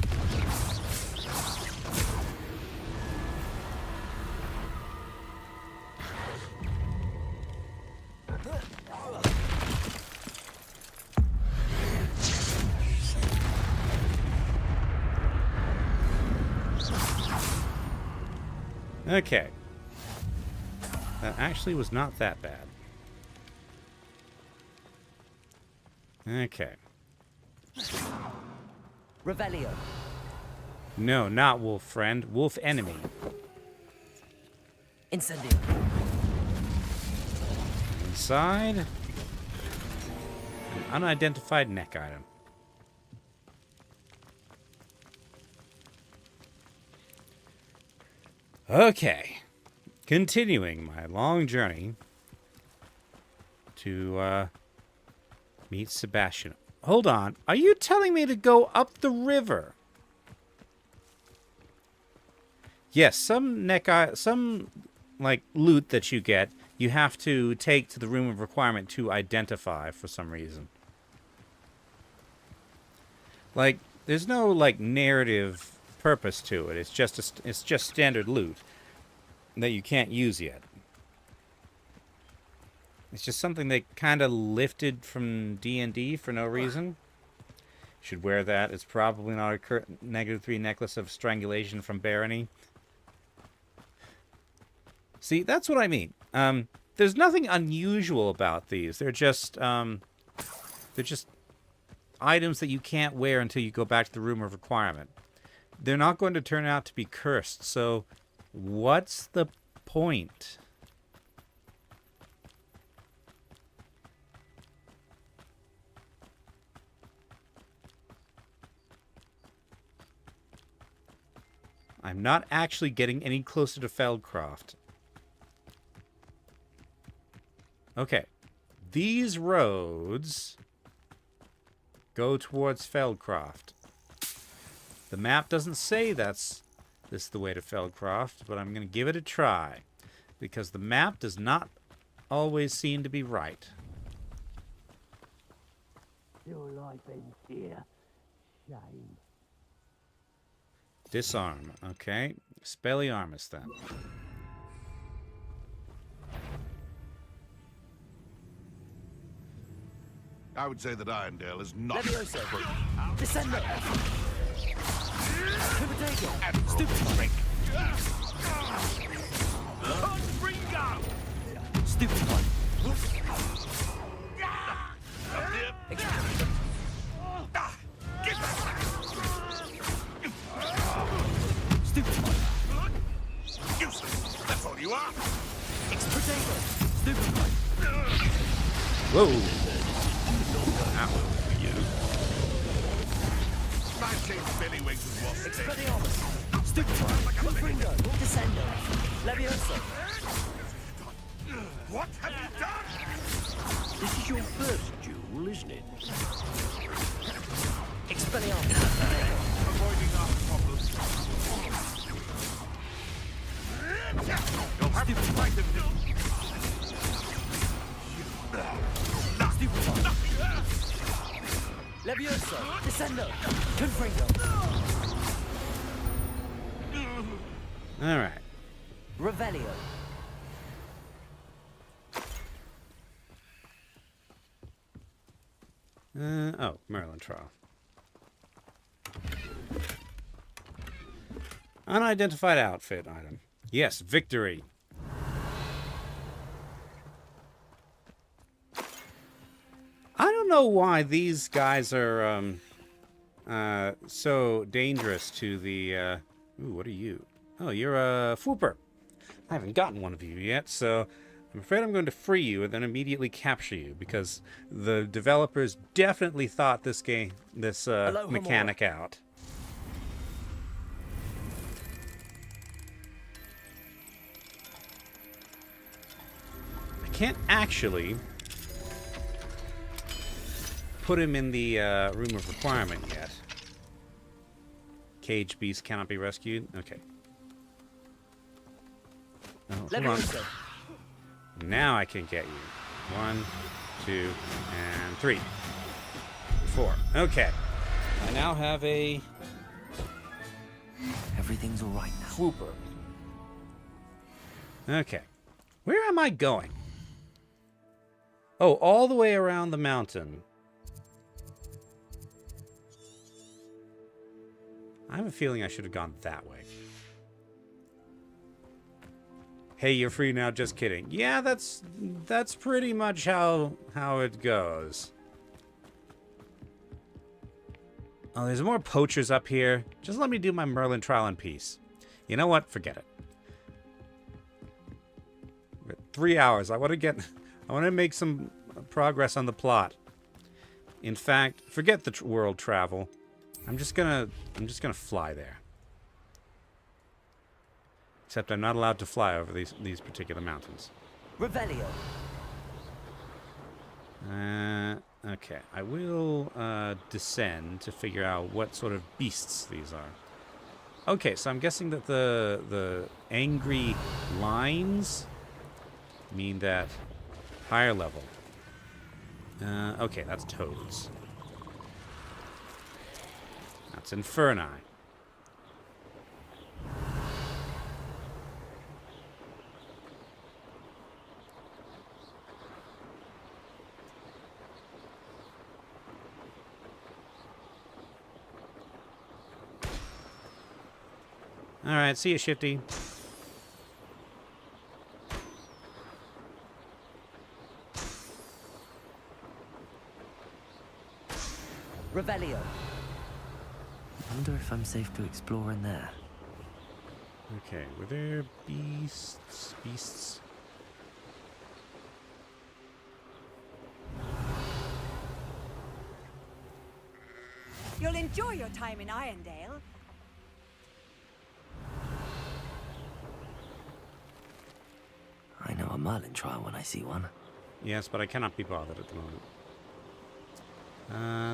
Okay. That actually was not that bad. Okay. Revelio. No, not wolf friend. Wolf enemy. Incendio. Inside. An unidentified neck item. Okay. Continuing my long journey to meet Sebastian. Hold on. Are you telling me to go up the river? Yes, some like loot that you get, you have to take to the room of requirement to identify for some reason. Like, there's no like narrative purpose to it. It's just standard loot that you can't use yet. It's just something they kind of lifted from D&D for no reason. Should wear that. It's probably not a -3 necklace of strangulation from Barony. See, that's what I mean. There's nothing unusual about these. They're just items that you can't wear until you go back to the room of requirement. They're not going to turn out to be cursed, so what's the point? I'm not actually getting any closer to Feldcroft. Okay. These roads go towards Feldcroft. The map doesn't say this is the way to Feldcroft, but I'm going to give it a try. Because the map does not always seem to be right. Your life ends here. Shame. Disarm. Okay. Spelliarmus then. I would say that Irondale is not... Levioso. Descendo. And stupid. Stupid one. Stupid one. Useless. That's all you are. Potato. Stupid one. Whoa. Expelliarmus. Stupid one. Confringo. Descendo. Levioso. What have you done? This is your first duel, isn't it? Expelliarmus. Avoiding our problems. You'll have to fight him. Stupid one. Levioso. Descendo. Confringo. All right. Revelio. Oh, Merlin Trial. Unidentified outfit item. Yes, victory. I don't know why these guys are so dangerous to the... Ooh, what are you? Oh, you're a Fwooper. I haven't gotten one of you yet, so I'm afraid I'm going to free you and then immediately capture you, because the developers definitely thought this mechanic out. I can't actually put him in the room of requirement yet. Cage beast cannot be rescued. Okay. Oh, hold on. Now I can get you. 1, 2, and 3. 4. Okay. I now have a... Everything's all right now. Swooper. Okay. Where am I going? Oh, all the way around the mountain. I have a feeling I should have gone that way. Hey, you're free now, just kidding. Yeah, that's pretty much how it goes. Oh, there's more poachers up here. Just let me do my Merlin trial in peace. You know what? Forget it. 3 hours. I want to make some progress on the plot. In fact, forget the world travel. I'm just gonna fly there. Except I'm not allowed to fly over these particular mountains. Revelio. Okay. I will descend to figure out what sort of beasts these are. Okay, so I'm guessing that the angry lines mean that higher level. Okay, that's toads. That's Inferni. Alright, see you, Shifty. Revelio. I wonder if I'm safe to explore in there. Okay, were there beasts? Beasts? You'll enjoy your time in Irondale. I know a Merlin trial when I see one. Yes, but I cannot be bothered at the moment.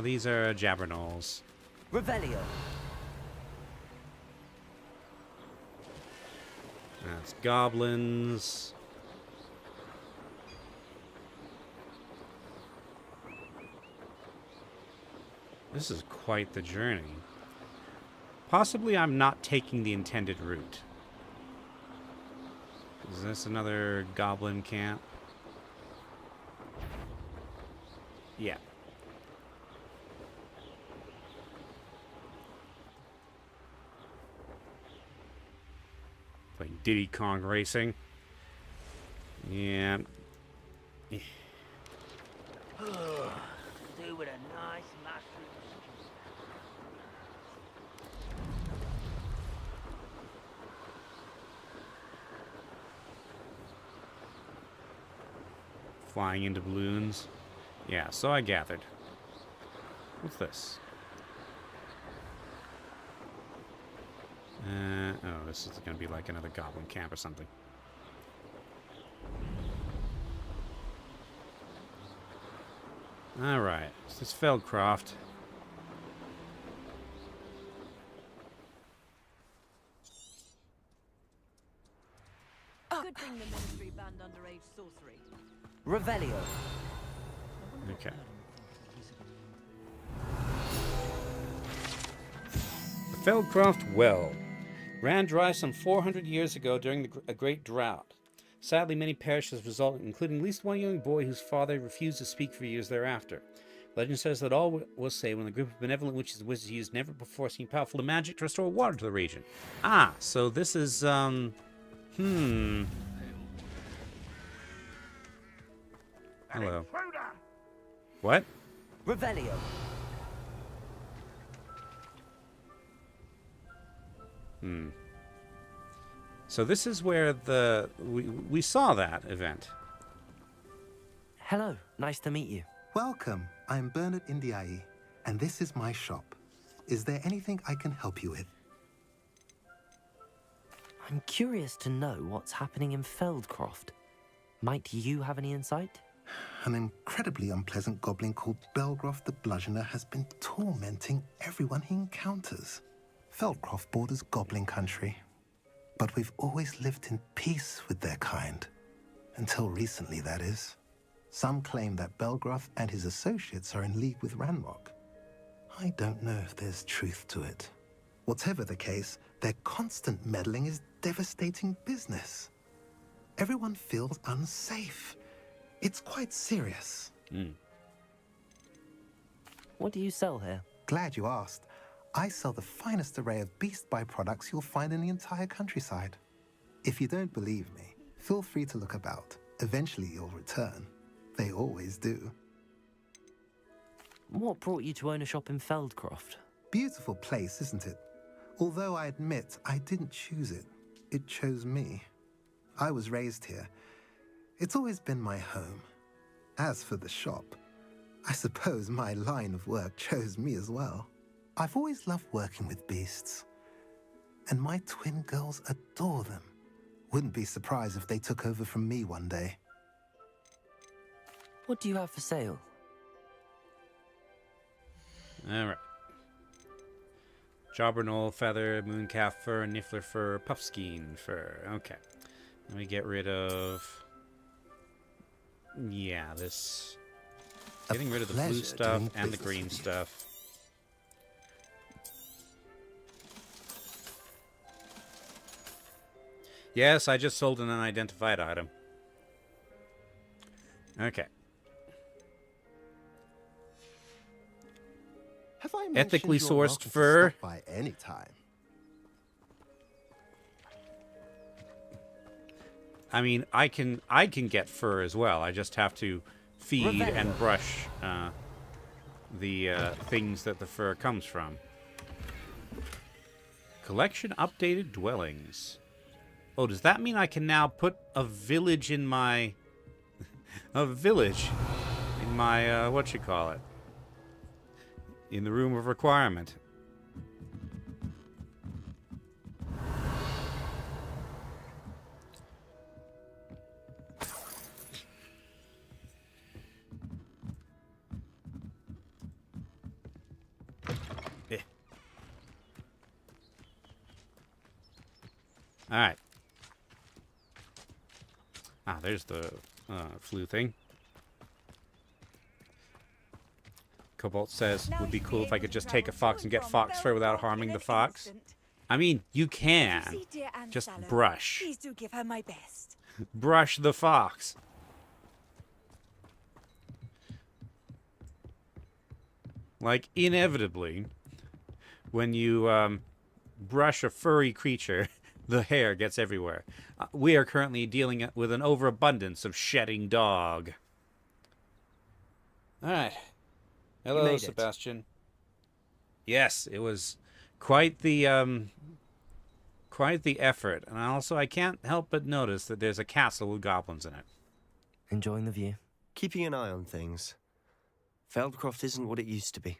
These are Jabbernolls. Revelio. That's goblins. This is quite the journey. Possibly I'm not taking the intended route. Is this another goblin camp? Yeah. Playing Diddy Kong Racing. Yeah. Do with a nice mushroom stew. Flying into balloons. Yeah, so I gathered. What's this? Oh, this is going to be like another goblin camp or something. Alright, so this is Feldcroft. Good thing the ministry banned underage sorcery. Revelio. Okay. The Feldcroft Well ran dry some 400 years ago during a great drought. Sadly, many perished as a result, including at least one young boy whose father refused to speak for years thereafter. Legend says that all was saved when a group of benevolent witches and wizards used never before seen powerful magic to restore water to the region. Ah, so this is, Hello. What? Revelio. So this is where we saw that event. Hello, nice to meet you. Welcome. I'm Bernard Indiai, and this is my shop. Is there anything I can help you with? I'm curious to know what's happening in Feldcroft. Might you have any insight? An incredibly unpleasant goblin called Belgroth the Bludgeoner has been tormenting everyone he encounters. Feldcroft borders goblin country, but we've always lived in peace with their kind. Until recently, that is. Some claim that Belgroth and his associates are in league with Ranrock. I don't know if there's truth to it. Whatever the case, their constant meddling is devastating business. Everyone feels unsafe. It's quite serious. What do you sell here? Glad you asked. I sell the finest array of beast byproducts you'll find in the entire countryside. If you don't believe me, feel free to look about. Eventually you'll return. They always do. What brought you to own a shop in Feldcroft? Beautiful place, isn't it? Although I admit I didn't choose it. It chose me. I was raised here. It's always been my home. As for the shop, I suppose my line of work chose me as well. I've always loved working with beasts. And my twin girls adore them. Wouldn't be surprised if they took over from me one day. What do you have for sale? Alright. Jobberknoll feather, mooncalf fur, niffler fur, puffskein fur. Okay. Let me get rid of... Yeah, this... Getting rid of the blue stuff and the green stuff. Yes, I just sold an unidentified item. Okay. Have I Ethically mentioned you're sourced welcome to fur. stop by any time? I mean, I can get fur as well. I just have to feed and brush the things that the fur comes from. Collection updated dwellings. Oh, does that mean I can now put a village in my... what you call it? In the room of requirement. Alright. Ah, there's the flu thing. Cobalt says, would be cool if I could just take a fox and get fox fur without harming the fox. I mean, you can. Just brush. Please do give her my best. Brush the fox. Like, inevitably, when you brush a furry creature, the hair gets everywhere. We are currently dealing with an overabundance of shedding dog. Alright. Hello, Sebastian. Yes, it was quite the effort. And also, I can't help but notice that there's a castle with goblins in it. Enjoying the view? Keeping an eye on things. Feldcroft isn't what it used to be.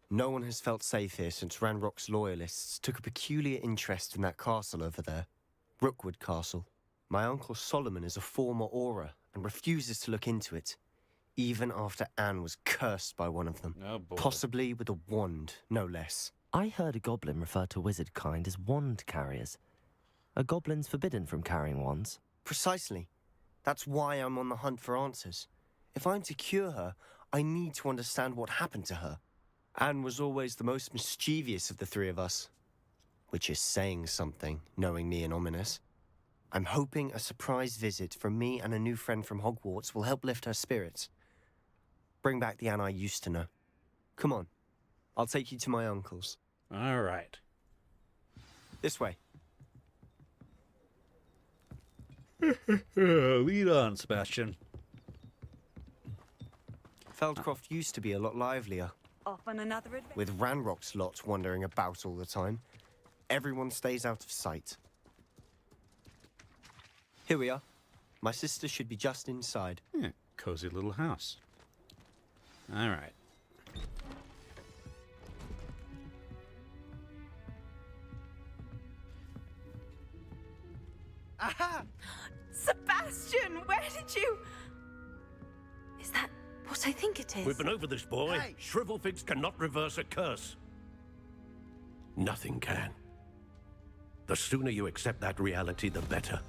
No one has felt safe here since Ranrock's loyalists took a peculiar interest in that castle over there. Rookwood Castle. My uncle Solomon is a former Auror and refuses to look into it, even after Anne was cursed by one of them. Oh boy. Possibly with a wand, no less. I heard a goblin refer to wizard kind as wand carriers. Are goblins forbidden from carrying wands? Precisely. That's why I'm on the hunt for answers. If I'm to cure her, I need to understand what happened to her. Anne was always the most mischievous of the three of us. Which is saying something, knowing me and Ominous. I'm hoping a surprise visit from me and a new friend from Hogwarts will help lift her spirits. Bring back the Anne I used to know. Come on. I'll take you to my uncle's. All right. This way. Lead on, Sebastian. Feldcroft used to be a lot livelier. Off on another adventure. With Ranrock's lot wandering about all the time. Everyone stays out of sight. Here we are. My sister should be just inside. Yeah, cozy little house. All right. Aha! Sebastian, where did did you? Is that what I think it is? We've been over this, boy. Hey. Shrivelfigs cannot reverse a curse. Nothing can. The sooner you accept that reality, the better.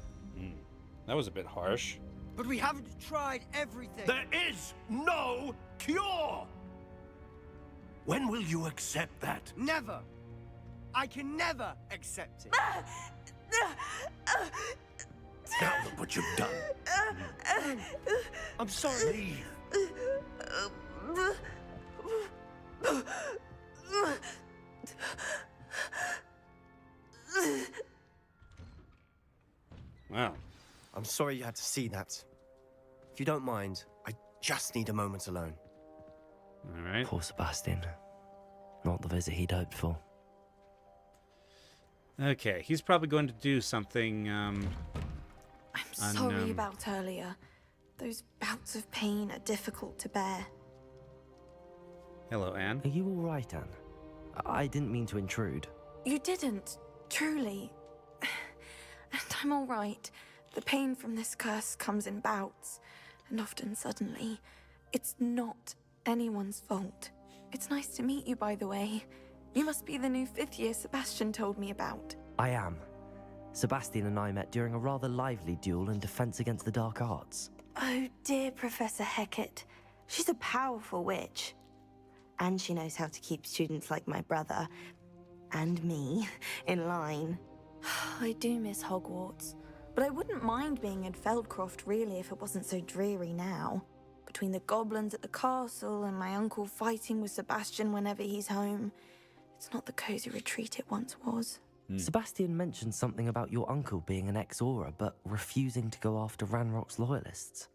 That was a bit harsh. But we haven't tried everything. There is no cure! When will you accept that? Never. I can never accept it. Now look what you've done. I'm sorry. Wow. I'm sorry you had to see that. If you don't mind, I just need a moment alone. All right. Poor Sebastian. Not the visit he'd hoped for. Okay, he's probably going to do something, I'm sorry about earlier. Those bouts of pain are difficult to bear. Hello, Anne. Are you all right, Anne? I didn't mean to intrude. You didn't, truly. And I'm all right. The pain from this curse comes in bouts, and often suddenly. It's not anyone's fault. It's nice to meet you, by the way. You must be the new 5th year Sebastian told me about. I am. Sebastian and I met during a rather lively duel in defense against the dark arts. Oh, dear Professor Hecat. She's a powerful witch. And she knows how to keep students like my brother, and me, in line. I do miss Hogwarts, but I wouldn't mind being in Feldcroft, really, if it wasn't so dreary now. Between the goblins at the castle and my uncle fighting with Sebastian whenever he's home, it's not the cozy retreat it once was. Sebastian mentioned something about your uncle being an ex-Auror, but refusing to go after Ranrock's loyalists.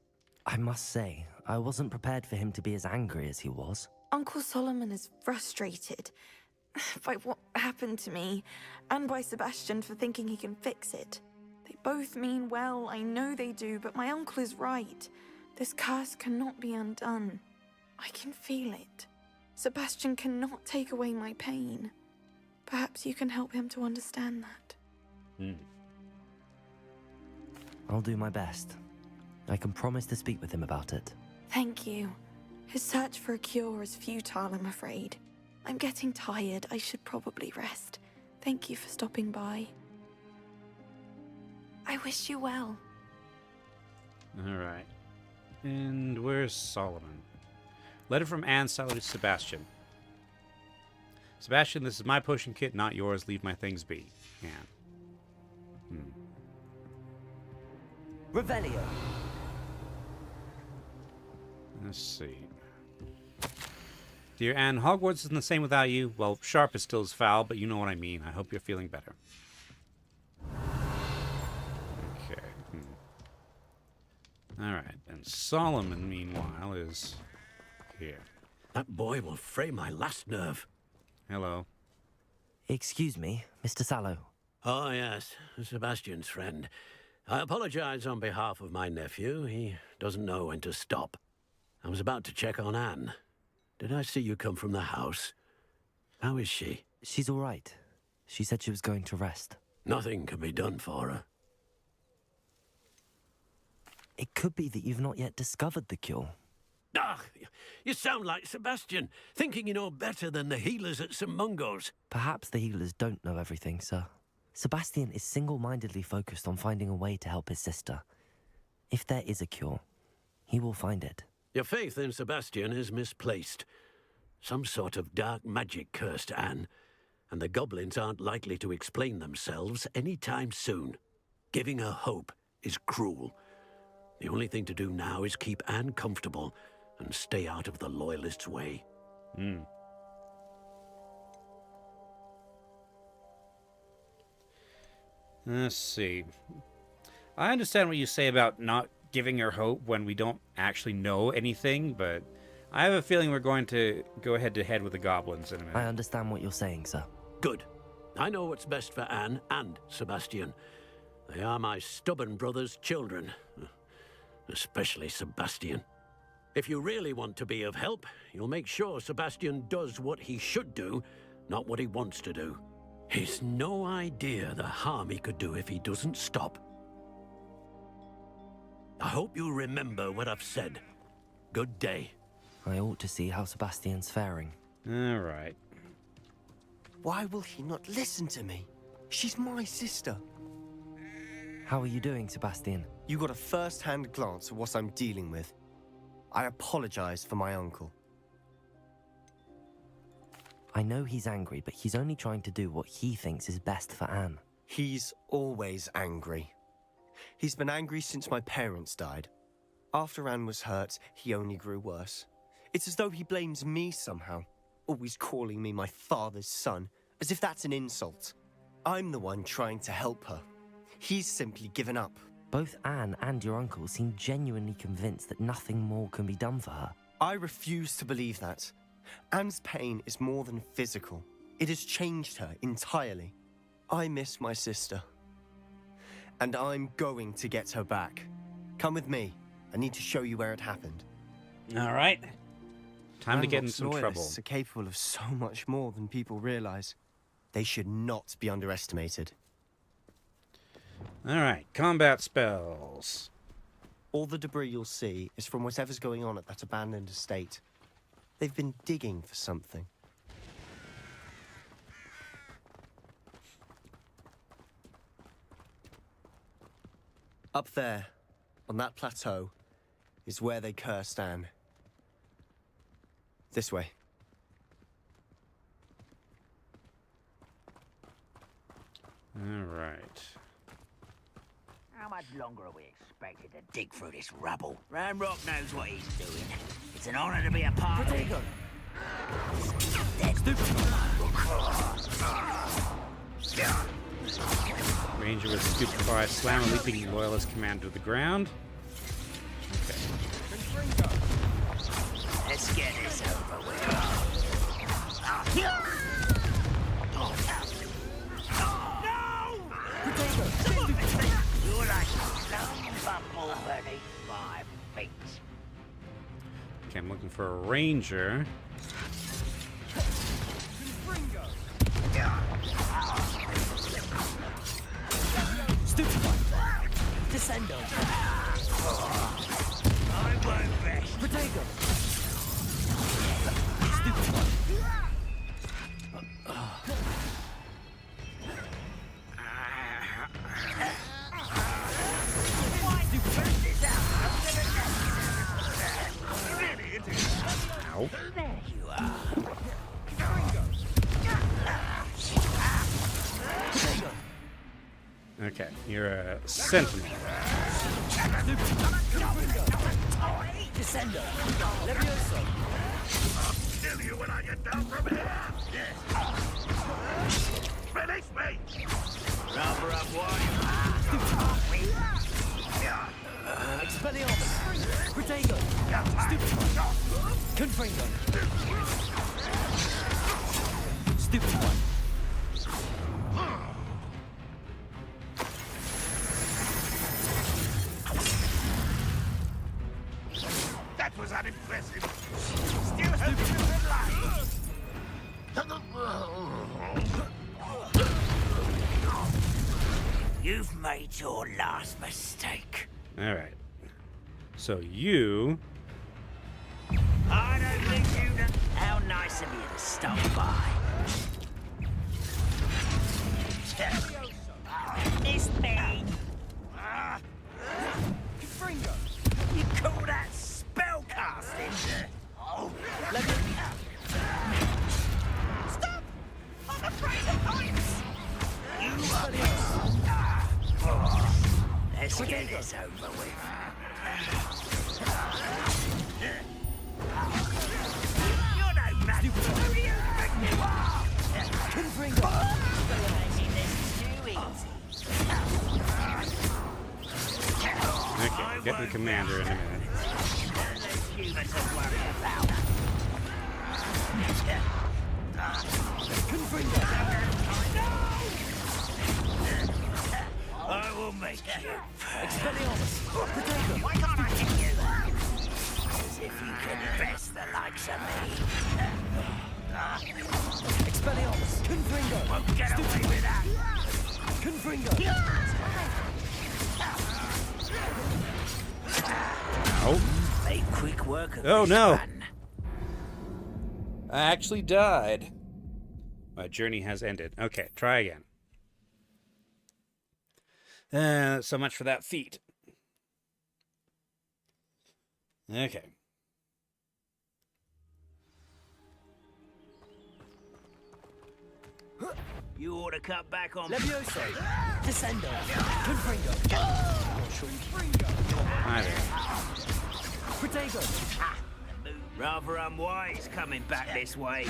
I must say, I wasn't prepared for him to be as angry as he was. Uncle Solomon is frustrated by what happened to me, and by Sebastian for thinking he can fix it. They both mean well, I know they do, but my uncle is right. This curse cannot be undone. I can feel it. Sebastian cannot take away my pain. Perhaps you can help him to understand that. I'll do my best. I can promise to speak with him about it. Thank you. His search for a cure is futile, I'm afraid. I'm getting tired. I should probably rest. Thank you for stopping by. I wish you well. All right. And where's Solomon? Letter from Anne Sallows to Sebastian. Sebastian, this is my potion kit, not yours. Leave my things be. Anne. Revelio. Let's see. Dear Anne, Hogwarts isn't the same without you. Well, sharp is still as foul, but you know what I mean. I hope you're feeling better. Okay. All right. And Solomon, meanwhile, is here. That boy will fray my last nerve. Hello. Excuse me, Mr. Sallow. Oh, yes. Sebastian's friend. I apologize on behalf of my nephew. He doesn't know when to stop. I was about to check on Anne. Did I see you come from the house? How is she? She's all right. She said she was going to rest. Nothing can be done for her. It could be that you've not yet discovered the cure. Ah, you sound like Sebastian, thinking you know better than the healers at St. Mungo's. Perhaps the healers don't know everything, sir. Sebastian is single-mindedly focused on finding a way to help his sister. If there is a cure, he will find it. Your faith in Sebastian is misplaced. Some sort of dark magic cursed Anne, and the goblins aren't likely to explain themselves any time soon. Giving her hope is cruel. The only thing to do now is keep Anne comfortable and stay out of the Loyalists' way. Let's see. I understand what you say about not giving her hope when we don't actually know anything, but I have a feeling we're going to go head-to-head with the goblins in a minute. I understand what you're saying, sir. Good. I know what's best for Anne and Sebastian. They are my stubborn brother's children. Especially Sebastian. If you really want to be of help, you'll make sure Sebastian does what he should do, not what he wants to do. He's no idea the harm he could do if he doesn't stop. I hope you remember what I've said. Good day. I ought to see how Sebastian's faring. All right. Why will he not listen to me? She's my sister. How are you doing, Sebastian? You got a first-hand glance at what I'm dealing with. I apologize for my uncle. I know he's angry, but he's only trying to do what he thinks is best for Anne. He's always angry. He's been angry since my parents died. After Anne was hurt, he only grew worse. It's as though he blames me somehow, always calling me my father's son, as if that's an insult. I'm the one trying to help her. He's simply given up. Both Anne and your uncle seem genuinely convinced that nothing more can be done for her. I refuse to believe that. Anne's pain is more than physical. It has changed her entirely. I miss my sister. And I'm going to get her back. Come with me. I need to show you where it happened. All right. Time to get in Ranrock's some trouble. loyalists are capable of so much more than people realize. They should not be underestimated. All right. Combat spells. All the debris you'll see is from whatever's going on at that abandoned estate. They've been digging for something. Up there, on that plateau, is where they cursed Anne. This way. All right. How much longer are we expected to dig through this rubble? Ranrock knows what he's doing. It's an honor to be a part of it. Ranger with stupefy, slam a leaping loyalist commander to the ground. Okay. Let's get this over with. You're like a lone bumble beneath my feet. Okay, I'm looking for a ranger. Descendo. I won't rest. Potato. Ow. There you are. Okay, you're a sentinel. Descendo. Levioso. I'll kill you when I get down from here. Release me. Rubber up Expelliarmus. Protego. Confringo. Stupid one. That was unimpressive. Still holding them alive. You've made your last mistake. All right. So you... I don't think you know how nice of you to stop by. It's me. Confringo. You call that spell casting? Oh, let me... Stop! I'm afraid of heights. You are... Let's get this over with. You're no match. Who do you think you are? Confringo. This is too easy. Okay, get the commander in a minute. Human to worry about. Confringo. I will make you. Expelliarmus. Potato. Why can't I hit you? As if you can best the likes of me. Expelliarmus. Confringo. Won't get away with that. Confringo. Ow. Make quick work of Oh this no! one. I actually died. My journey has ended. Okay, try again. So much for that feat. Okay. You ought to cut back on... Levioso! Descendo! Confringo! Hi there. Protego! Rather unwise coming back this way.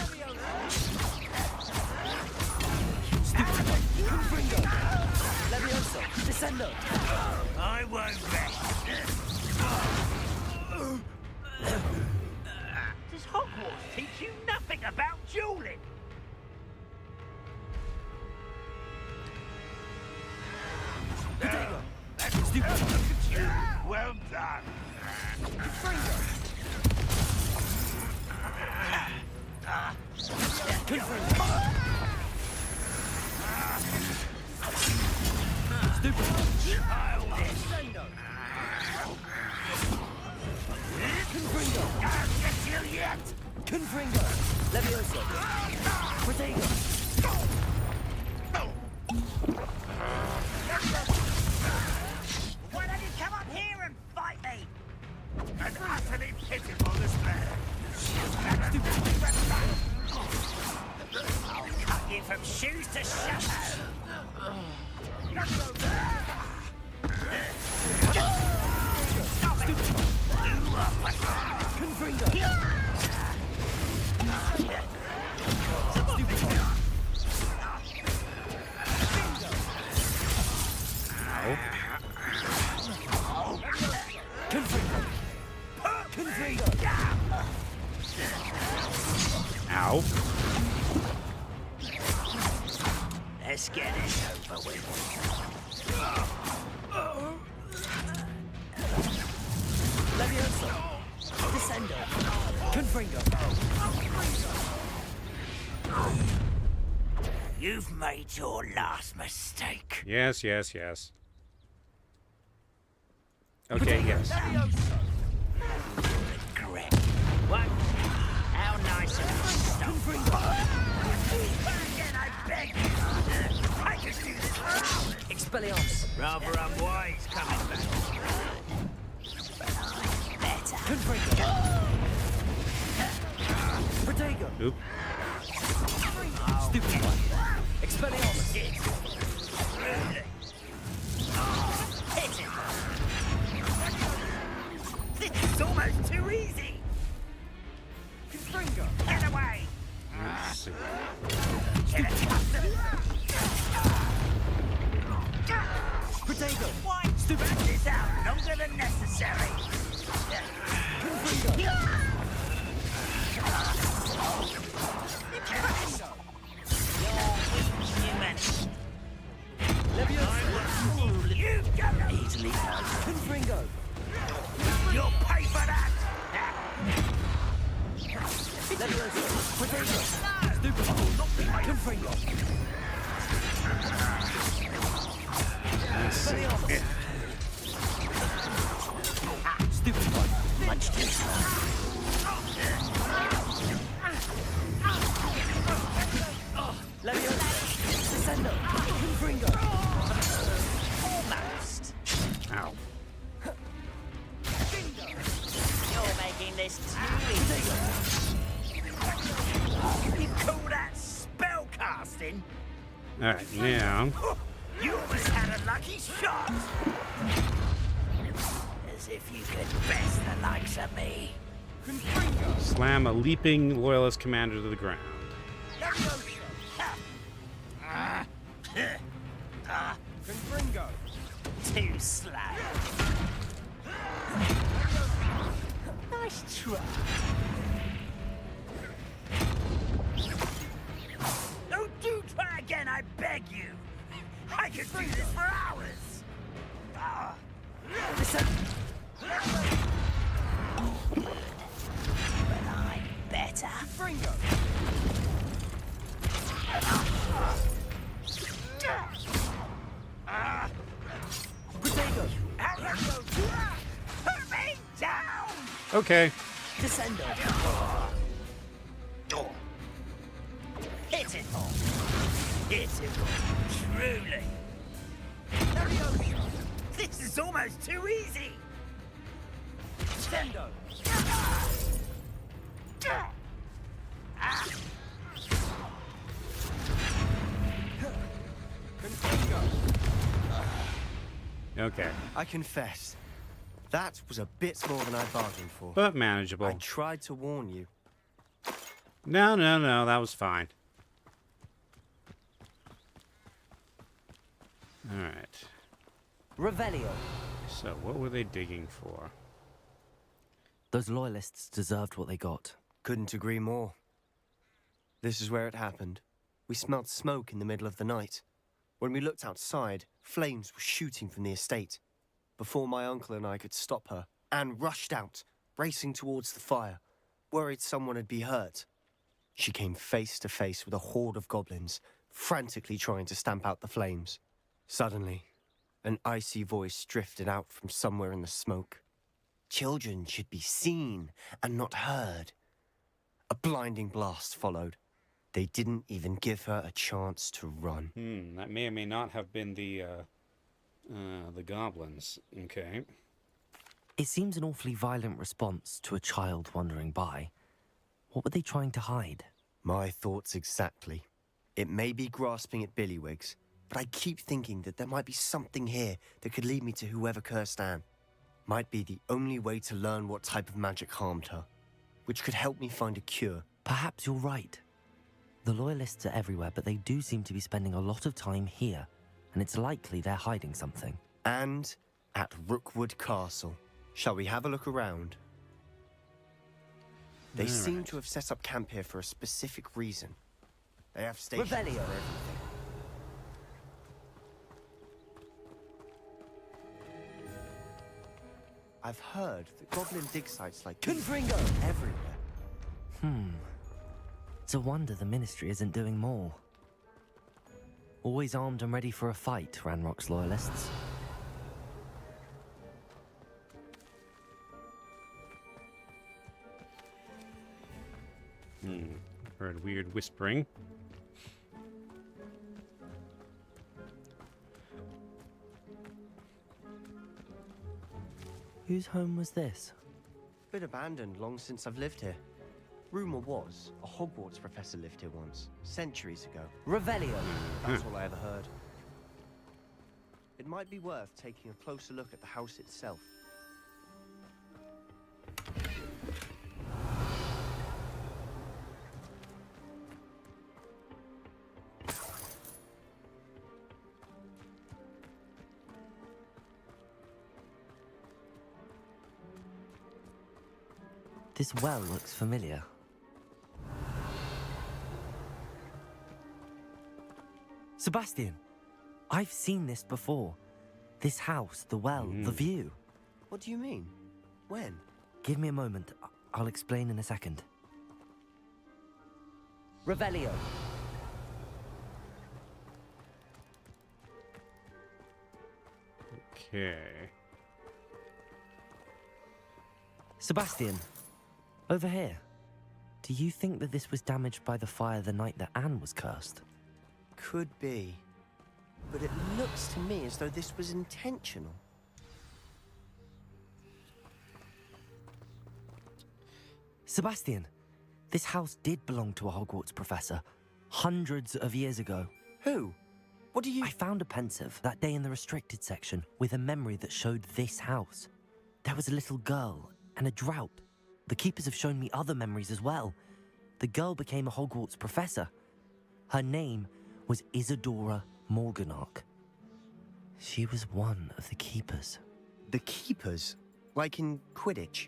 Confringo! Levioso! Descendo! I won't rest. Does Hogwarts teach you nothing about dueling? Well done. Confringo! Levioso! Protego! Why don't you come up here and fight me? An utterly pitiful despair. I'll cut you from shoes to shadow. Confringo! Ow. Let's get it over with. Levioso! Descendo! Confringo! You've made your last mistake. Yes, yes, yes. Okay, yes. Correct. What? How nice of you. Again, I beg you. I could do this for hours. Expelliarmus! Rather unwise coming back. Better. Confringo! Protego! Oop. Stupid one! Expelliarmus! Hit it. This is almost too easy. Confringo! Get away. Let's see. Protego! Why stretch this out longer than necessary? Confringo! You got Easily held. Confringo! You'll pay for that! Levioso! Protego! Stupid one! Confringo! Expelliarmus! Stupid one! Much too slow. Levioso! Descendo! Confringo! Almost. Ow. You're making this too easy. You call that spell casting? Alright, now. You almost had a lucky shot. As if you could best the likes of me. Slam a leaping loyalist commander to the ground. Confringo! Too slow. Nice try. Oh, do try again, I beg you. I could do this for hours. Listen! But I'm better. Fringo! Protego! Hurt me down! Okay. Descendo. Pitiful. Pitiful. Truly. Leviosa. This is almost too easy. Descendo. Okay. I confess, that was a bit more than I bargained for. But manageable. I tried to warn you. No, that was fine. Alright. Revelio. So, what were they digging for? Those loyalists deserved what they got. Couldn't agree more. This is where it happened. We smelled smoke in the middle of the night. When we looked outside, flames were shooting from the estate. Before my uncle and I could stop her, Anne rushed out, racing towards the fire, worried someone had been hurt. She came face to face with a horde of goblins, frantically trying to stamp out the flames. Suddenly, an icy voice drifted out from somewhere in the smoke. Children should be seen and not heard. A blinding blast followed. They didn't even give her a chance to run. That may or may not have been the goblins. Okay. It seems an awfully violent response to a child wandering by. What were they trying to hide? My thoughts exactly. It may be grasping at Billywigs, but I keep thinking that there might be something here that could lead me to whoever cursed Anne. Might be the only way to learn what type of magic harmed her, which could help me find a cure. Perhaps you're right. The Loyalists are everywhere, but they do seem to be spending a lot of time here, and it's likely they're hiding something. And at Rookwood Castle. Shall we have a look around? They seem to have set up camp here for a specific reason. They have stations for everything. I've heard that goblin dig sites like Confringo everywhere. It's a wonder the Ministry isn't doing more. Always armed and ready for a fight, Ranrock's Loyalists. Heard weird whispering. Whose home was this? Been abandoned long since I've lived here. Rumor was, a Hogwarts professor lived here once, centuries ago. Revelio! That's all I ever heard. It might be worth taking a closer look at the house itself. This well looks familiar. Sebastian! I've seen this before. This house, the well, the view. What do you mean? When? Give me a moment. I'll explain in a second. Revelio! Okay. Sebastian, over here. Do you think that this was damaged by the fire the night that Anne was cursed? Could be. But it looks to me as though this was intentional. Sebastian, this house did belong to a Hogwarts professor. Hundreds of years ago. Who? What do you... I found a pensive that day in the restricted section with a memory that showed this house. There was a little girl and a drought. The keepers have shown me other memories as well. The girl became a Hogwarts professor. Her name was Isadora Morganach. She was one of the keepers. The keepers? Like in Quidditch?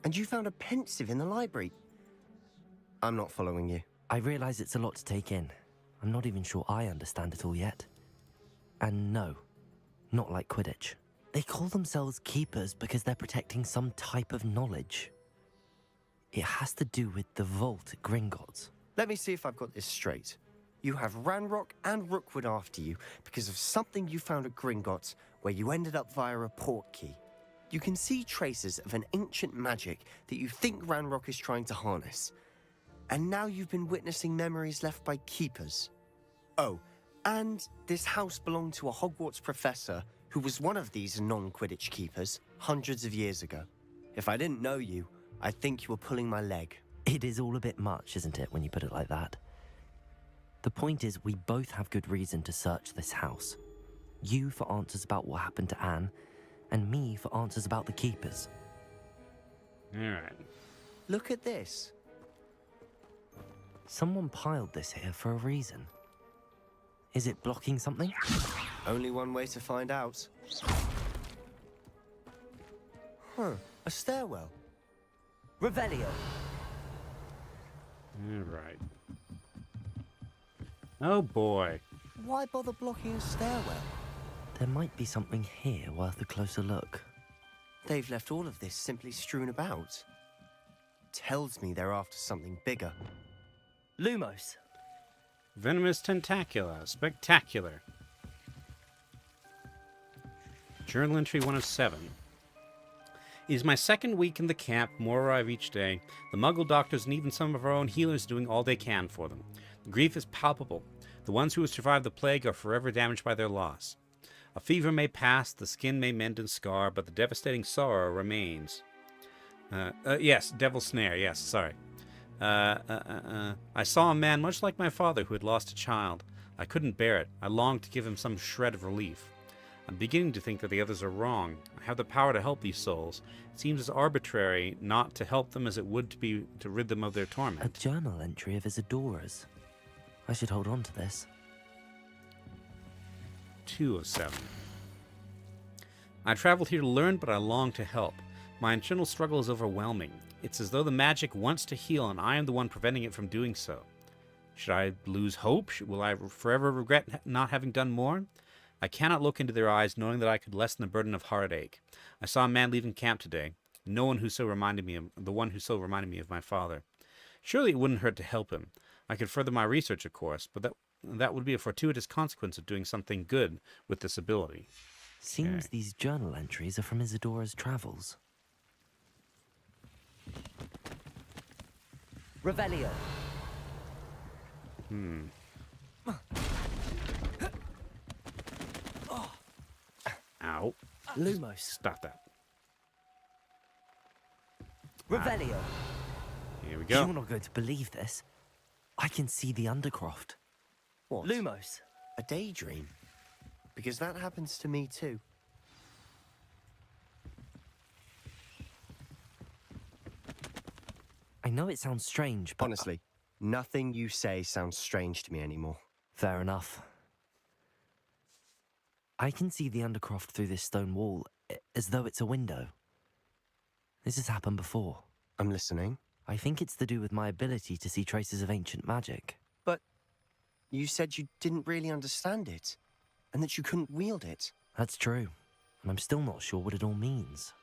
And you found a pensive in the library? I'm not following you. I realize it's a lot to take in. I'm not even sure I understand it all yet. And no, not like Quidditch. They call themselves keepers because they're protecting some type of knowledge. It has to do with the vault at Gringotts. Let me see if I've got this straight. You have Ranrock and Rookwood after you because of something you found at Gringotts where you ended up via a port key. You can see traces of an ancient magic that you think Ranrock is trying to harness. And now you've been witnessing memories left by keepers. Oh, and this house belonged to a Hogwarts professor who was one of these non-Quidditch keepers hundreds of years ago. If I didn't know you, I'd think you were pulling my leg. It is all a bit much, isn't it, when you put it like that? The point is, we both have good reason to search this house. You for answers about what happened to Anne, and me for answers about the keepers. Alright. Look at this. Someone piled this here for a reason. Is it blocking something? Only one way to find out. Huh, a stairwell. Revelio. Alright. Oh boy. Why bother blocking a stairwell? There might be something here worth a closer look. They've left all of this simply strewn about. Tells me they're after something bigger. Lumos. Venomous Tentacula. Spectacular. Journal entry 1 of 7. It is my second week in the camp. More arrive each day. The Muggle doctors and even some of our own healers doing all they can for them. The grief is palpable. The ones who have survived the plague are forever damaged by their loss. A fever may pass, the skin may mend and scar, but the devastating sorrow remains. Yes, Devil's Snare, yes, sorry. I saw a man much like my father who had lost a child. I couldn't bear it. I longed to give him some shred of relief. I'm beginning to think that the others are wrong. I have the power to help these souls. It seems as arbitrary not to help them as it would to be to rid them of their torment. A journal entry of Isadora's. I should hold on to this. 2 of 7. I traveled here to learn, but I long to help. My internal struggle is overwhelming. It's as though the magic wants to heal, and I am the one preventing it from doing so. Should I lose hope? Will I forever regret not having done more? I cannot look into their eyes knowing that I could lessen the burden of heartache. I saw a man leaving camp today. The one who so reminded me of my father. Surely it wouldn't hurt to help him. I could further my research, of course, but that would be a fortuitous consequence of doing something good with this ability. Seems these journal entries are from Isadora's travels. Revelio. Ow. Lumos. Stop that. Revelio. Here we go. You're not going to believe this. I can see the Undercroft. What? Lumos. A daydream? Because that happens to me too. I know it sounds strange, but... Honestly, nothing you say sounds strange to me anymore. Fair enough. I can see the Undercroft through this stone wall, as though it's a window. This has happened before. I'm listening. I think it's to do with my ability to see traces of ancient magic. But you said you didn't really understand it, and that you couldn't wield it. That's true, and I'm still not sure what it all means.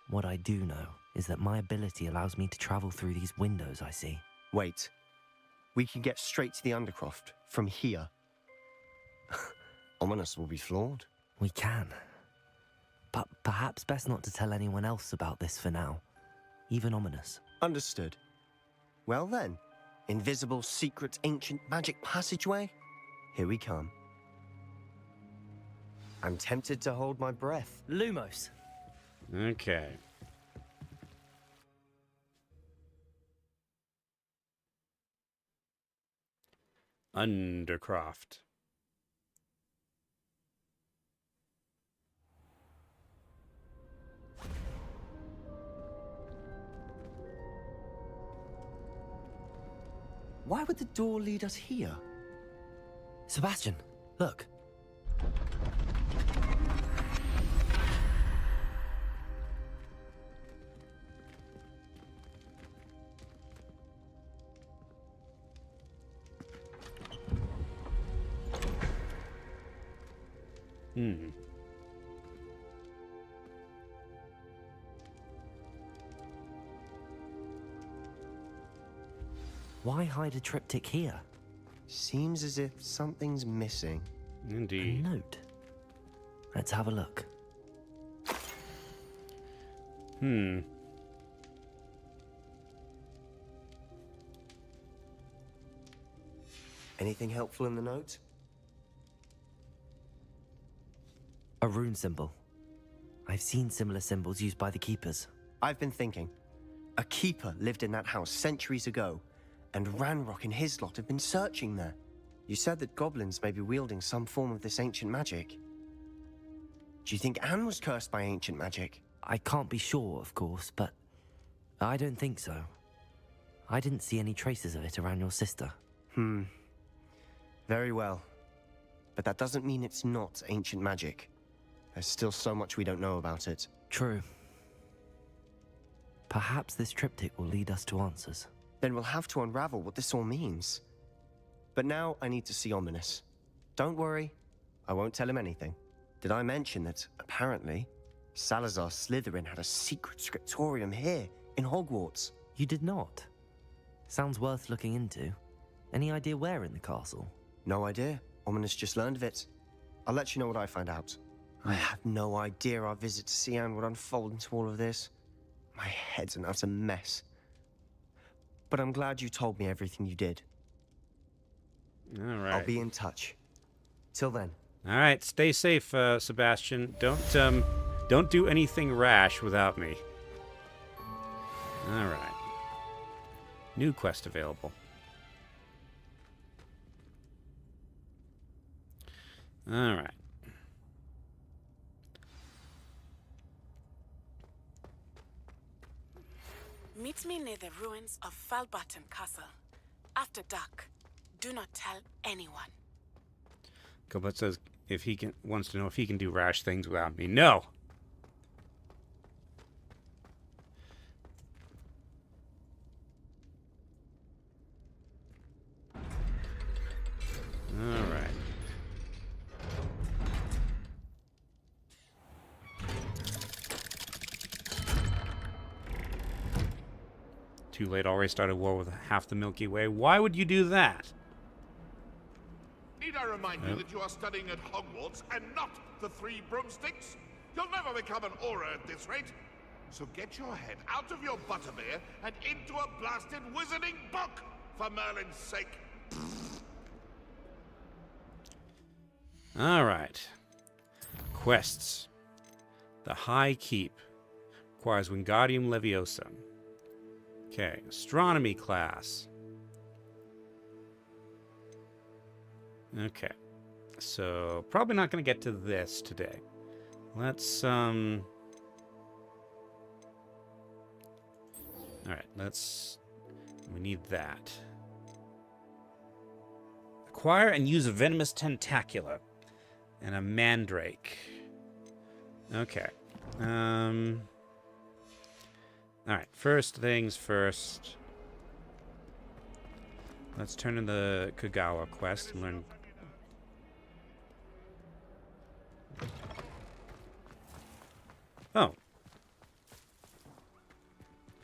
What I do know is that my ability allows me to travel through these windows I see. Wait. We can get straight to the Undercroft from here. Ominous will be floored. We can. But perhaps best not to tell anyone else about this for now. Even Ominous. Understood. Well then, invisible, secret, ancient magic passageway? Here we come. I'm tempted to hold my breath. Lumos. Okay. Undercroft. Why would the door lead us here? Sebastian, look. Why hide a triptych here? Seems as if something's missing. Indeed. A note. Let's have a look. Anything helpful in the note? A rune symbol. I've seen similar symbols used by the keepers. I've been thinking. A keeper lived in that house centuries ago, and Ranrock and his lot have been searching there. You said that goblins may be wielding some form of this ancient magic. Do you think Anne was cursed by ancient magic? I can't be sure, of course, but I don't think so. I didn't see any traces of it around your sister. Very well. But that doesn't mean it's not ancient magic. There's still so much we don't know about it. True. Perhaps this triptych will lead us to answers. Then we'll have to unravel what this all means. But now I need to see Ominous. Don't worry, I won't tell him anything. Did I mention that, apparently, Salazar Slytherin had a secret scriptorium here, in Hogwarts? You did not? Sounds worth looking into. Any idea where in the castle? No idea. Ominous just learned of it. I'll let you know what I find out. I had no idea our visit to Cian would unfold into all of this. My head's an utter mess. But I'm glad you told me everything you did. All right. I'll be in touch. Till then. All right, stay safe, Sebastian. Don't do anything rash without me. All right. New quest available. All right. Meet me near the ruins of Falbutton Castle. After dark. Do not tell anyone. Goblet says wants to know if he can do rash things without me. No. All right. Too late. Already started war with half the Milky Way. Why would you do that? Need I remind you that you are studying at Hogwarts and not the Three Broomsticks? You'll never become an aura at this rate. So get your head out of your butterbeer and into a blasted wizarding book, for Merlin's sake. All right. Quests. The High Keep. Requires Wingardium Leviosa. Okay. Astronomy class. Okay. So, probably not going to get to this today. Let's, Alright, we need that. Acquire and use a venomous tentacula. And a mandrake. Okay. Alright, first things first. Let's turn in the Kagawa quest and learn. Oh.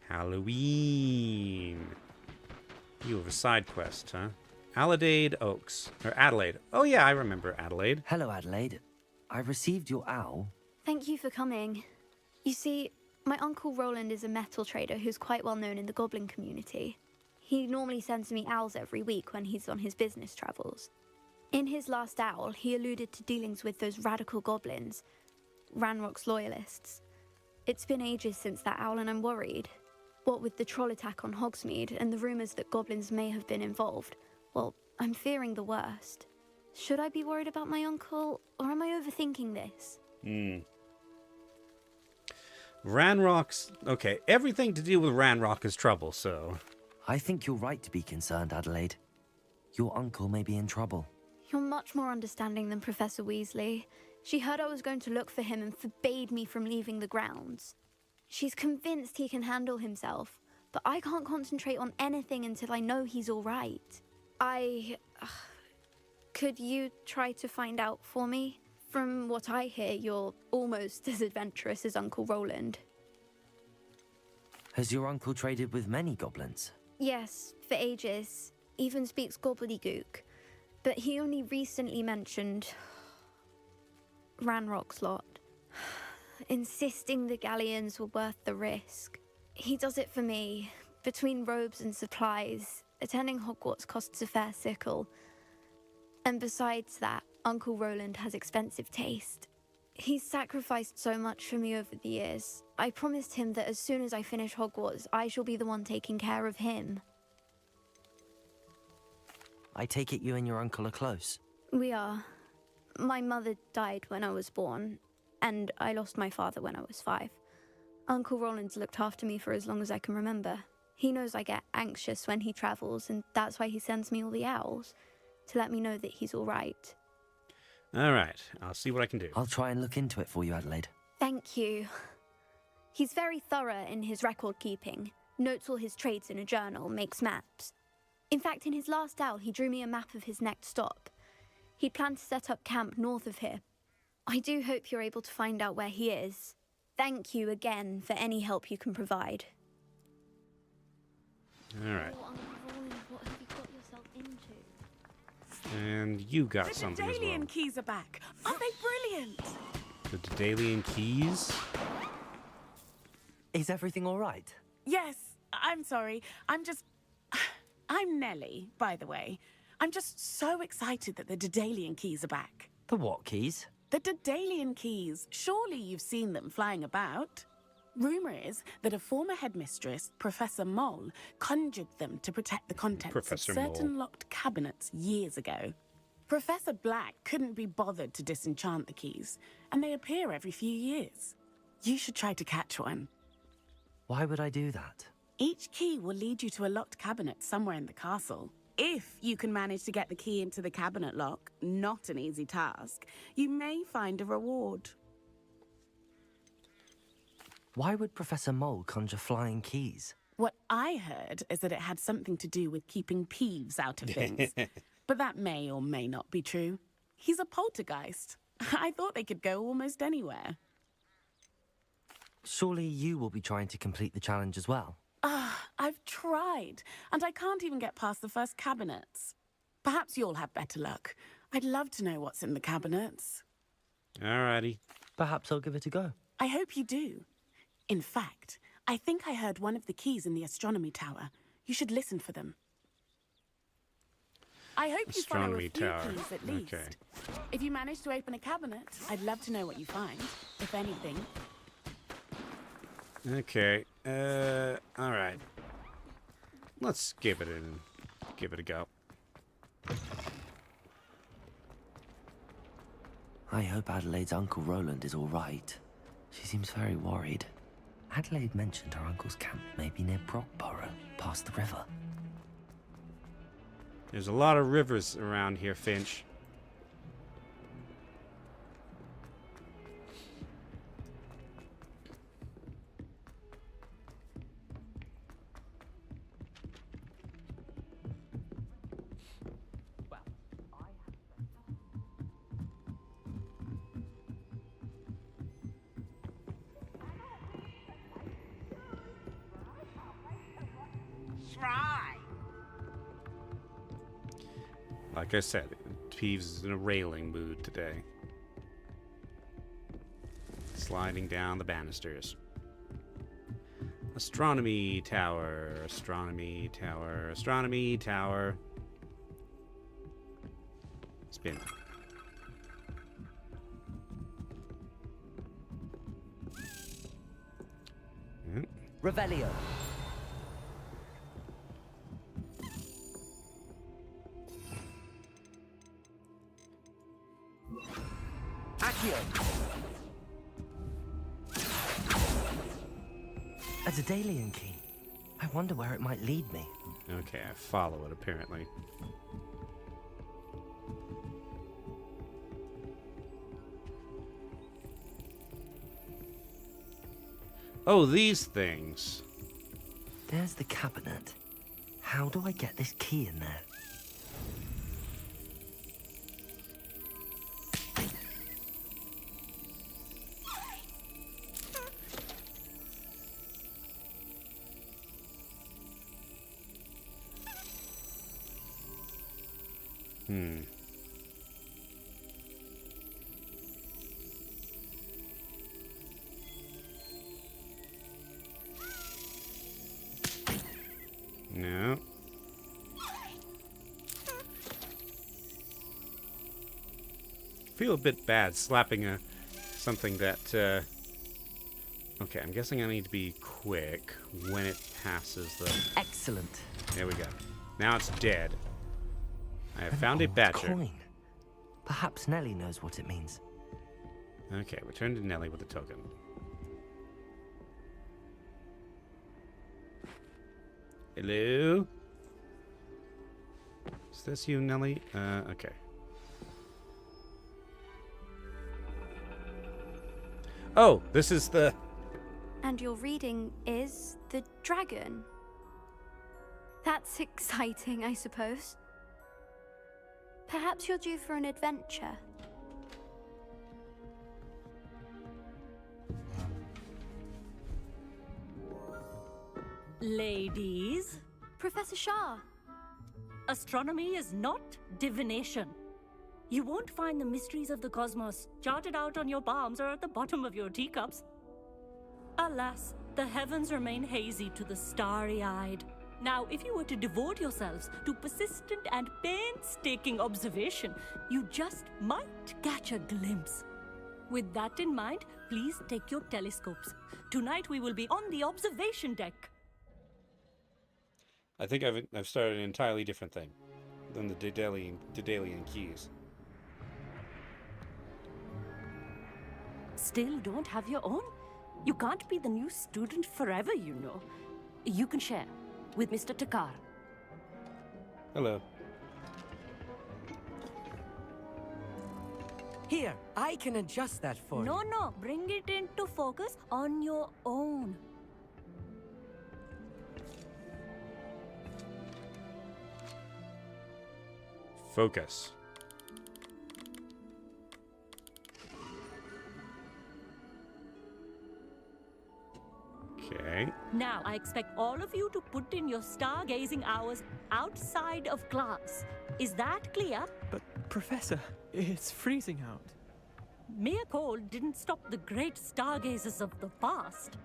Halloween. You have a side quest, huh? Adelaide Oaks. Or Adelaide. Oh yeah, I remember Adelaide. Hello, Adelaide. I received your owl. Thank you for coming. You see, my Uncle Roland is a metal trader who's quite well known in the goblin community. He normally sends me owls every week when he's on his business travels. In his last owl, he alluded to dealings with those radical goblins, Ranrock's loyalists. It's been ages since that owl and I'm worried. What with the troll attack on Hogsmeade and the rumours that goblins may have been involved, well, I'm fearing the worst. Should I be worried about my uncle, or am I overthinking this? Ranrock's... Okay, everything to do with Ranrock is trouble, so... I think you're right to be concerned, Adelaide. Your uncle may be in trouble. You're much more understanding than Professor Weasley. She heard I was going to look for him and forbade me from leaving the grounds. She's convinced he can handle himself, but I can't concentrate on anything until I know he's all right. Could you try to find out for me? From what I hear, you're almost as adventurous as Uncle Roland. Has your uncle traded with many goblins? Yes, for ages. Even speaks gobbledygook. But he only recently mentioned Ranrock's lot. insisting the galleons were worth the risk. He does it for me. Between robes and supplies, attending Hogwarts costs a fair sickle. And besides that, Uncle Roland has expensive taste. He's sacrificed so much for me over the years. I promised him that as soon as I finish Hogwarts, I shall be the one taking care of him. I take it you and your uncle are close. We are. My mother died when I was born, and I lost my father when I was 5. Uncle Roland's looked after me for as long as I can remember. He knows I get anxious when he travels, and that's why he sends me all the owls, to let me know that he's all right. All right, I'll see what I can do. I'll try and look into it for you, Adelaide. Thank you. He's very thorough in his record keeping, notes all his trades in a journal, makes maps. In fact, in his last owl, he drew me a map of his next stop. He planned to set up camp north of here. I do hope you're able to find out where he is. Thank you again for any help you can provide. All right. Oh, Uncle Roland, what have you got yourself into? And you got something as well. The Daedalian keys are back. Aren't they brilliant? The Daedalian keys? Is everything all right? Yes, I'm sorry. I'm Nellie, by the way. I'm just so excited that the Daedalian keys are back. The what keys? The Daedalian keys. Surely you've seen them flying about. Rumour is that a former headmistress, Professor Mole, conjured them to protect the contents Professor of certain locked cabinets years ago. Professor Black couldn't be bothered to disenchant the keys, and they appear every few years. You should try to catch one. Why would I do that? Each key will lead you to a locked cabinet somewhere in the castle. If you can manage to get the key into the cabinet lock, not an easy task, you may find a reward. Why would Professor Mole conjure flying keys? What I heard is that it had something to do with keeping Peeves out of things. But that may or may not be true. He's a poltergeist. I thought they could go almost anywhere. Surely you will be trying to complete the challenge as well. I've tried, and I can't even get past the first cabinets. Perhaps you'll have better luck. I'd love to know what's in the cabinets. Alrighty. Perhaps I'll give it a go. I hope you do. In fact, I think I heard one of the keys in the astronomy tower. You should listen for them. I hope you follow a few keys at least. Okay. If you manage to open a cabinet, I'd love to know what you find, if anything. Okay. All right. Let's give it a go. I hope Adelaide's Uncle Roland is all right. She seems very worried. Adelaide mentioned her uncle's camp may be near Brockborough, past the river. There's a lot of rivers around here, Finch. Like I said, Peeves is in a railing mood today. Sliding down the banisters. Astronomy tower, astronomy tower, astronomy tower. Spin. Revelio. A Daedalian key. I wonder where it might lead me. Okay, I follow it apparently. Oh, these things. There's the cabinet. How do I get this key in there? No. Feel a bit bad slapping something that. Okay, I'm guessing I need to be quick when it passes the. Excellent. There we go. Now it's dead. I have found a badger. Coin. Perhaps Nellie knows what it means. Okay, return to Nellie with a token. Hello? Is this you, Nellie? Okay. Oh, this is the... And your reading is the dragon. That's exciting, I suppose. Perhaps you're due for an adventure. Ladies, Professor Shah. astronomy is not divination. You won't find the mysteries of the cosmos charted out on your palms or at the bottom of your teacups. Alas, the heavens remain hazy to the starry-eyed. Now, if you were to devote yourselves to persistent and painstaking observation, you just might catch a glimpse. With that in mind, please take your telescopes. Tonight we will be on the observation deck. I think I've started an entirely different thing than the Daedalian keys. Still don't have your own? You can't be the new student forever, you know. You can share with Mr. Takar. Hello. Here, I can adjust that for you. No, bring it into focus on your own. Focus. Okay. Now, I expect all of you to put in your stargazing hours outside of class. Is that clear? But, Professor, it's freezing out. Mere cold didn't stop the great stargazers of the past.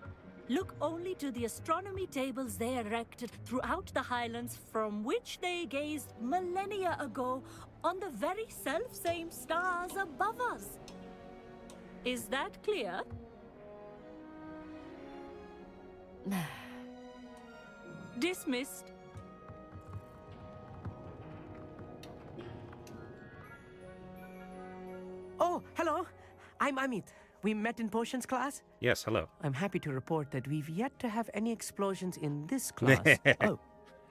Look only to the astronomy tables they erected throughout the highlands from which they gazed millennia ago on the very self-same stars above us. Is that clear? Dismissed. Oh, hello. I'm Amit. We met in potions class. Yes, hello. I'm happy to report that we've yet to have any explosions in this class. Oh,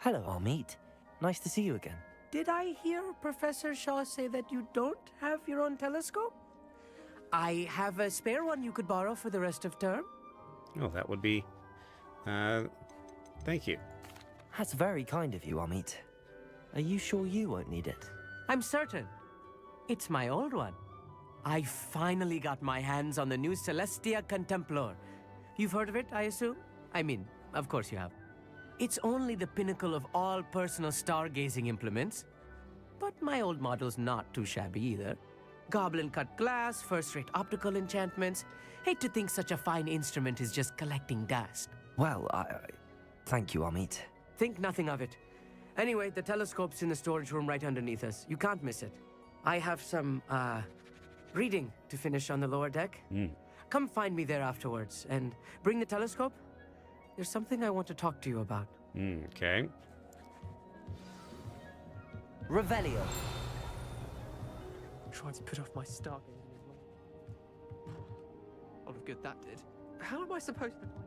hello, Amit. Nice to see you again. Did I hear Professor Shaw say that you don't have your own telescope? I have a spare one you could borrow for the rest of term. Oh, that would be... thank you. That's very kind of you, Amit. Are you sure you won't need it? I'm certain. It's my old one. I finally got my hands on the new Celestia Contemplar. You've heard of it, I assume? I mean, of course you have. It's only the pinnacle of all personal stargazing implements. But my old model's not too shabby either. Goblin-cut glass, first-rate optical enchantments. Hate to think such a fine instrument is just collecting dust. Well, thank you, Amit. Think nothing of it. Anyway, the telescope's in the storage room right underneath us. You can't miss it. I have some, reading to finish on the lower deck. Come find me there afterwards, and bring the telescope. There's something I want to talk to you about. Okay. Revelio. Tried to put off my stargazing. A lot of good that did. How am I supposed to find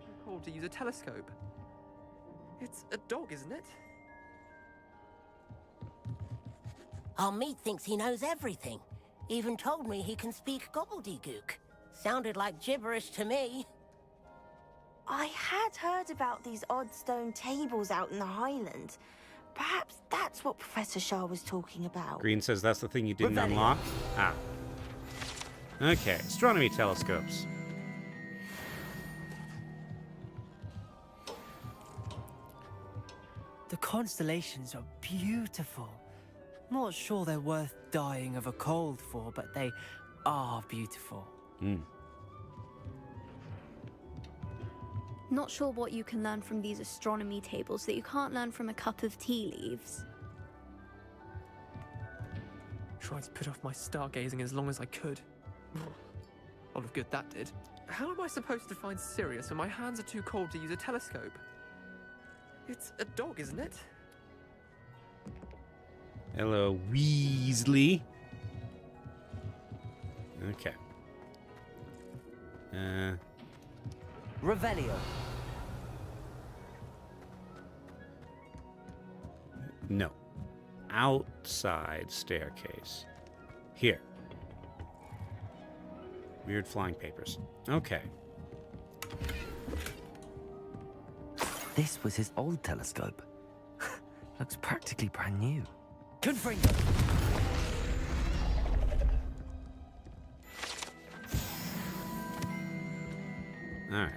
too cold to use a telescope? It's a dog, isn't it? Our meat thinks he knows everything. Even told me he can speak gobbledygook. Sounded like gibberish to me. I had heard about these odd stone tables out in the Highlands. Perhaps that's what Professor Shah was talking about. Green says that's the thing you didn't unlock. Ah. Okay, astronomy telescopes. The constellations are beautiful. Not sure they're worth dying of a cold for, but they are beautiful. Not sure what you can learn from these astronomy tables that you can't learn from a cup of tea leaves. Tried to put off my stargazing as long as I could. A lot of good that did. How am I supposed to find Sirius when my hands are too cold to use a telescope? It's a dog, isn't it? Hello, Weasley. Okay. Revelio. No. Outside staircase. Here. Weird flying papers. Okay. This was his old telescope. Looks practically brand new. Confringo. All right.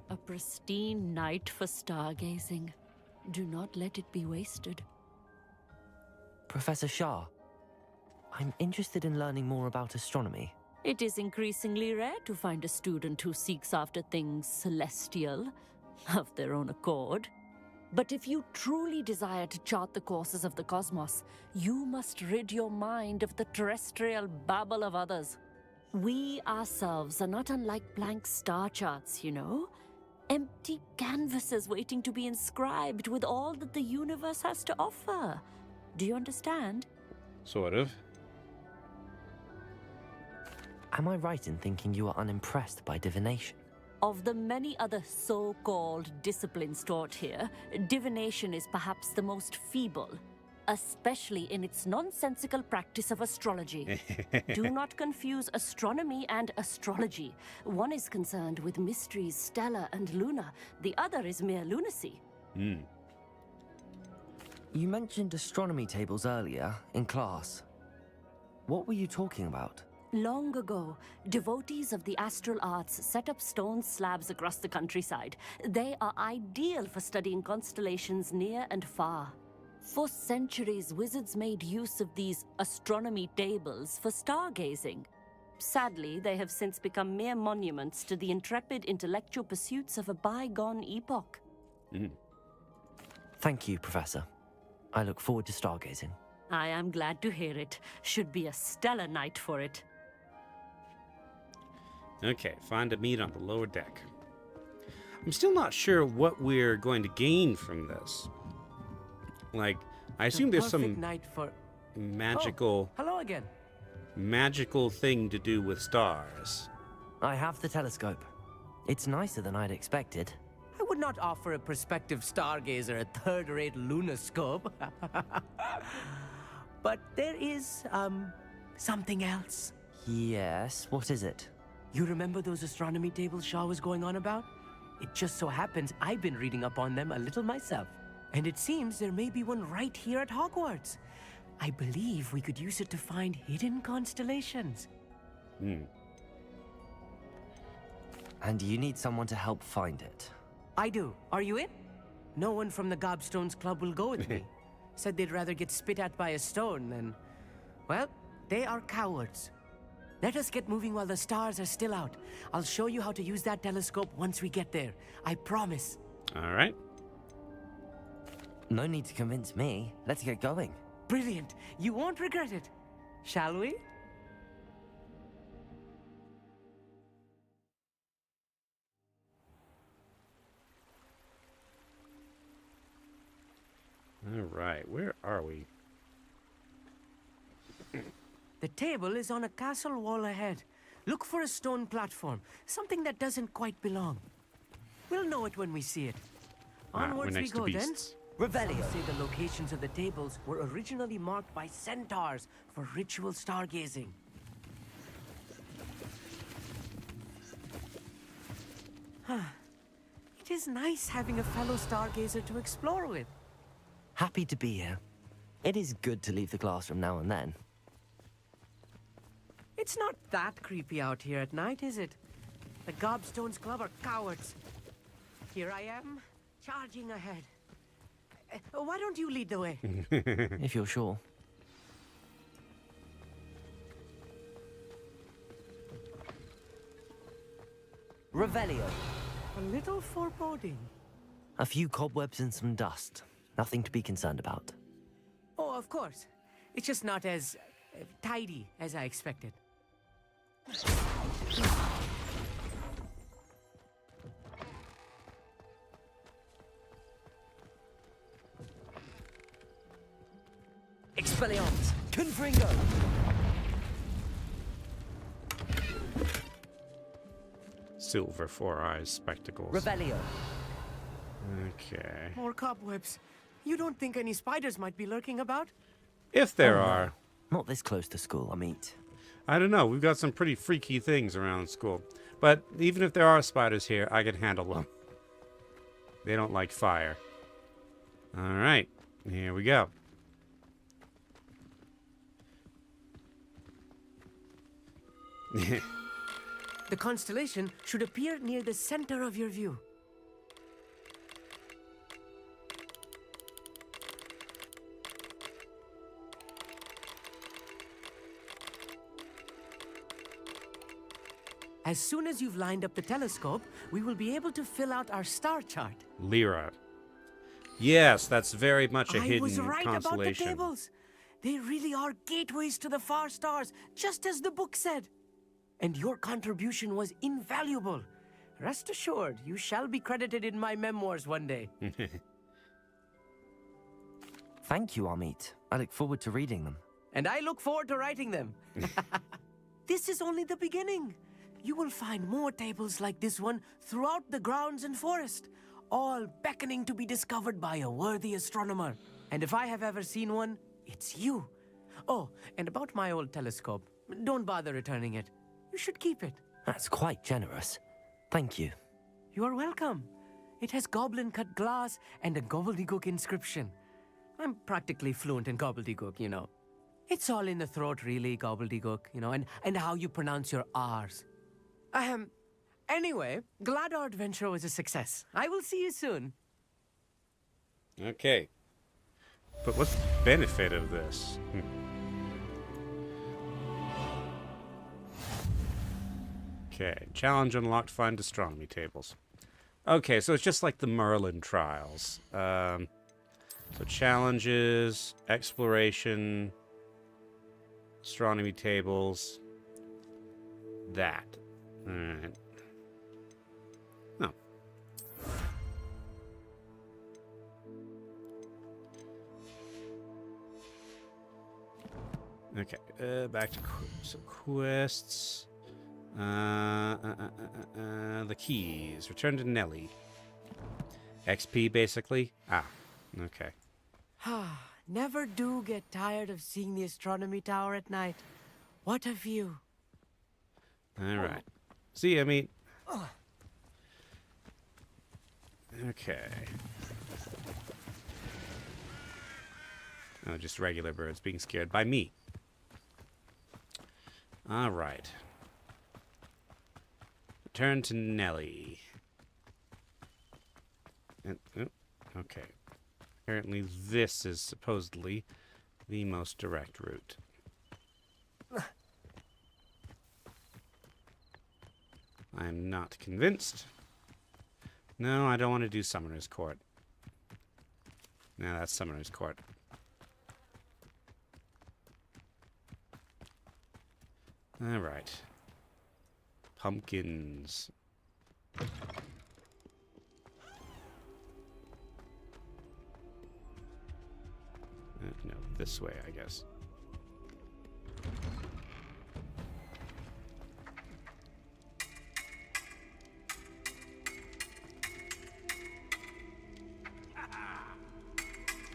A pristine night for stargazing. Do not let it be wasted. Professor Shah, I'm interested in learning more about astronomy. It is increasingly rare to find a student who seeks after things celestial, of their own accord. But if you truly desire to chart the courses of the cosmos, you must rid your mind of the terrestrial babble of others. We ourselves are not unlike blank star charts, you know? Empty canvases waiting to be inscribed with all that the universe has to offer. Do you understand? Sort of. Am I right in thinking you are unimpressed by divination? Of the many other so-called disciplines taught here, divination is perhaps the most feeble, especially in its nonsensical practice of astrology. Do not confuse astronomy and astrology. One is concerned with mysteries stellar and lunar. The other is mere lunacy. You mentioned astronomy tables earlier in class. What were you talking about? Long ago, devotees of the astral arts set up stone slabs across the countryside. They are ideal for studying constellations near and far. For centuries, wizards made use of these astronomy tables for stargazing. Sadly, they have since become mere monuments to the intrepid intellectual pursuits of a bygone epoch. Thank you, Professor. I look forward to stargazing. I am glad to hear it. Should be a stellar night for it. Okay, find a meet on the lower deck. I'm still not sure what we're going to gain from this. Like, I assume there's some night for... magical... Oh, hello again. Magical thing to do with stars. I have the telescope. It's nicer than I'd expected. I would not offer a prospective stargazer a third-rate lunoscope. But there is, something else. Yes, what is it? You remember those astronomy tables Shaw was going on about? It just so happens I've been reading up on them a little myself. And it seems there may be one right here at Hogwarts. I believe we could use it to find hidden constellations. And you need someone to help find it. I do. Are you in? No one from the Gobstones Club will go with me. Said they'd rather get spit at by a stone than... Well, they are cowards. Let us get moving while the stars are still out. I'll show you how to use that telescope once we get there. I promise. All right. No need to convince me. Let's get going. Brilliant. You won't regret it. Shall we? All right, where are we? The table is on a castle wall ahead. Look for a stone platform, something that doesn't quite belong. We'll know it when we see it. Onwards we go then. Revelio. Say the locations of the tables were originally marked by centaurs for ritual stargazing. It is nice having a fellow stargazer to explore with. Happy to be here. It is good to leave the classroom now and then. It's not that creepy out here at night, is it? The Gobstones Club are cowards. Here I am, charging ahead. Why don't you lead the way? If you're sure. Revelio. A little foreboding. A few cobwebs and some dust. Nothing to be concerned about. Oh, of course. It's just not as tidy as I expected. Expelliarmus! Confringo! Silver 4 eyes spectacles. Revelio. Okay. More cobwebs. You don't think any spiders might be lurking about? If there Oh, no. are. Not this close to school, I mean. I don't know. We've got some pretty freaky things around school. But even if there are spiders here, I can handle them. They don't like fire. Alright. Here we go. The constellation should appear near the center of your view. As soon as you've lined up the telescope, we will be able to fill out our star chart. Lyra. Yes, that's very much a I hidden was right about the constellation. tables. They really are gateways to the far stars, just as the book said. And your contribution was invaluable. Rest assured, you shall be credited in my memoirs one day. Thank you, Amit. I look forward to reading them. And I look forward to writing them. This is only the beginning. You will find more tables like this one throughout the grounds and forest, all beckoning to be discovered by a worthy astronomer. And if I have ever seen one, it's you. Oh, and about my old telescope, don't bother returning it. You should keep it. That's quite generous. Thank you. You are welcome. It has goblin-cut glass and a gobbledygook inscription. I'm practically fluent in gobbledygook, you know. It's all in the throat, really, gobbledygook, you know, and how you pronounce your R's. Anyway, glad our adventure was a success. I will see you soon. Okay. But what's the benefit of this? Okay. Challenge unlocked. Find astronomy tables. Okay, so it's just like the Merlin trials. So challenges, exploration, astronomy tables. That. Alright. Oh. Okay, back to quests. The keys. Return to Nelly. XP, basically? Ah, okay. Never do get tired of seeing the astronomy tower at night. What a view. Alright. See, I mean... Okay. Oh, just regular birds being scared by me. Alright. Return to Nelly. And, oh, okay. Apparently this is supposedly the most direct route. I'm not convinced. No, I don't want to do Summoner's Court. No, that's Summoner's Court. Alright. Pumpkins. No, this way, I guess.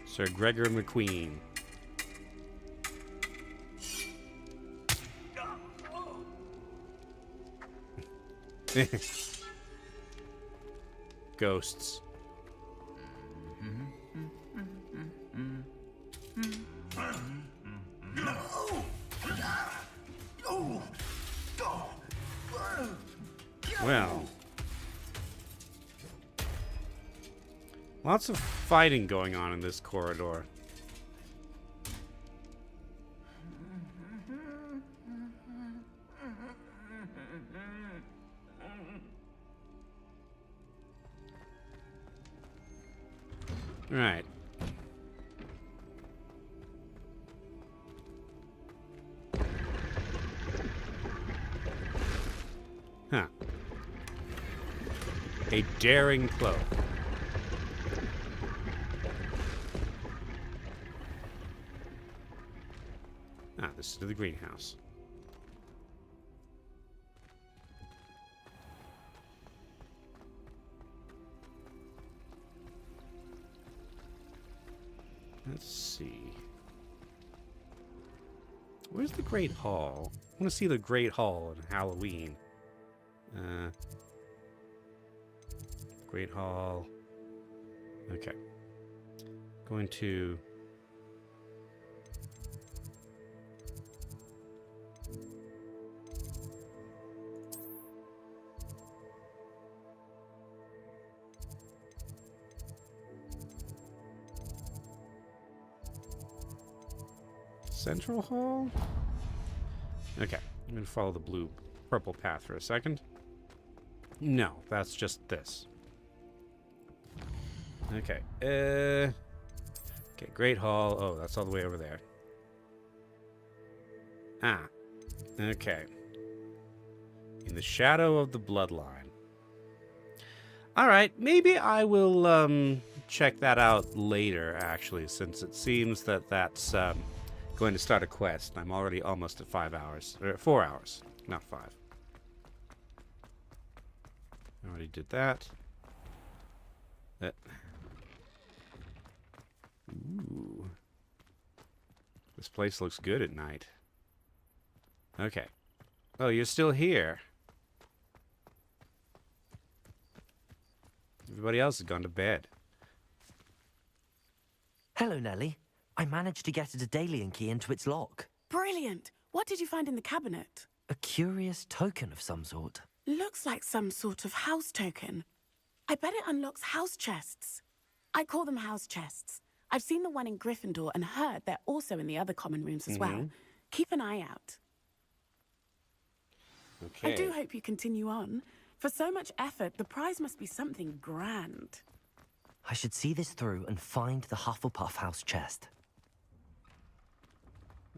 Sir Gregor McQueen. Ghosts. Well, lots of fighting going on in this corridor. Right. Huh. A daring cloak. Ah, this is to the greenhouse. Let's see. Where's the Great Hall? I want to see the Great Hall on Halloween. Great Hall. Okay. Going to... Central Hall? Okay, I'm gonna follow the purple path for a second. No, that's just this. Okay, okay, Great Hall. Oh, that's all the way over there. Ah, okay. In the shadow of the bloodline. Alright, maybe I will, check that out later, actually, since it seems that that's, going to start a quest. I'm already almost at 5 hours. Or 4 hours, not 5. I already did that. Ooh. This place looks good at night. Okay. Oh, you're still here. Everybody else has gone to bed. Hello, Nellie. I managed to get a Daedalian key into its lock. Brilliant! What did you find in the cabinet? A curious token of some sort. Looks like some sort of house token. I bet it unlocks house chests. I call them house chests. I've seen the one in Gryffindor and heard they're also in the other common rooms as well. Keep an eye out. Okay. I do hope you continue on. For so much effort, the prize must be something grand. I should see this through and find the Hufflepuff house chest.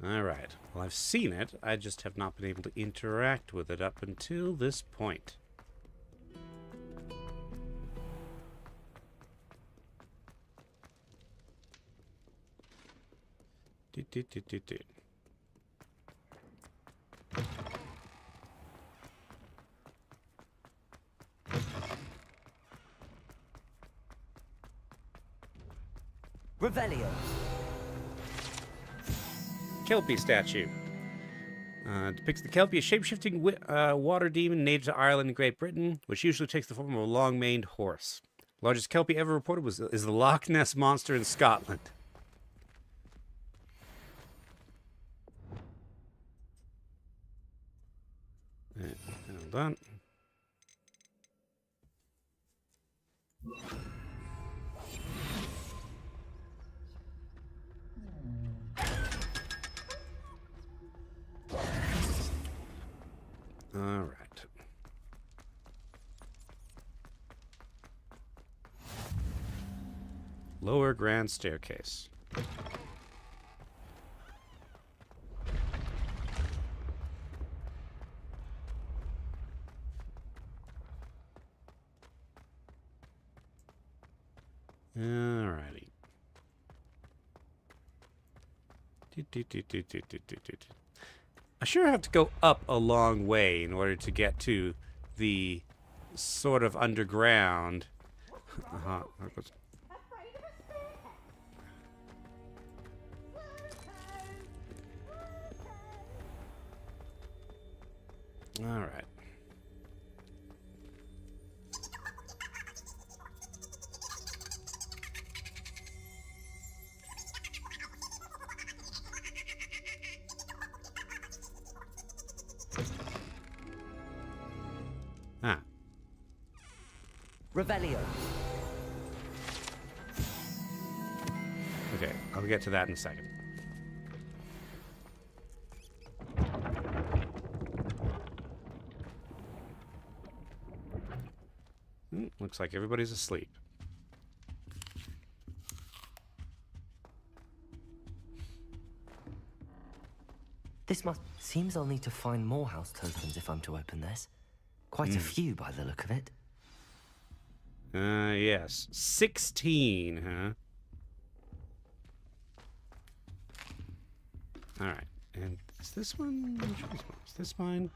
Alright. Well, I've seen it. I just have not been able to interact with it up until this point. Revelio. Kelpie statue. Depicts the Kelpie, a shape-shifting water demon native to Ireland and Great Britain, which usually takes the form of a long-maned horse. The largest Kelpie ever reported is the Loch Ness Monster in Scotland. Hold on. All right. Lower grand staircase. Alrighty. I sure have to go up a long way in order to get to the sort of underground. All right. Revelio. Okay, I'll get to that in a second. Looks like everybody's asleep. This must... Seems I'll need to find more house tokens if I'm to open this. Quite a few by the look of it. Yes. 16, huh? Alright. And is this one? Which one's mine? Is this mine?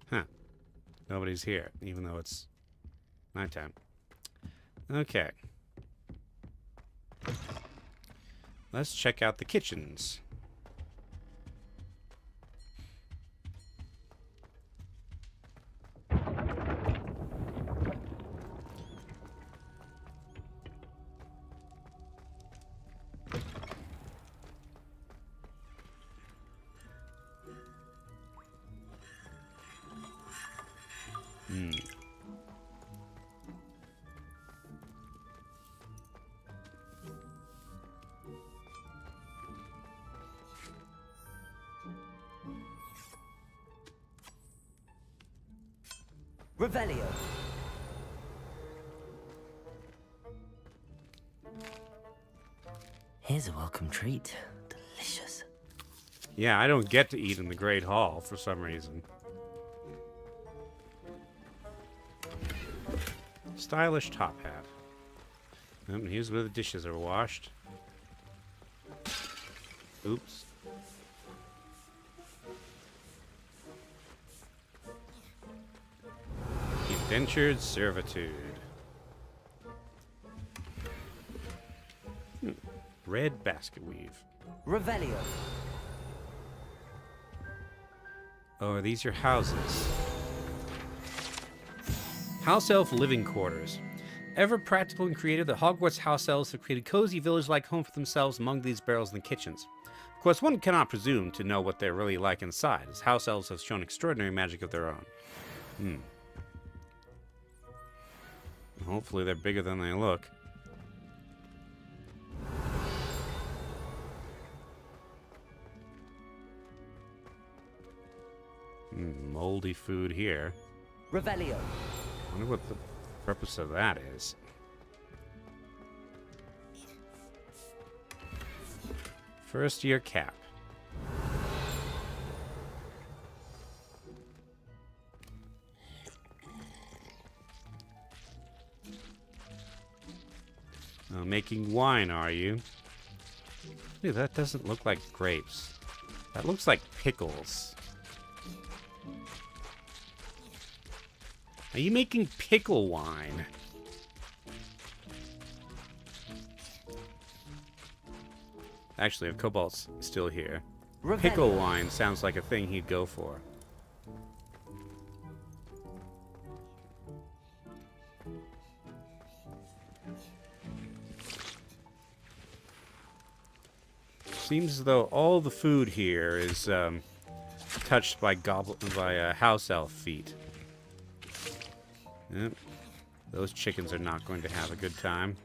Huh. Nobody's here, even though it's nighttime. Okay. Let's check out the kitchens. Revelio. Here's a welcome treat. Delicious. Yeah, I don't get to eat in the Great Hall for some reason. Stylish top hat. And here's where the dishes are washed. Oops. Indentured servitude. Red basket weave. Revelio. Oh, are these your houses? House elf living quarters. Ever practical and creative, the Hogwarts house elves have created cozy village-like home for themselves among these barrels and kitchens. Of course, one cannot presume to know what they're really like inside, as house elves have shown extraordinary magic of their own. Hopefully they're bigger than they look. Moldy food here. Revelio. I wonder what the purpose of that is. First year cap. Making wine, are you? Dude, that doesn't look like grapes. That looks like pickles. Are you making pickle wine? Actually, if Cobalt's still here, pickle wine sounds like a thing he'd go for. Seems as though all the food here is touched by house elf feet. Yep. Those chickens are not going to have a good time.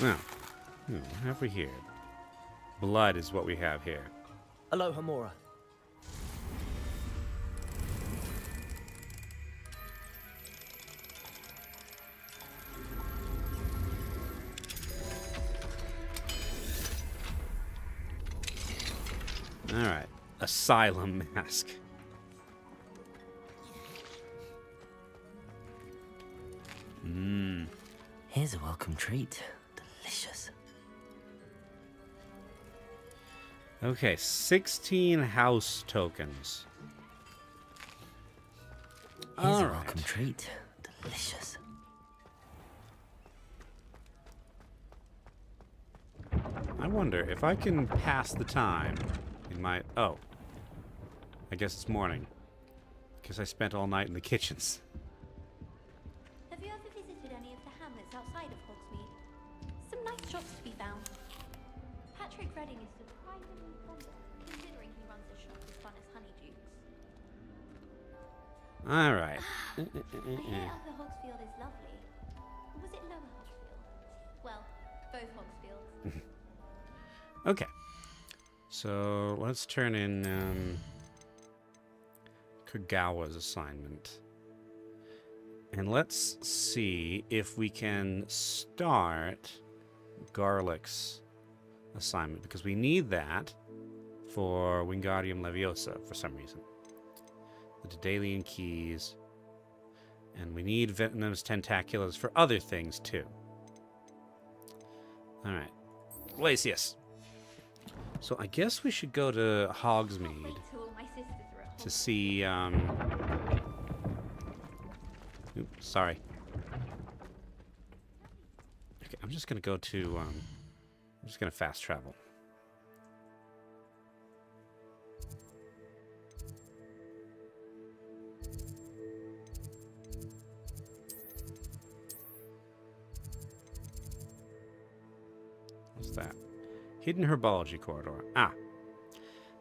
Now, what have we here? Blood is what we have here. Aloha Mora. Alright. Asylum mask. Here's a welcome treat. Delicious. Okay, 16 house tokens. Here's a welcome treat. Delicious. I wonder if I can pass the time in my... Oh. I guess it's morning. Because I spent all night in the kitchens. Have you ever visited any of the hamlets outside of Hogsmeade? Some nice shops to be found. Patrick Redding is surprisingly fond, considering he runs a shop as fun as Honeydukes. Alright. I hear Upper Hogsfield is lovely. Or was it Lower Hogsfield? Well, both Hogsfields. Okay. So, let's turn in, Kagawa's assignment. And let's see if we can start Garlic's assignment, because we need that for Wingardium Leviosa for some reason. The Daedalian Keys. And we need Venomous Tentaculars for other things, too. Alright. Glacius. So I guess we should go to Hogsmeade to see, Oops, sorry. Okay, I'm just gonna go to, I'm just gonna fast travel. What's that? Hidden Herbology Corridor. Ah.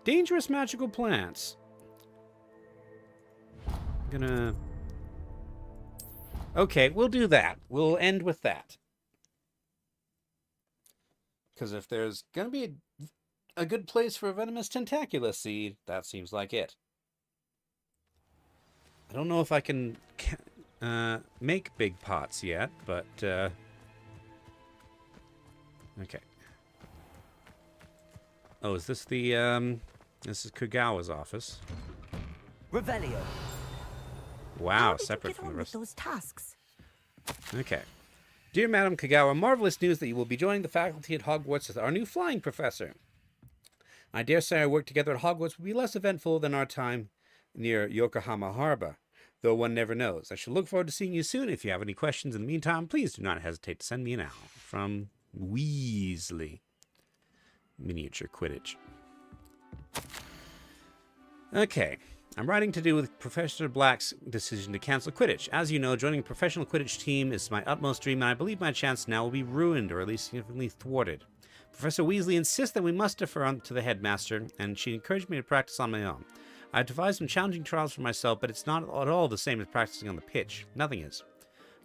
Dangerous magical plants. I'm gonna... Okay, we'll do that. We'll end with that. Because if there's going to be a good place for a Venomous Tentaculus seed, that seems like it. I don't know if I can make big pots yet, but... Okay. Oh, is this the... This is Kagawa's office. Revelio. Wow, separate from the rest. Those tasks. Okay. Dear Madam Kagawa, marvelous news that you will be joining the faculty at Hogwarts as our new flying professor. I dare say our work together at Hogwarts will be less eventful than our time near Yokohama Harbor, though one never knows. I shall look forward to seeing you soon. If you have any questions in the meantime, please do not hesitate to send me an owl. From Weasley. Miniature Quidditch. Okay. I'm writing to do with Professor Black's decision to cancel Quidditch. As you know, joining a professional Quidditch team is my utmost dream, and I believe my chance now will be ruined, or at least significantly thwarted. Professor Weasley insists that we must defer to the headmaster, and she encouraged me to practice on my own. I've devised some challenging trials for myself, but it's not at all the same as practicing on the pitch. Nothing is.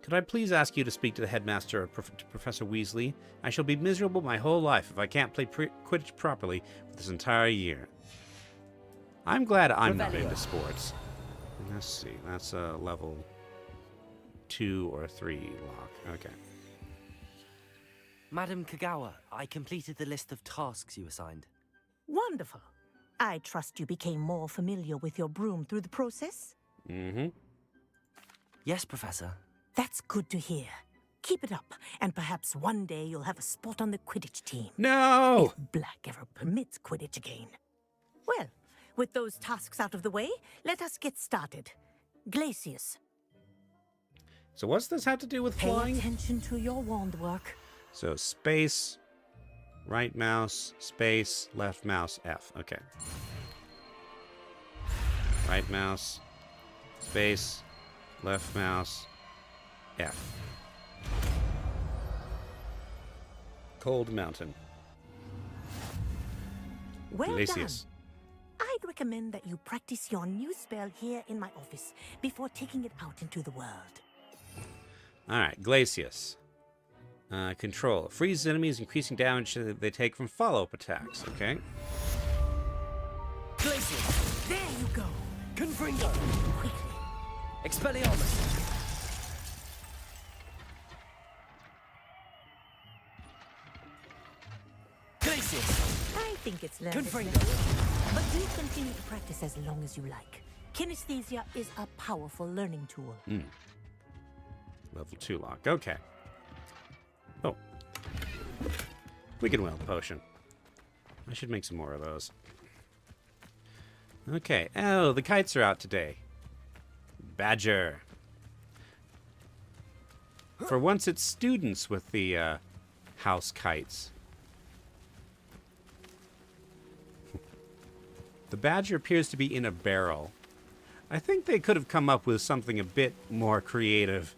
Could I please ask you to speak to the headmaster or to Professor Weasley? I shall be miserable my whole life if I can't play Quidditch properly for this entire year. I'm glad I'm not into sports. Let's see. That's a level 2 or 3 lock. Okay. Madam Kagawa, I completed the list of tasks you assigned. Wonderful. I trust you became more familiar with your broom through the process? Mm-hmm. Yes, Professor. That's good to hear. Keep it up, and perhaps one day you'll have a spot on the Quidditch team. No! If Black ever permits Quidditch again. Well, with those tasks out of the way, let us get started. Glacius. So what's this have to do with flying? Pay attention to your wand work. So space, right mouse, space, left mouse, F. Okay. Right mouse, space, left mouse, F. Cold Mountain. Well Glacius. done. I'd recommend that you practice your new spell here in my office before taking it out into the world. Alright, Glacius. Control. Freeze enemies, increasing damage that they take from follow-up attacks. Okay. Glacius. There you go. Confringo. Quickly. Expelliarmus. Glacius. I think it's learned. Confringo. But do continue to practice as long as you like. Kinesthesia is a powerful learning tool. Level 2 lock. Okay. Oh. Wicked Well potion. I should make some more of those. Okay. Oh, the kites are out today. Badger. For once, it's students with the house kites. The badger appears to be in a barrel. I think they could have come up with something a bit more creative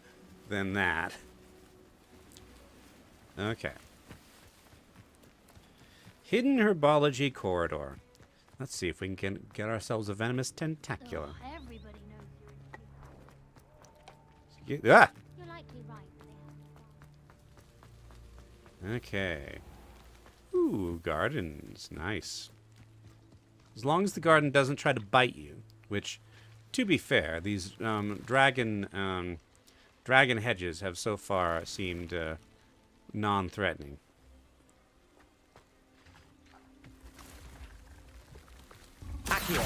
than that. Okay. Hidden Herbology Corridor. Let's see if we can get ourselves a Venomous Tentacula. Everybody knows Ah! you're likely right. Okay. Ooh, gardens. Nice. As long as the garden doesn't try to bite you, which To be fair, these dragon hedges have so far seemed non-threatening. Accio.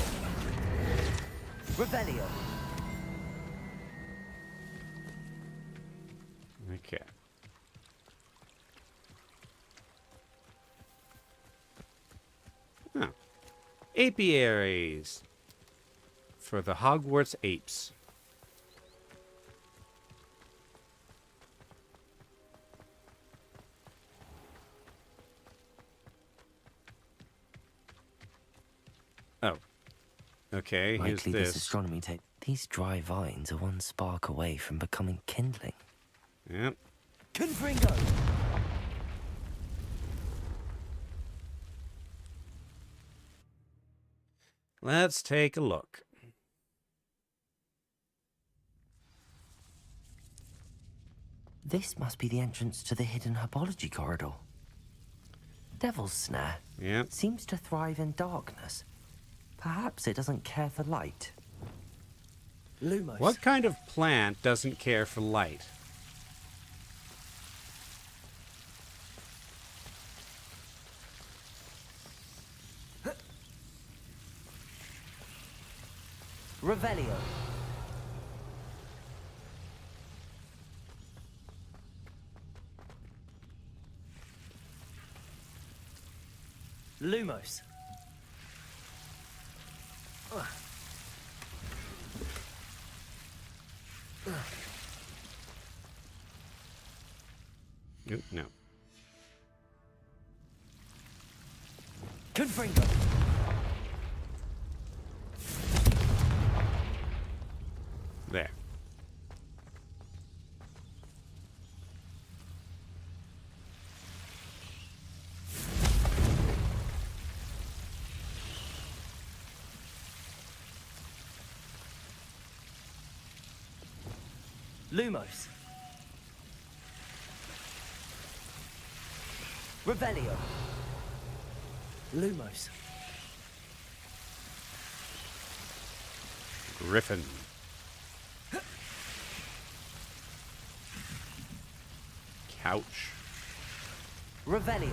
Revelio. Okay. Oh. Apiaries. For the Hogwarts apes. Oh. Okay, here's Likely this this. astronomy tape. These dry vines are one spark away from becoming kindling. Yep. Confringo! Let's take a look. This must be the entrance to the hidden herbology corridor. Devil's Snare. Yep. Seems to thrive in darkness. Perhaps it doesn't care for light. Lumos. What kind of plant doesn't care for light? Revelio. Lumos. No. Confringo. There. Lumos. Revelio. Lumos. Griffin. Couch. Revelio.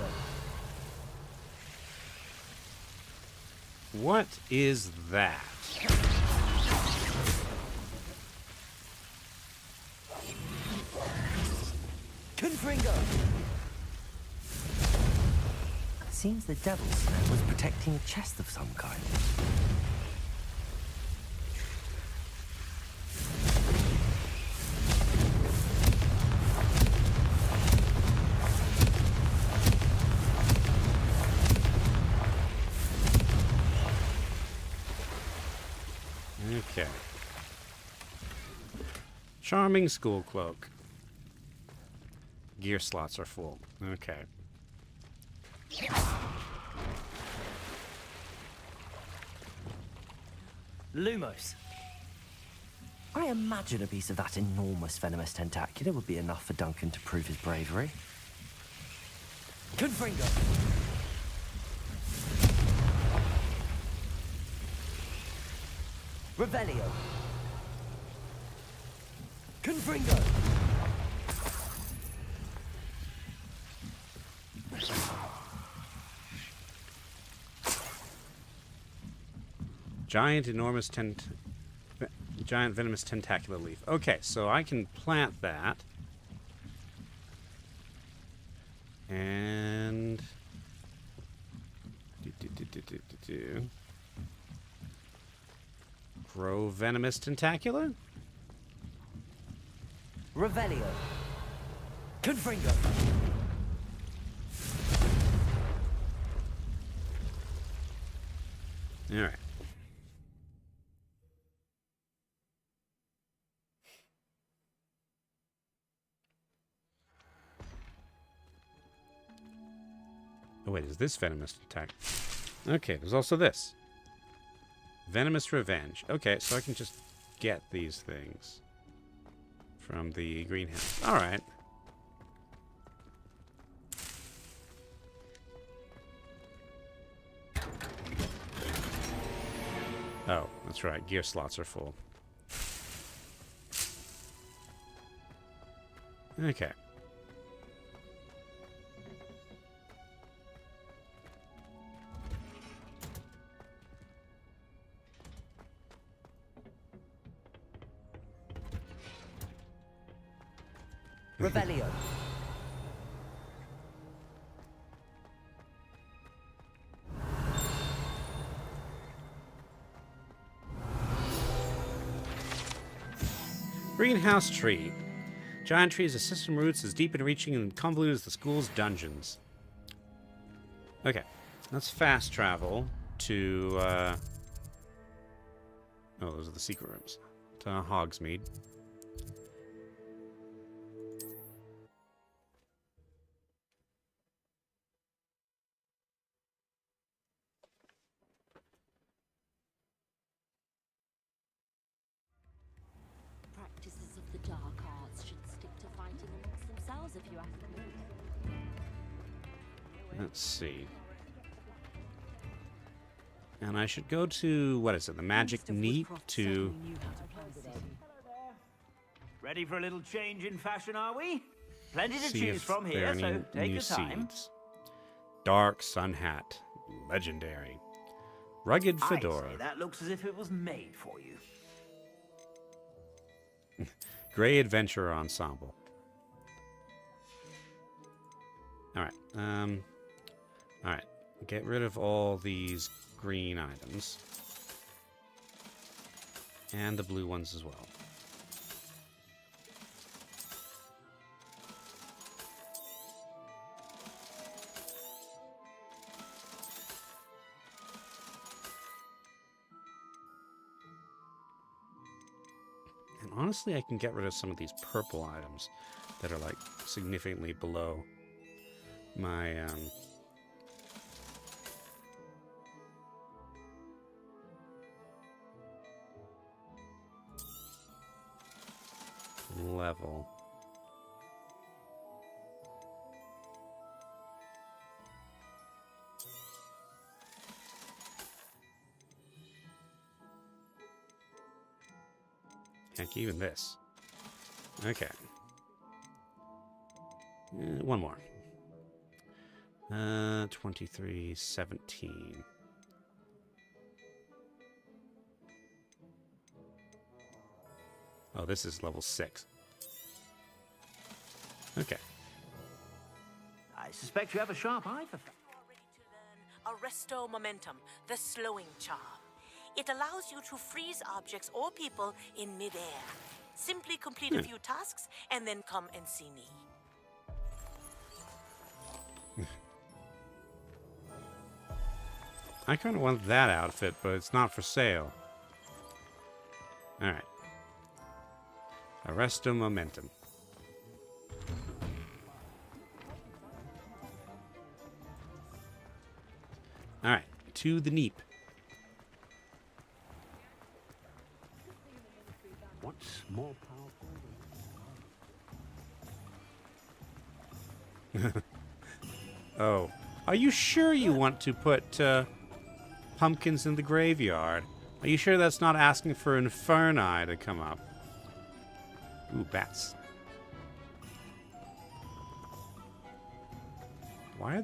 What is that? Confringo. Seems the Devil's Snare was protecting a chest of some kind. Okay. Charming school cloak. Gear slots are full. Okay. Lumos. I imagine a piece of that enormous venomous tentacular would be enough for Duncan to prove his bravery. Confringo. Revelio. Confringo. Giant venomous tentacular leaf. Okay, so I can plant that. And grow venomous tentacular? Revelio. Confringo. Alright. Oh wait, is this venomous attack? Okay, there's also this. Venomous Revenge. Okay, so I can just get these things from the greenhouse. Alright. Oh, that's That's right, gear slots are full. Okay. Revelio. Greenhouse tree. Giant trees with system roots as deep and reaching and convoluted as the school's dungeons. Okay, let's fast travel to, oh, those are the secret rooms. To Hogsmeade. Practices of the dark arts should stick to fighting amongst themselves, if you ask me. Let's see. And I should go to, what is it, the Magic Neat to... Ready for a little change in fashion, are we? Plenty to see choose if from there here, are so any take new your time. seeds. Dark Sun Hat. Legendary. Rugged Fedora. I say that looks as if it was made for you. Grey Adventurer Ensemble. Alright, alright. Get rid of all these green items. And the blue ones as well. And honestly, I can get rid of some of these purple items that are like significantly below my level. Heck, even this. Okay. One more. 2317. Oh, this is level 6. Okay. I suspect you have a sharp eye for Arresto Momentum, the slowing charm. It allows you to freeze objects or people in midair. Simply complete a few tasks and then come and see me. I kind of want that outfit, but it's not for sale. Alright. Arresto Momentum. Alright, to the Neep. What's more powerful? Oh. Are you sure you want to put pumpkins in the graveyard? Are you sure that's not asking for Inferni to come up? Ooh, bats. Why are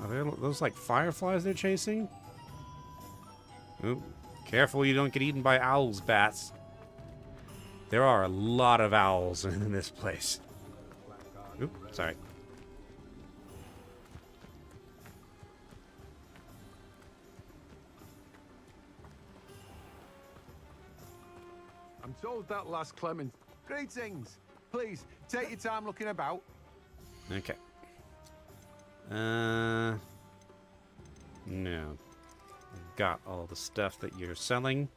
there those like fireflies they're chasing? Ooh, careful you don't get eaten by owls, bats. There are a lot of owls in this place. Oop, sorry. I'm told that last Clement. Greetings. Please, take your time looking about. Okay. No. Got all the stuff that you're selling.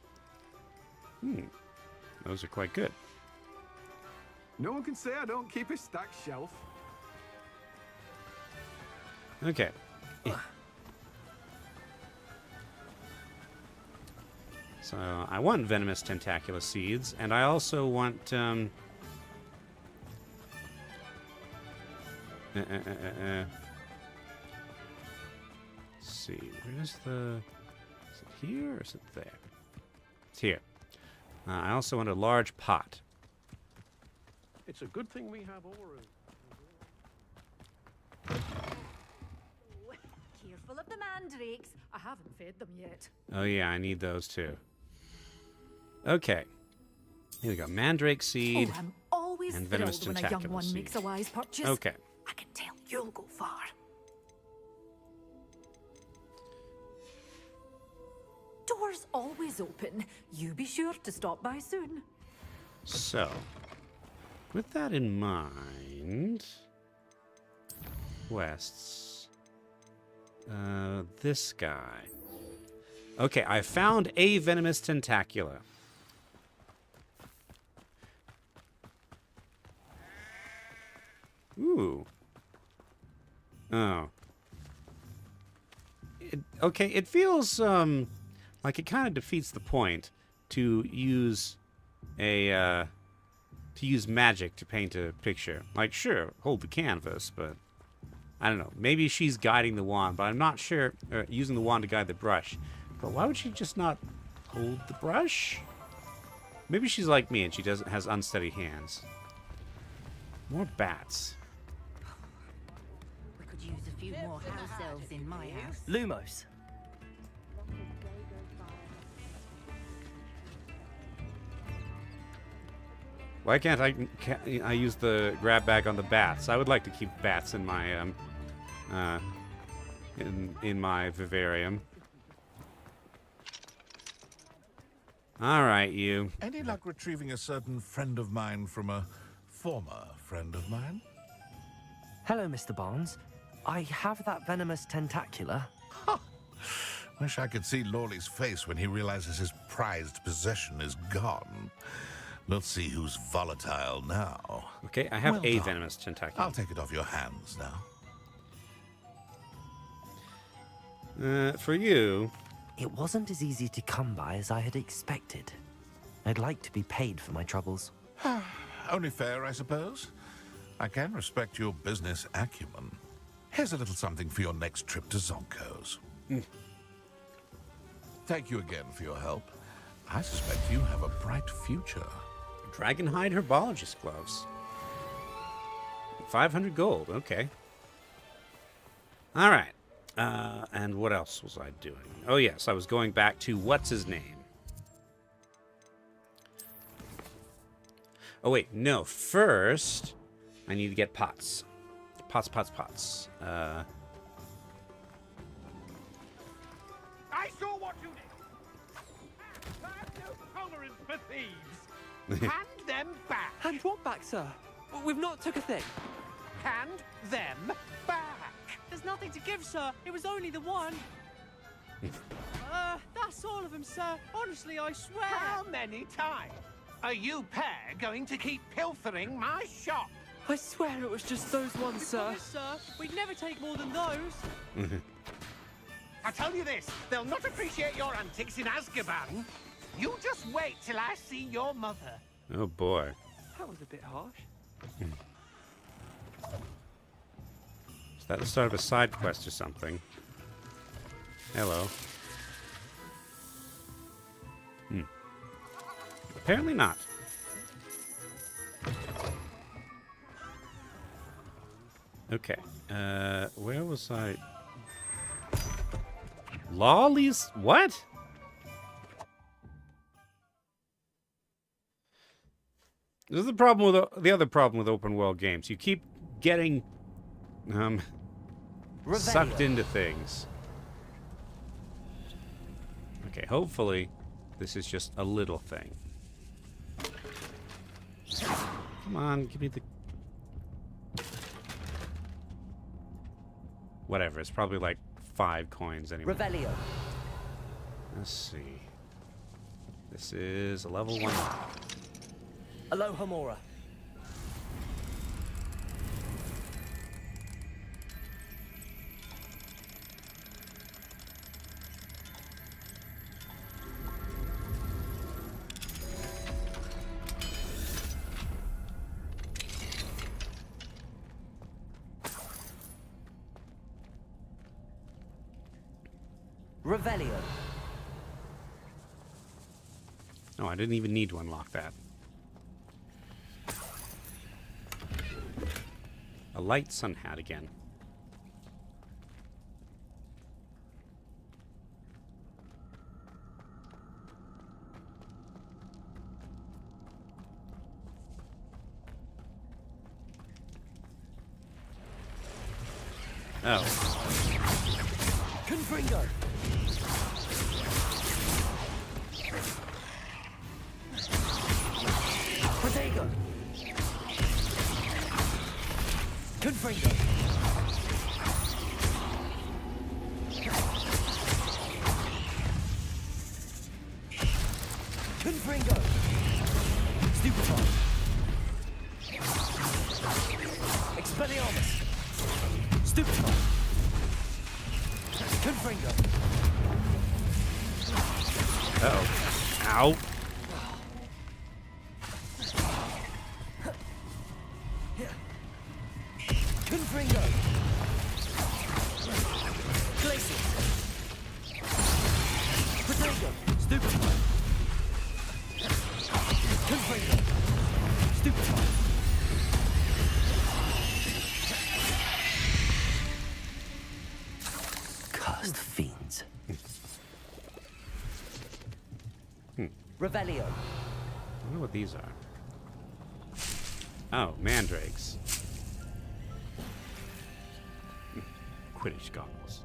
Those are quite good. No one can say I don't keep a stacked shelf. Okay. So I want venomous tentacular seeds, and I also want let's see, where's the? Is it here or is it there? Here. I also want a large pot. It's a good thing we have Oru. Careful of the mandrakes. I haven't fed them yet. Oh yeah, I need those too. Okay. Here we go. Mandrake seed. Oh, I'm always and venomous thrilled when a young one seed. makes a wise purchase. Okay. I can tell you'll go far. Doors always open. You be sure to stop by soon. So, with that in mind, quests. This guy. Okay, I found a venomous tentacula. Ooh. Oh. Okay, it feels like it kind of defeats the point to use a to use magic to paint a picture. Like, sure, hold the canvas, but I don't know. Maybe she's guiding the wand, but I'm not sure. Using the wand to guide the brush. But why would she just not hold the brush? Maybe she's like me and she has unsteady hands. More bats. We could use a few more house elves in my house. Lumos. Why can't I use the grab bag on the bats? I would like to keep bats in my in my vivarium. All right, you. Any luck retrieving a certain friend of mine from a former friend of mine? Hello, Mr. Barnes. I have that venomous tentacula. Wish I could see Lawley's face when he realizes his prized possession is gone. Let's see who's volatile now. Okay, I have Well a done. venomous tentacula. I'll take it off your hands now. For you... It wasn't as easy to come by as I had expected. I'd like to be paid for my troubles. Only fair, I suppose. I can respect your business acumen. Here's a little something for your next trip to Zonko's. Thank you again for your help. I suspect you have a bright future. Dragonhide herbologist gloves. 500 gold, okay. All right. And what else was I doing? Oh, yes, I was going back to what's his name? Oh, wait, no. First, I need to get pots. Pots. I saw what you did. Have no tolerance for thieves. Hand them back. Hand what back, sir? We've not took a thing. Hand them back. There's nothing to give, sir. It was only the one. That's all of them, sir. Honestly, I swear. How many times are you pair going to keep pilfering my shop? I swear it was just those ones, sir. Promise, sir. We'd never take more than those. I tell you this, they'll not appreciate your antics in Azkaban. You just wait till I see your mother. Oh, boy. That was a bit harsh. Is that the start of a side quest or something? Hello. Apparently not. Okay. Where was I? Lollies? What? This is the problem with the other problem with open world games. You keep getting sucked into things. Okay, hopefully this is just a little thing. Come on, give me the... Whatever, it's probably like 5 coins anyway. Revelio. Let's see. This is a level 1. Alohomora. Revelio. Oh, I didn't even need to unlock that. A light sun hat again. Oh. Confringo. Protego. Confringo. Confringo. Stupefy. Expelliarmus. Stupefy. Confringo. Uh-oh. Ow. Confringo. Glacier. Protego. Stupefy. Confringo. Stupefy. Cursed fiends. Revelio. I wonder what these are. Oh, mandrakes. Quidditch goggles.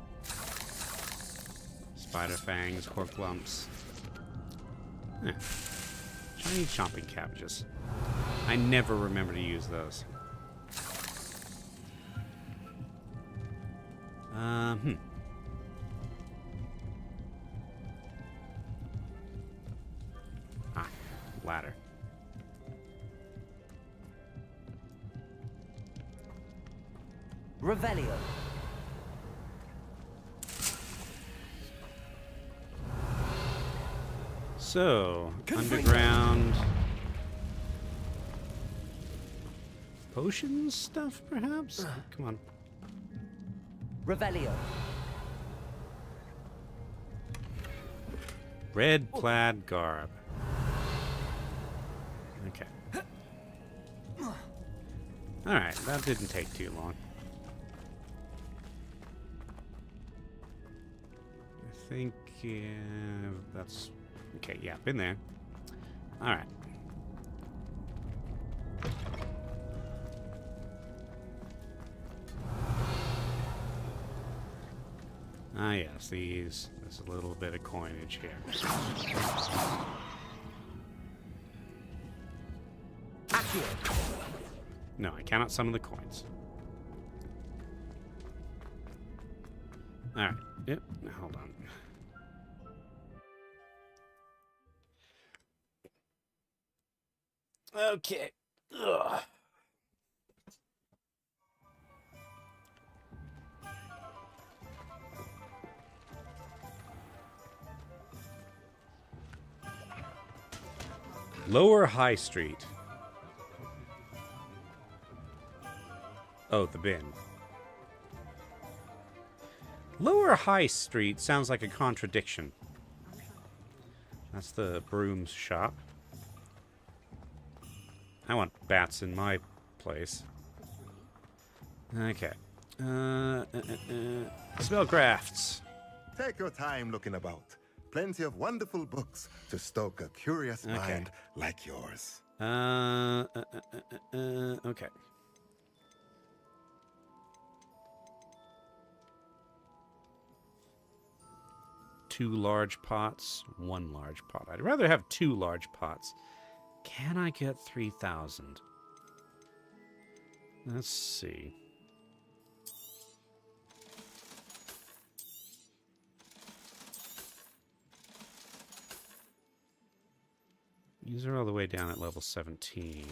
Spider fangs, cork lumps. Shiny chomping cabbages. I never remember to use those. Ah, ladder. Revelio. So, underground potions stuff, perhaps? Come on. Revelio. Red plaid garb. Okay. Alright, that didn't take too long. I think that's... Okay, yeah, been there. Alright. Ah, yes, these. There's a little bit of coinage here. No, I cannot summon the coins. Alright, yep, hold on. Okay. Ugh. Lower High Street. Oh, the bin. Lower High Street sounds like a contradiction. That's the broom's shop. I want bats in my place. Okay. Spellcrafts. Take your time looking about. Plenty of wonderful books to stoke a curious mind like yours. Okay. Two large pots, one large pot. I'd rather have two large pots. Can I get 3,000? Let's see. These are all the way down at level 17.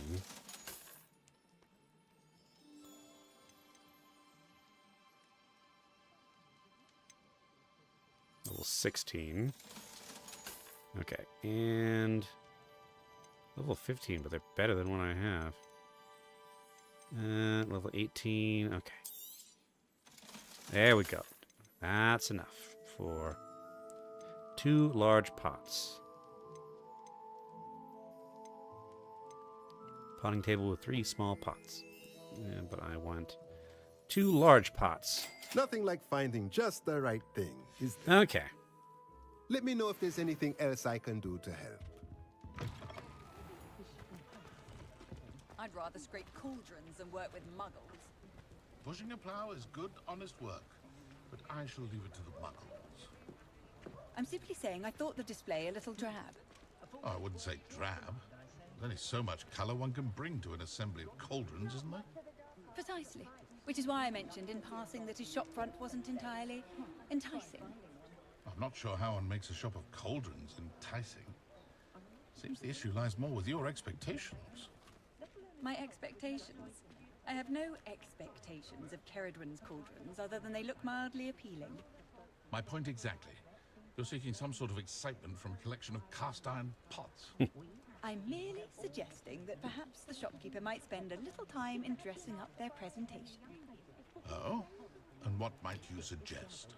Level 16. Okay, and level 15, but they're better than what I have. Level 18, okay. There we go. That's enough for two large pots. Potting table with 3 small pots. Yeah, but I want 2 large pots. Nothing like finding just the right thing, is there? Okay. Let me know if there's anything else I can do to help. I'd rather scrape cauldrons than work with muggles. Pushing a plough is good, honest work, but I shall leave it to the muggles. I'm simply saying I thought the display a little drab. Oh, I wouldn't say drab. There's only so much colour one can bring to an assembly of cauldrons, isn't there? Precisely. Which is why I mentioned in passing that his shopfront wasn't entirely enticing. I'm not sure how one makes a shop of cauldrons enticing. Seems the issue lies more with your expectations. My expectations? I have no expectations of Ceridwen's cauldrons other than they look mildly appealing. My point exactly. You're seeking some sort of excitement from a collection of cast iron pots. I'm merely suggesting that perhaps the shopkeeper might spend a little time in dressing up their presentation. Oh? And what might you suggest?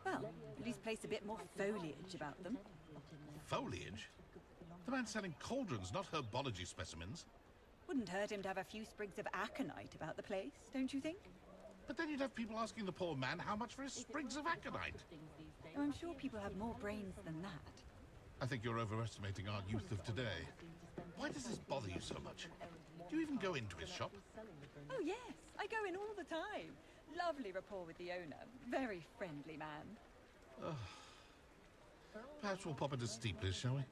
Well, at least place a bit more foliage about them. Foliage? The man's selling cauldrons, not herbology specimens. Wouldn't hurt him to have a few sprigs of aconite about the place, don't you think? But then you'd have people asking the poor man how much for his sprigs of aconite. Oh, I'm sure people have more brains than that. I think you're overestimating our youth of today. Why does this bother you so much? Do you even go into his shop? Oh, yes. I go in all the time. Lovely rapport with the owner. Very friendly man. Perhaps we'll pop into Steeples, shall we?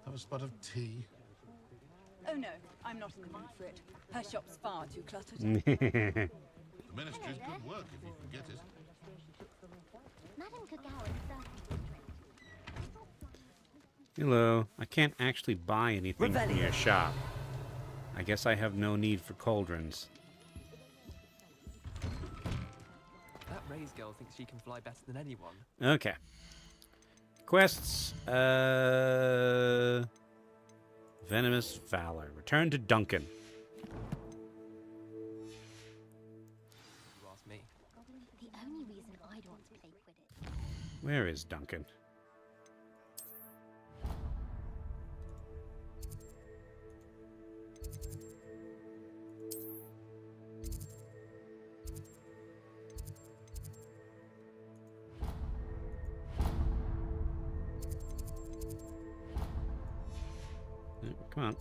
Have a spot of tea. Oh, no. I'm not in the mood for it. Her shop's far too cluttered. The ministry's good work if you can get it. Madam Kagawa, Hello. I can't actually buy anything from Revelio. your shop. I guess I have no need for cauldrons. That Ray's girl thinks she can fly better than anyone. Okay. Quests. Venomous Valor. Return to Duncan. You ask me. the only reason I'd want to play Quidditch. Where is Duncan? Come on.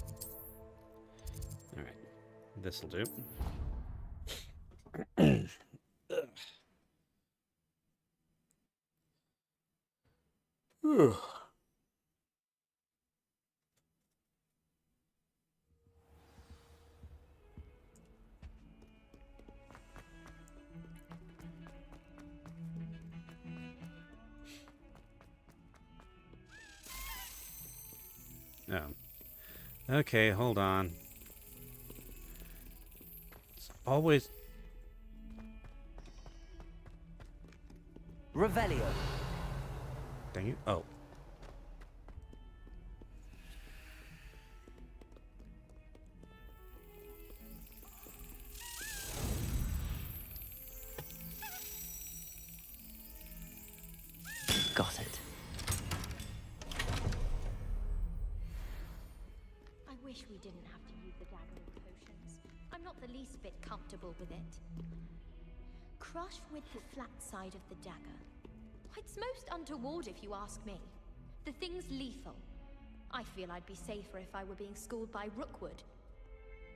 Alright. This'll do. Ugh. Oh. Okay, hold on. It's always... Revelio. Dang it. Oh. Got it. I wish we didn't have to use the dagger and potions. I'm not the least bit comfortable with it. Crush with the flat side of the dagger. It's most untoward if you ask me. The thing's lethal. I feel I'd be safer if I were being schooled by Rookwood.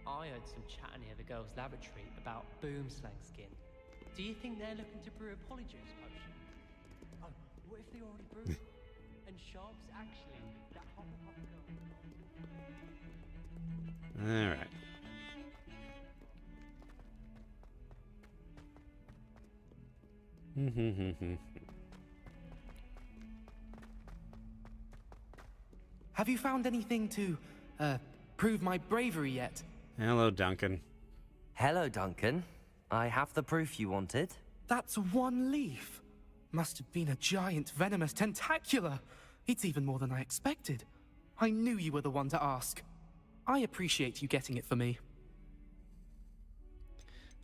I heard some chat near the girls' lavatory about boomslang skin. Do you think they're looking to brew a polyjuice potion? Oh, what if they already brewed it? And Sharp's actually that Hufflepuff girl? Alright. Have you found anything to, prove my bravery yet? Hello, Duncan. Hello, Duncan. I have the proof you wanted. That's one leaf. Must have been a giant venomous tentacula. It's even more than I expected. I knew you were the one to ask. I appreciate you getting it for me.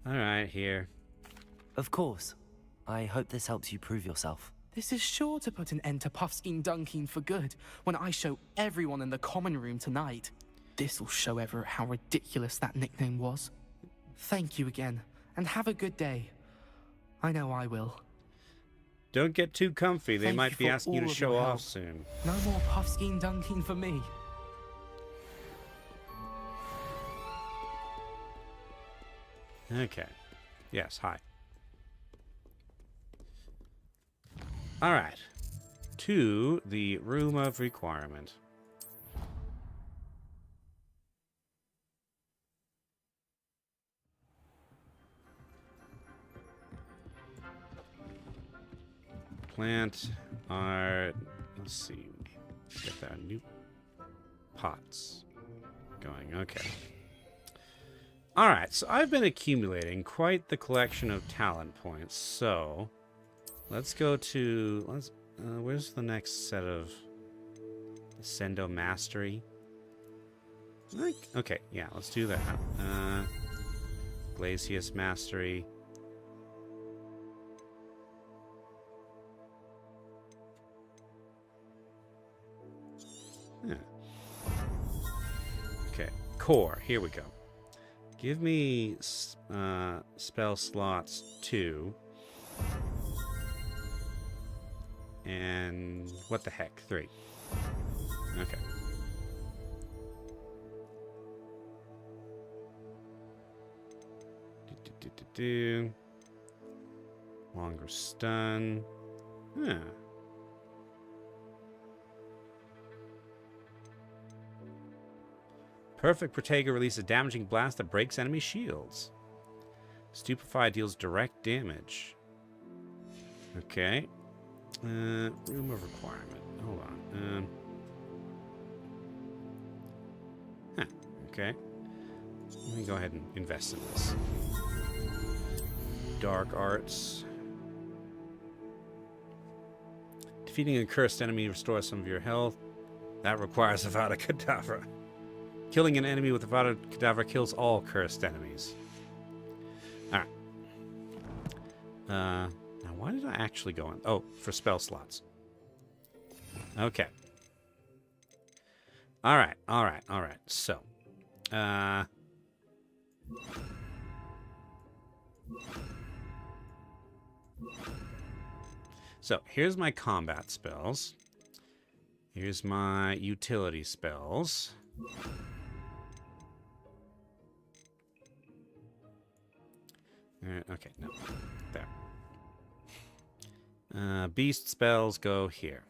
Alright, here. Of course. I hope this helps you prove yourself. This is sure to put an end to Puffskein Dunkeen for good when I show everyone in the common room tonight. This'll show Everett how ridiculous that nickname was. Thank you again, and have a good day. I know I will. Don't get too comfy. They Thank might you be for asking you all to of show your off help. soon. No more puffskein dunking for me. Okay. Yes, hi. Alright. To the Room of Requirement. Plant our... Let's see. Get that new pots going. Okay. Alright, so I've been accumulating quite the collection of talent points, so let's go to... where's the next set of... Sendo Mastery? Okay, yeah, let's do that. Glacius Mastery. Yeah. Okay, Core, here we go. Give me spell slots 2. And what the heck, 3. Okay. Longer stun. Huh. Perfect Protego releases a damaging blast that breaks enemy shields. Stupefy deals direct damage. Okay. Room of Requirement. Hold on. Huh. Okay. Let me go ahead and invest in this. Dark Arts. Defeating a cursed enemy restores some of your health. That requires Avada Kedavra. Killing an enemy with Avada Kedavra kills all cursed enemies. Alright. Now, why did I actually go in? Oh, for spell slots. Okay. Alright. So, here's my combat spells. Here's my utility spells. Okay, no. There. Beast spells go here.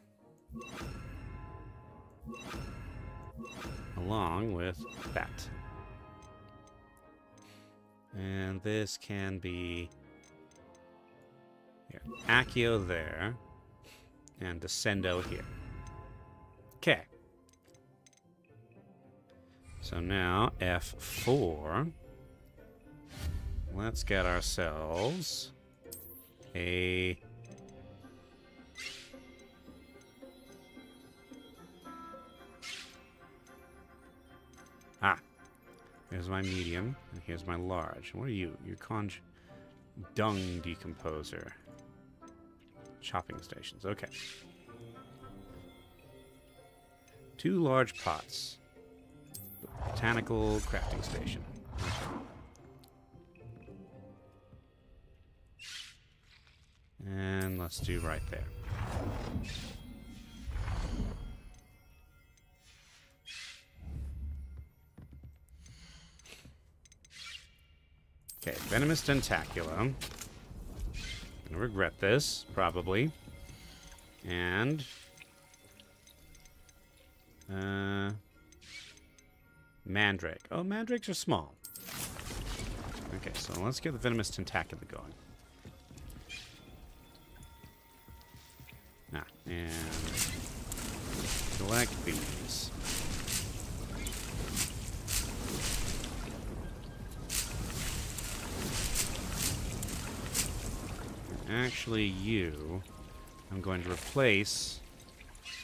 Along with that. And this can be... Here. Accio there. And Descendo here. Okay. So now, F4... Let's get ourselves a... Here's my medium, and here's my large. What are you? You're dung decomposer. Chopping stations, okay. 2 large pots. Botanical crafting station. And let's do right there. Okay, Venomous Tentacula. I'm gonna regret this, probably. And... Mandrake. Oh, Mandrakes are small. Okay, so let's get the Venomous Tentacula going. And collect these. Actually, you, I'm going to replace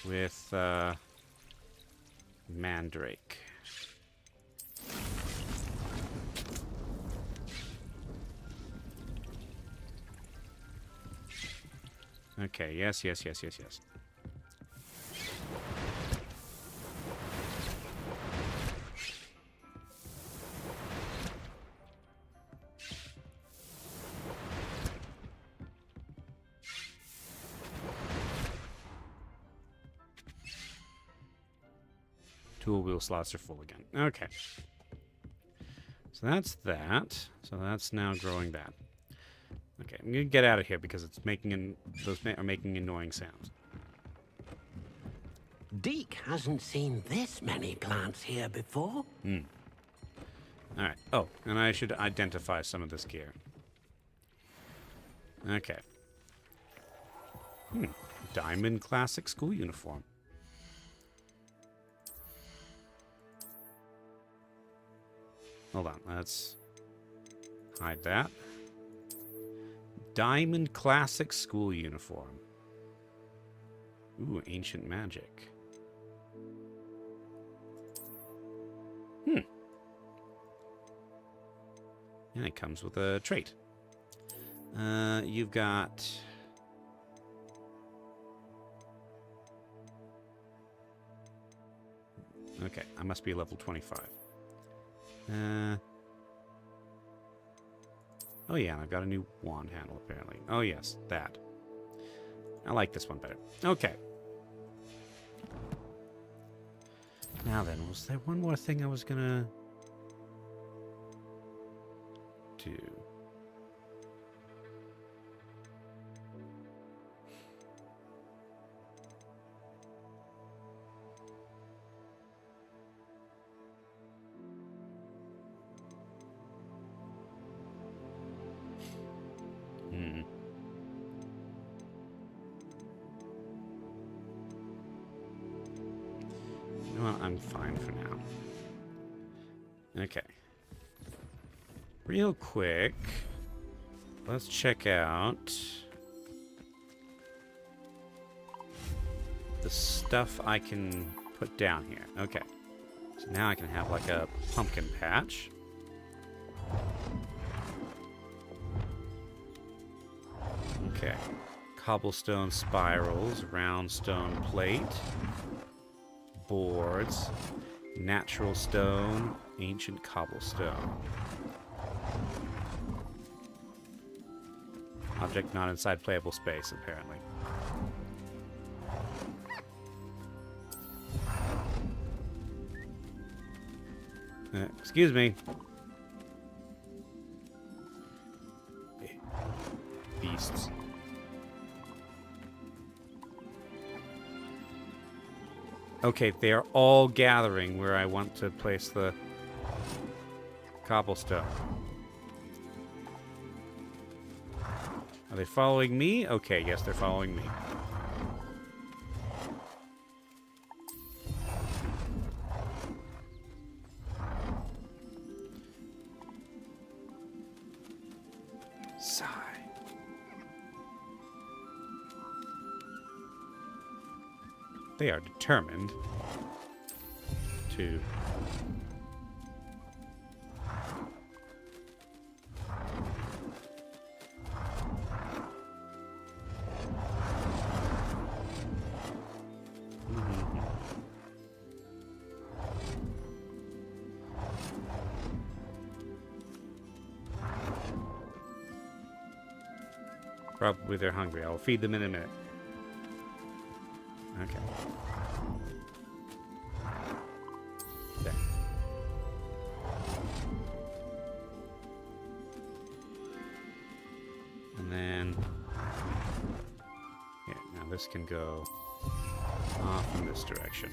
with Mandrake. Okay, yes. Tool wheel slots are full again. Okay. So that's that. So that's now growing that. Okay, I'm gonna get out of here because it's making are making annoying sounds. Deke hasn't seen this many plants here before. Alright. Oh, and I should identify some of this gear. Okay. Diamond classic school uniform. Hold on, let's hide that. Diamond classic school uniform. Ooh, ancient magic. And it comes with a trait. You've got... Okay, I must be level 25. Oh yeah, and I've got a new wand handle, apparently. Oh yes, that. I like this one better. Okay. Now then, was there one more thing I was gonna do? Well, I'm fine for now. Okay. Real quick, let's check out the stuff I can put down here. Okay. So now I can have like a pumpkin patch. Okay. Cobblestone spirals, round stone plate. Boards, natural stone, ancient cobblestone. Object not inside playable space, apparently. Excuse me. Beasts. Okay, they are all gathering where I want to place the cobblestone. Are they following me? Okay, yes, they're following me. Sigh. They are determined to Probably they're hungry. I'll feed them in a minute. Okay. There. And then... yeah, now this can go off in this direction.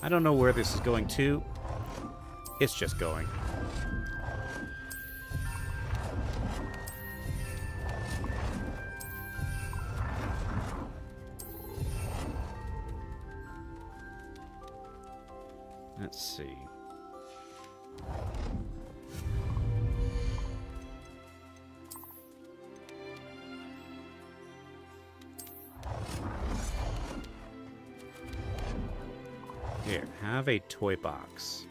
I don't know where this is going to. It's just going. Let's see. Here, have a toy box.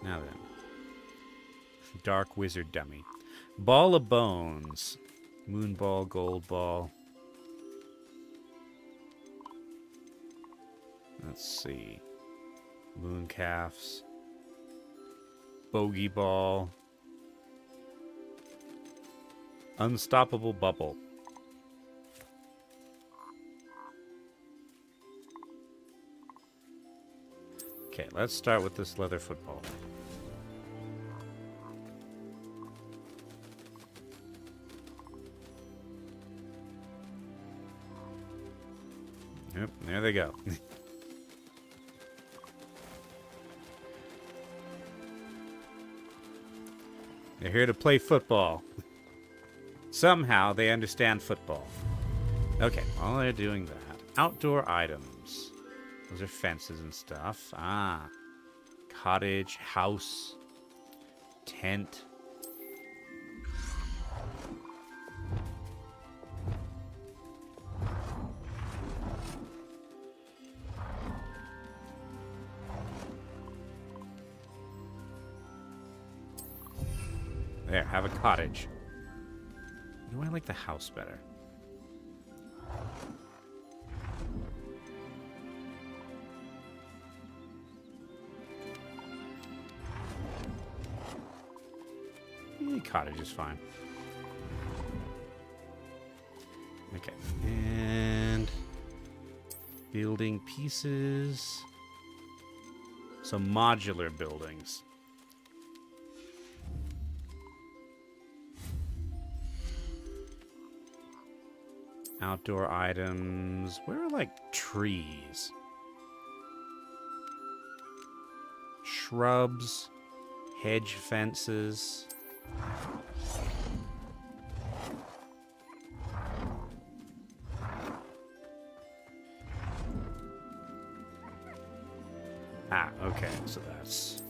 Now then. Dark Wizard Dummy. Ball of Bones. Moon Ball, Gold Ball. Let's see. Moon Calves. Bogey Ball. Unstoppable Bubble. Okay, let's start with this leather football. Yep, there they go. They're here to play football. Somehow they understand football. Okay, while they're doing that, outdoor items. Those are fences and stuff. Ah, cottage, house, tent. There, have a cottage. Do I like the house better? Cottage is fine. Okay, and building pieces. Some modular buildings. Outdoor items. Where are like trees? Shrubs, hedge fences. Ah, okay, so that's...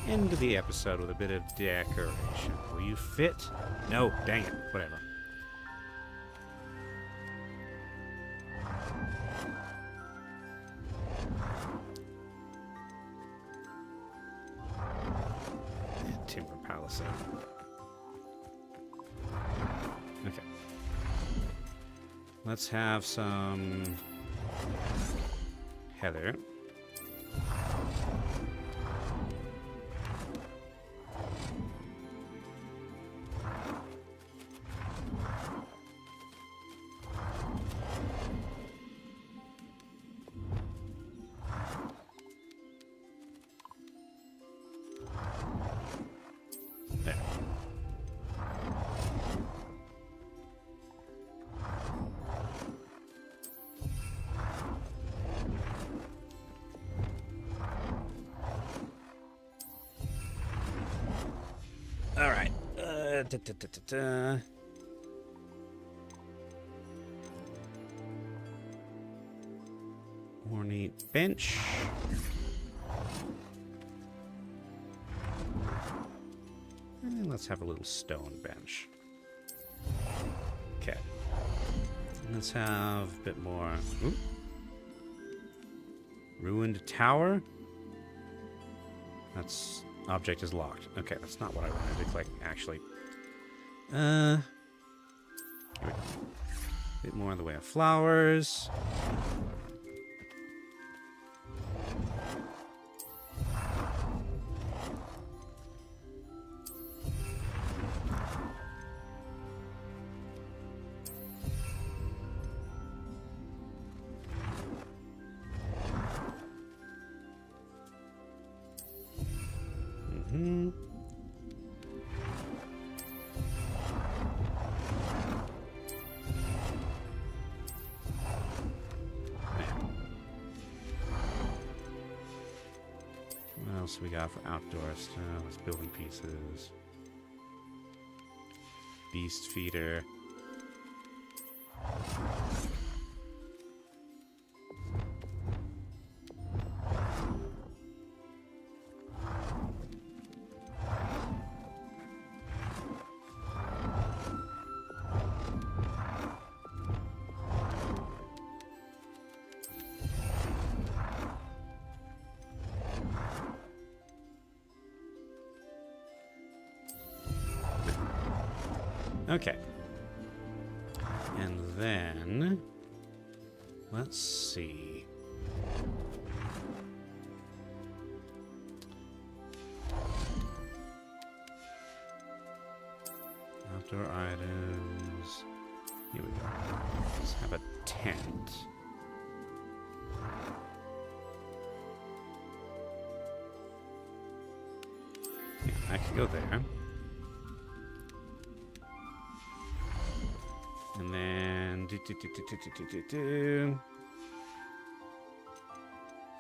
End of the episode with a bit of decoration. Will you fit? No, dang it. Whatever. Timber palisade. Okay. Let's have some heather. All right. Ornate bench. And let's have a little stone bench. Okay. Let's have a bit more. Ooh. Ruined tower. That's... Object is locked. Okay, that's not what I wanted to click, actually. Here we go. A bit more in the way of flowers. What else we got for outdoor stuff? Let's building pieces. Beast feeder. Okay. And then... let's see. Outdoor items. Here we go. Let's have a tent. Yeah, I could go there. And then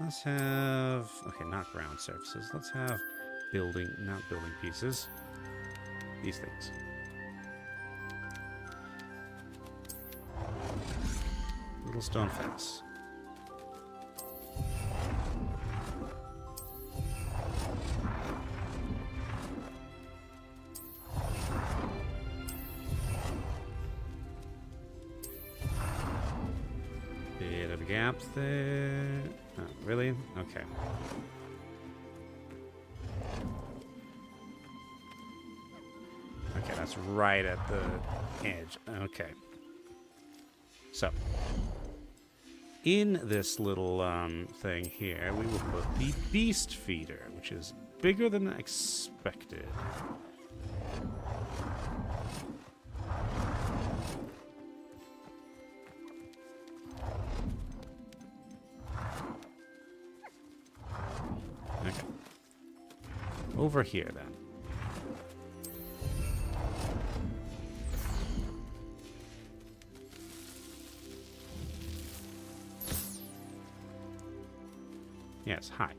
let's have, okay, not ground surfaces. Let's have building, not building pieces. These things. Little stone fence. Bit of a gap there. Not really? Okay. Okay, that's right at the edge. Okay. So, in this little thing here, we will put the beast feeder, which is bigger than expected. Okay. Over here, then. Yes, hi.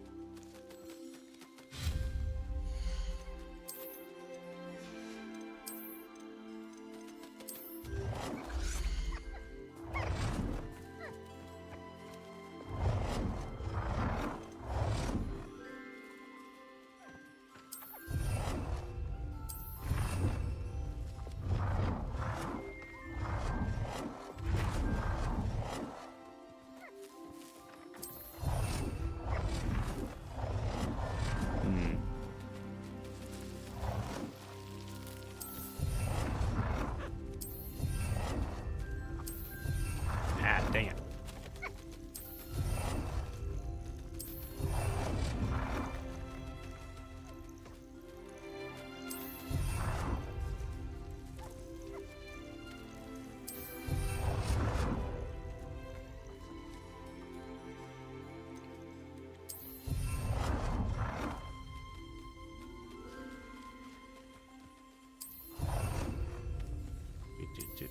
Dang it.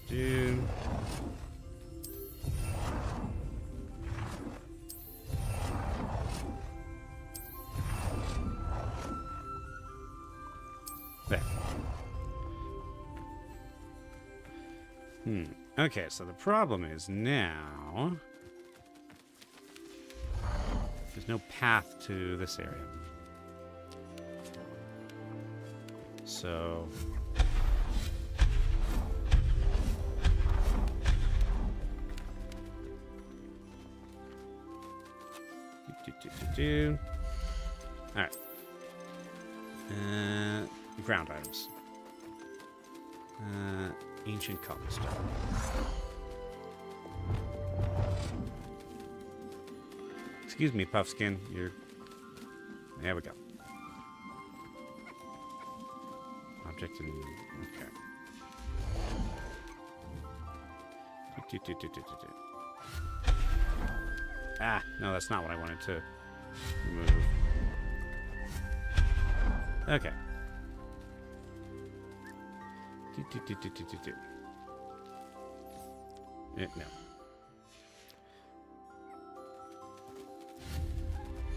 Do. There. Okay, so the problem is now there's no path to this area. So all right. Ground items. Ancient cobblestone. Excuse me, Puffskin. You're... There we go. Object in... Okay. Ah, no, that's not what I wanted to remove. Okay. No.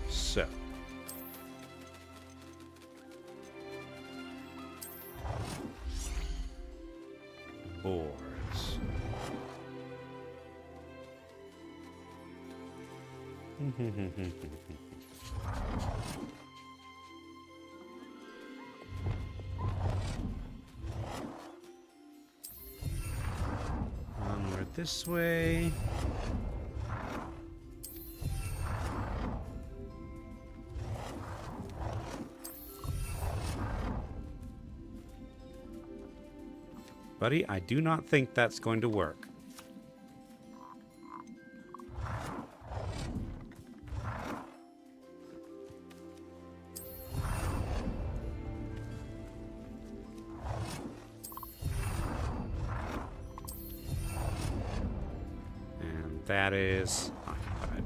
So. Boards. Onward this way. Buddy, I do not think that's going to work. And that is occupied.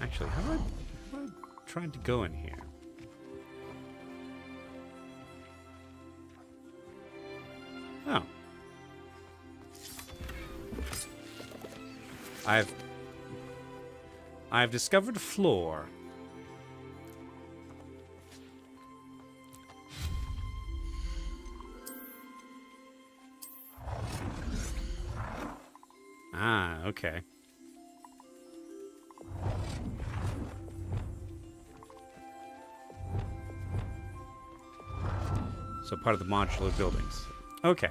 Actually, how do I try to go in here? Oh. I've discovered a floor. Ah, okay. So part of the modular buildings. Okay.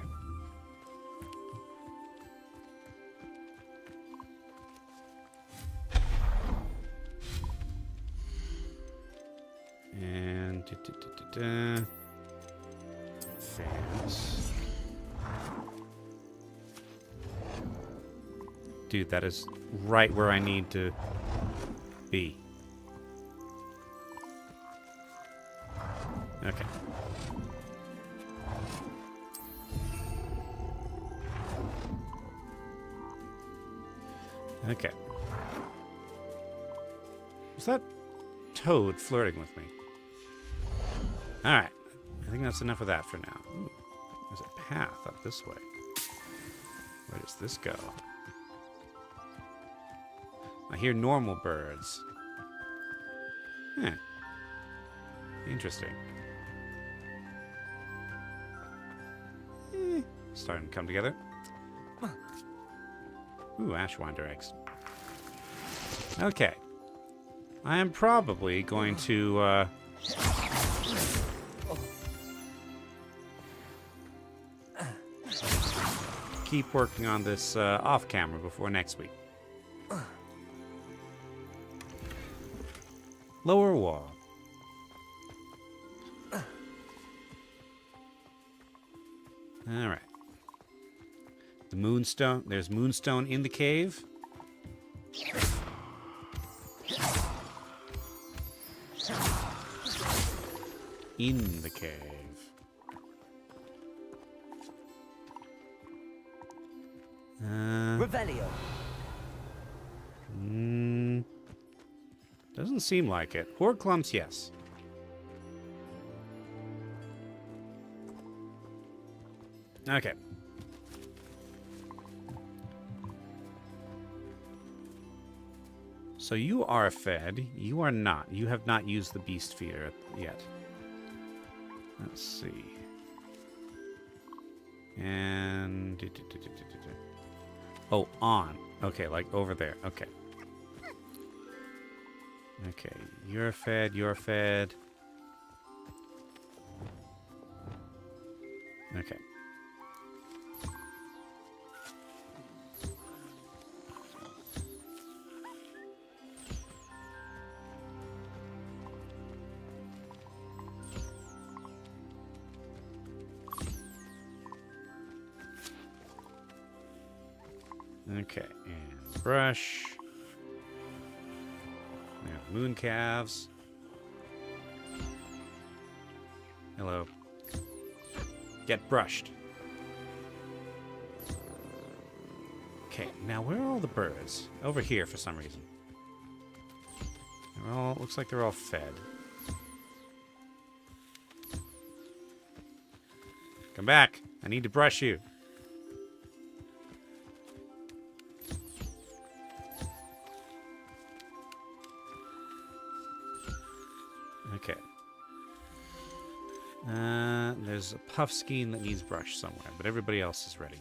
And fans. Dude, that is right where I need to be. Okay. Okay. Was that Toad flirting with me? Alright. I think that's enough of that for now. Ooh, there's a path up this way. Where does this go? I hear normal birds. Huh. Interesting. Starting to come together. Ooh, Ashwinder eggs. Okay. I am probably going to, keep working on this, off-camera before next week. Lower wall. Alright. The moonstone. There's moonstone in the cave. In the cave. Revelio. Doesn't seem like it. Horde clumps, yes. Okay. So you are fed. You are not. You have not used the beast feeder yet. Let's see. And... Oh, on. Okay, like over there. Okay. Okay, you're fed, you're fed. Okay. Okay, and brush. Now, moon calves. Hello. Get brushed. Okay, now where are all the birds? Over here for some reason. They're all, looks like they're all fed. Come back. I need to brush you. There's a puff skein that needs brush somewhere, but everybody else is ready.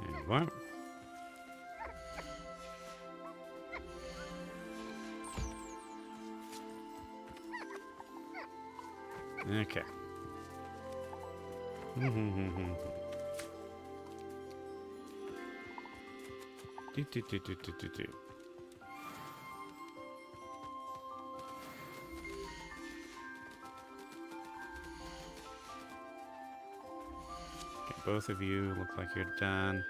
There you are. Okay. Do. Okay, both of you look like you're done.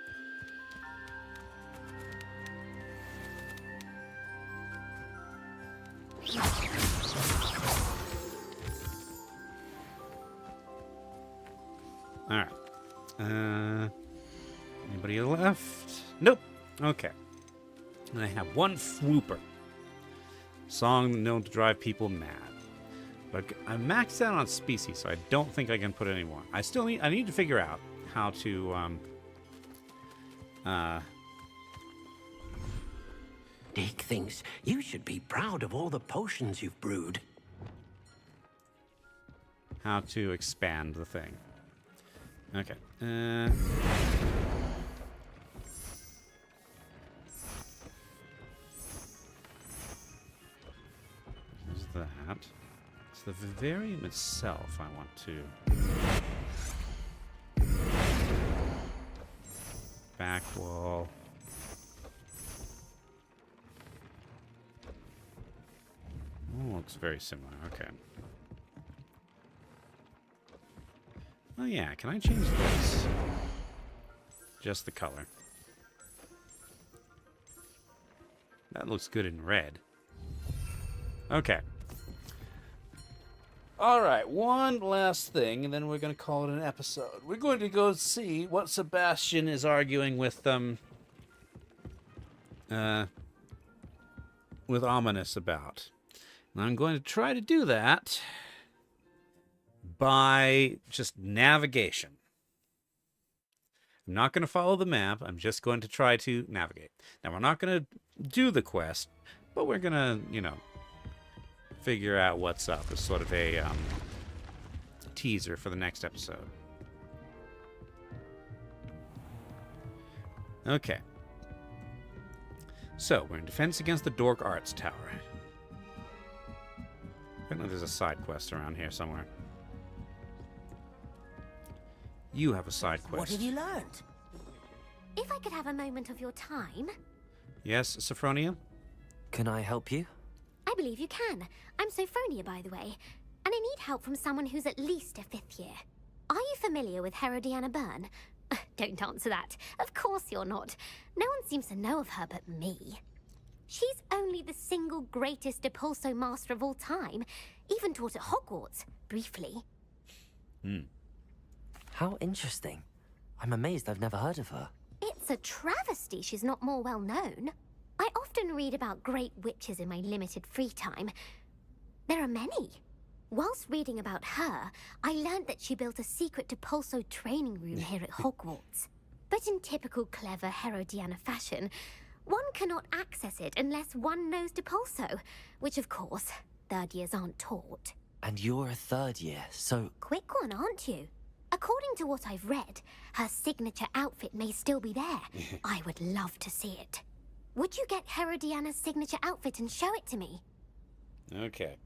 Alright. Anybody left? Nope. Okay. And I have one Swooper. Song known to drive people mad. But I'm maxed out on species, so I don't think I can put any more. I need to figure out how to, Dick thinks you should be proud of all the potions you've brewed. how to expand the thing. Okay. There's that. It's the vivarium itself I want to... Back wall. Oh, looks very similar. Okay. Oh yeah, can I change this? Just the color. That looks good in red. Okay. Alright, one last thing, and then we're going to call it an episode. We're going to go see what Sebastian is arguing with Ominous about. And I'm going to try to do that by just navigation. I'm not going to follow the map. I'm just going to try to navigate. Now, we're not going to do the quest, but we're going to, you know, figure out what's up as sort of a teaser for the next episode. Okay. So, we're in defense against the Dork Arts Tower. I know there's a side quest around here somewhere. You have a side quest. What have you learned? If I could have a moment of your time... Yes, Sophronia? Can I help you? I believe you can. I'm Sophronia, by the way, and I need help from someone who's at least a 5th year. Are you familiar with Herodiana Byrne? Don't answer that. Of course you're not. No one seems to know of her but me. She's only the single greatest Depulso master of all time, even taught at Hogwarts, briefly. How interesting. I'm amazed I've never heard of her. It's a travesty she's not more well known. I often read about great witches in my limited free time. There are many. Whilst reading about her, I learned that she built a secret Depulso training room here at Hogwarts. But in typical clever Herodiana fashion, one cannot access it unless one knows Depulso, which of course, 3rd years aren't taught. And you're a 3rd year, so... Quick one, aren't you? According to what I've read, her signature outfit may still be there. I would love to see it. Would you get Herodiana's signature outfit and show it to me? Okay.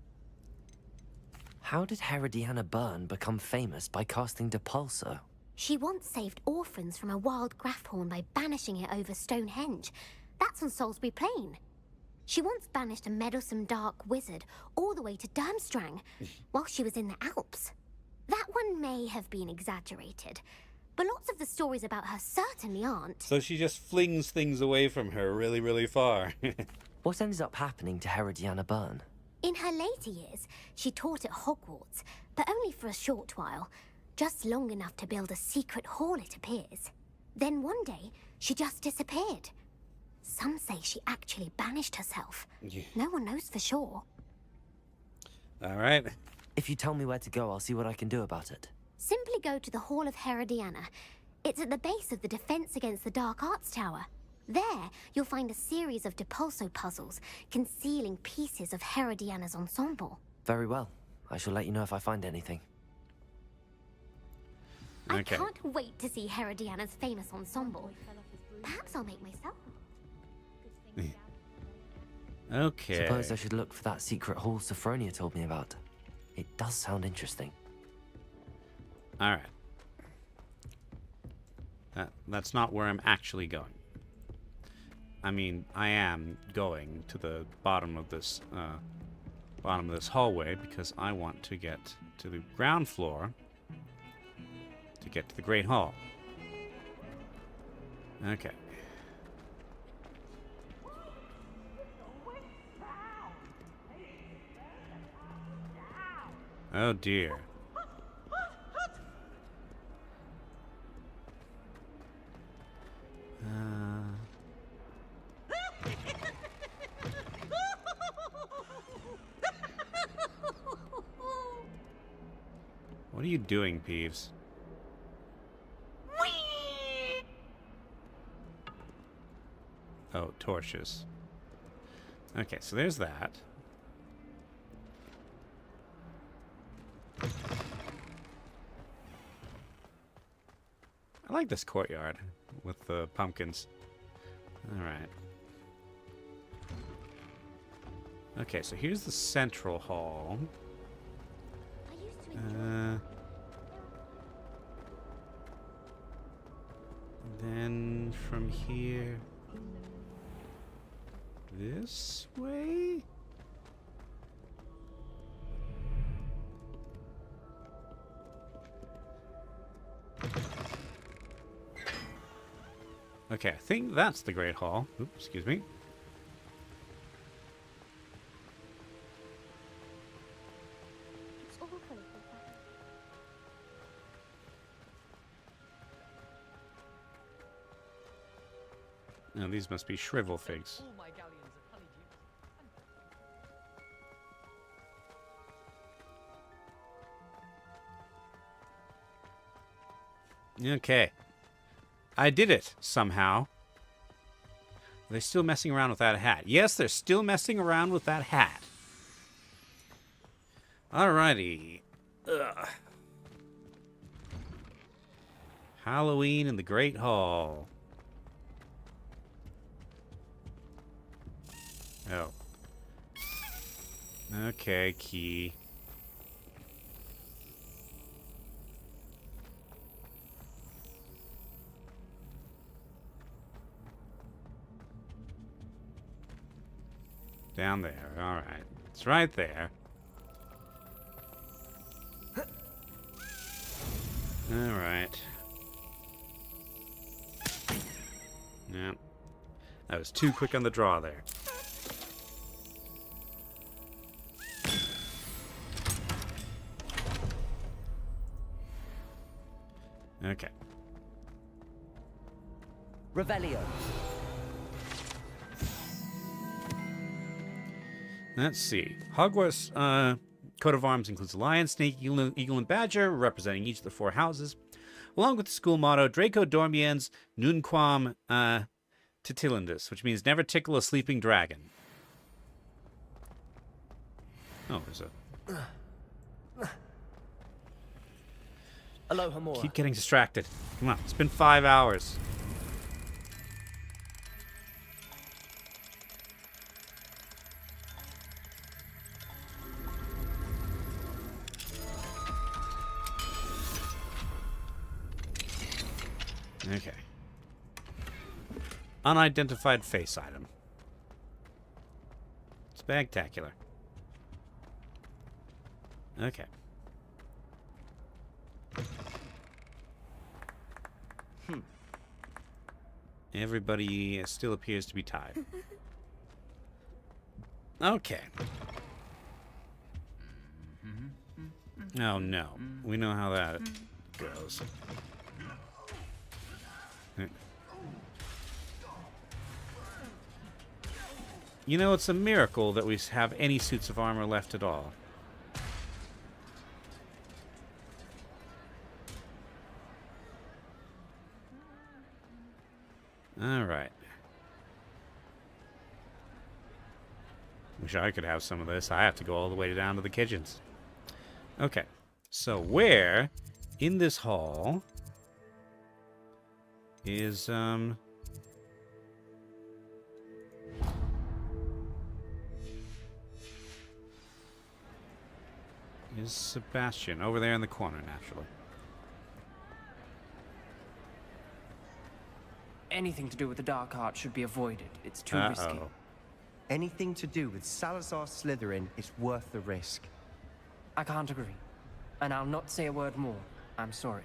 How did Herodiana Byrne become famous by casting Depulso? She once saved orphans from a wild Grafthorn by banishing it over Stonehenge. That's on Salisbury Plain. She once banished a meddlesome dark wizard all the way to Durmstrang while she was in the Alps. That one may have been exaggerated, but lots of the stories about her certainly aren't. So she just flings things away from her really, really far. What ends up happening to Herodiana Byrne? In her later years, she taught at Hogwarts, but only for a short while. Just long enough to build a secret hall, it appears. Then one day, she just disappeared. Some say she actually banished herself. Yeah. No one knows for sure. All right. If you tell me where to go, I'll see what I can do about it. Simply go to the Hall of Herodiana. It's at the base of the Defense Against the Dark Arts Tower. There, you'll find a series of Depulso puzzles concealing pieces of Herodiana's ensemble. Very well. I shall let you know if I find anything. I can't wait to see Herodiana's famous ensemble. Perhaps I'll make myself. Okay. Suppose I should look for that secret hall Sophronia told me about. It does sound interesting. All right. That's not where I'm actually going. I mean, I am going to the bottom of this hallway because I want to get to the ground floor to get to the Great Hall. Okay. Oh dear. What are you doing, Peeves? Oh, torches. Okay, so there's that. I like this courtyard with the pumpkins. Alright. Okay, so here's the central hall. Then from here... this way? Okay, I think that's the Great Hall. Oops, excuse me. Now these must be shrivel figs. Okay. I did it, somehow. Are they still messing around with that hat? Yes, they're still messing around with that hat. Alrighty. Ugh. Halloween in the Great Hall. Oh. Okay, key. Down there. Alright. It's right there. Alright. Yep. That was too quick on the draw there. Okay. Revelio. Let's see. Hogwarts coat of arms includes a lion, snake, eagle, and badger, representing each of the 4 houses, along with the school motto, Draco Dormiens Nunquam Titillandus, which means never tickle a sleeping dragon. Oh, there's a... Aloha Mora. Keep getting distracted. Come on, it's been 5 hours. Okay. Unidentified face item. Spectacular. Okay. Everybody still appears to be tied. Okay. Oh no. We know how that goes. You know, it's a miracle that we have any suits of armor left at all. Alright. Wish I could have some of this. I have to go all the way down to the kitchens. Okay. So where in this hall is Sebastian? Over there in the corner, naturally. Anything to do with the dark art should be avoided. It's too risky. Anything to do with Salazar Slytherin is worth the risk. I can't agree. And I'll not say a word more. I'm sorry.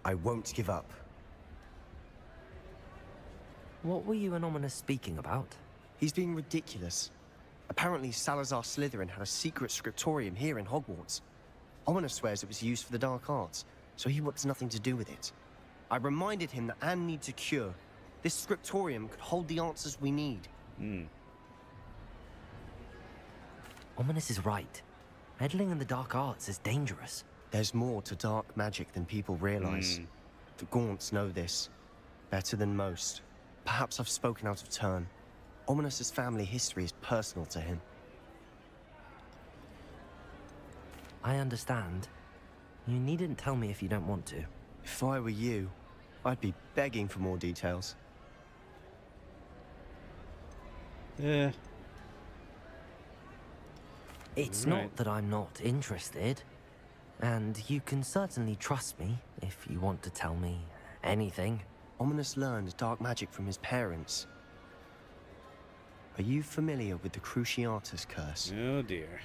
I won't give up. What were you and Ominous speaking about? He's being ridiculous. Apparently Salazar Slytherin had a secret scriptorium here in Hogwarts. Ominous swears it was used for the dark arts, so he wants nothing to do with it. I reminded him that Anne needs a cure. This scriptorium could hold the answers we need. Ominous is right. Meddling in the dark arts is dangerous. There's more to dark magic than people realize. The Gaunts know this better than most. Perhaps I've spoken out of turn. Ominous's family history is personal to him. I understand. You needn't tell me if you don't want to. If I were you, I'd be begging for more details. Yeah. It's not that I'm not interested. And you can certainly trust me if you want to tell me anything. Ominous learned dark magic from his parents. Are you familiar with the Cruciatus curse? Oh dear.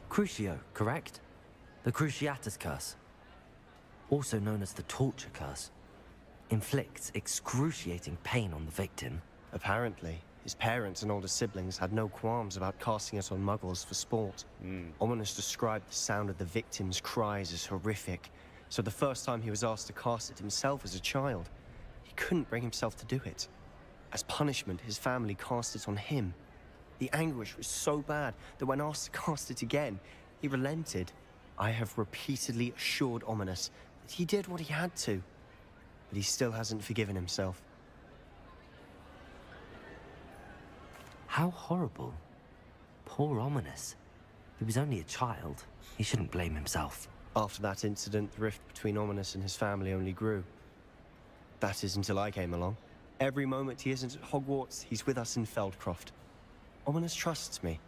Crucio, correct? The Cruciatus curse. Also known as the torture curse. Inflicts excruciating pain on the victim. Apparently, his parents and older siblings had no qualms about casting it on muggles for sport. Ominous described the sound of the victim's cries as horrific, so the first time he was asked to cast it himself as a child, he couldn't bring himself to do it. As punishment, his family cast it on him. The anguish was so bad that when asked to cast it again, he relented. I have repeatedly assured Ominous that he did what he had to, but he still hasn't forgiven himself. How horrible. Poor Ominous. He was only a child. He shouldn't blame himself. After that incident, the rift between Ominous and his family only grew. That is until I came along. Every moment he isn't at Hogwarts, he's with us in Feldcroft. Ominous trusts me.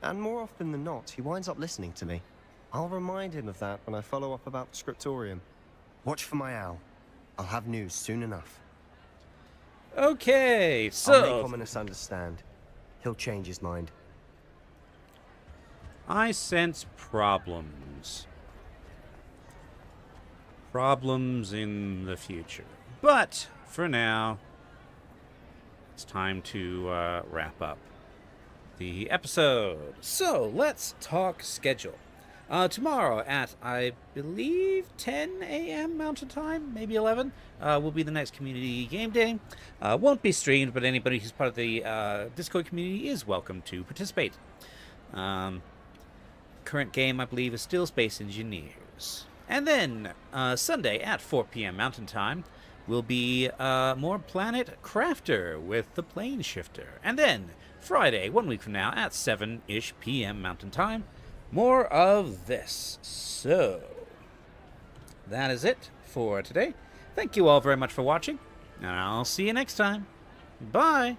And more often than not, he winds up listening to me. I'll remind him of that when I follow up about the scriptorium. Watch for my owl. I'll have news soon enough. Okay, so... I'll make Ominous understand. He'll change his mind. I sense problems. Problems in the future. But, for now, it's time to wrap up the episode. So, let's talk schedule. Tomorrow at, I believe, 10 a.m. Mountain Time, maybe 11, will be the next community game day. Won't be streamed, but anybody who's part of the Discord community is welcome to participate. Current game, I believe, is still Space Engineers. And then, Sunday at 4 p.m. Mountain Time will be more Planet Crafter with the Plane Shifter. And then, Friday, 1 week from now, at 7-ish p.m. Mountain Time, more of this. So, that is it for today. Thank you all very much for watching, and I'll see you next time. Bye!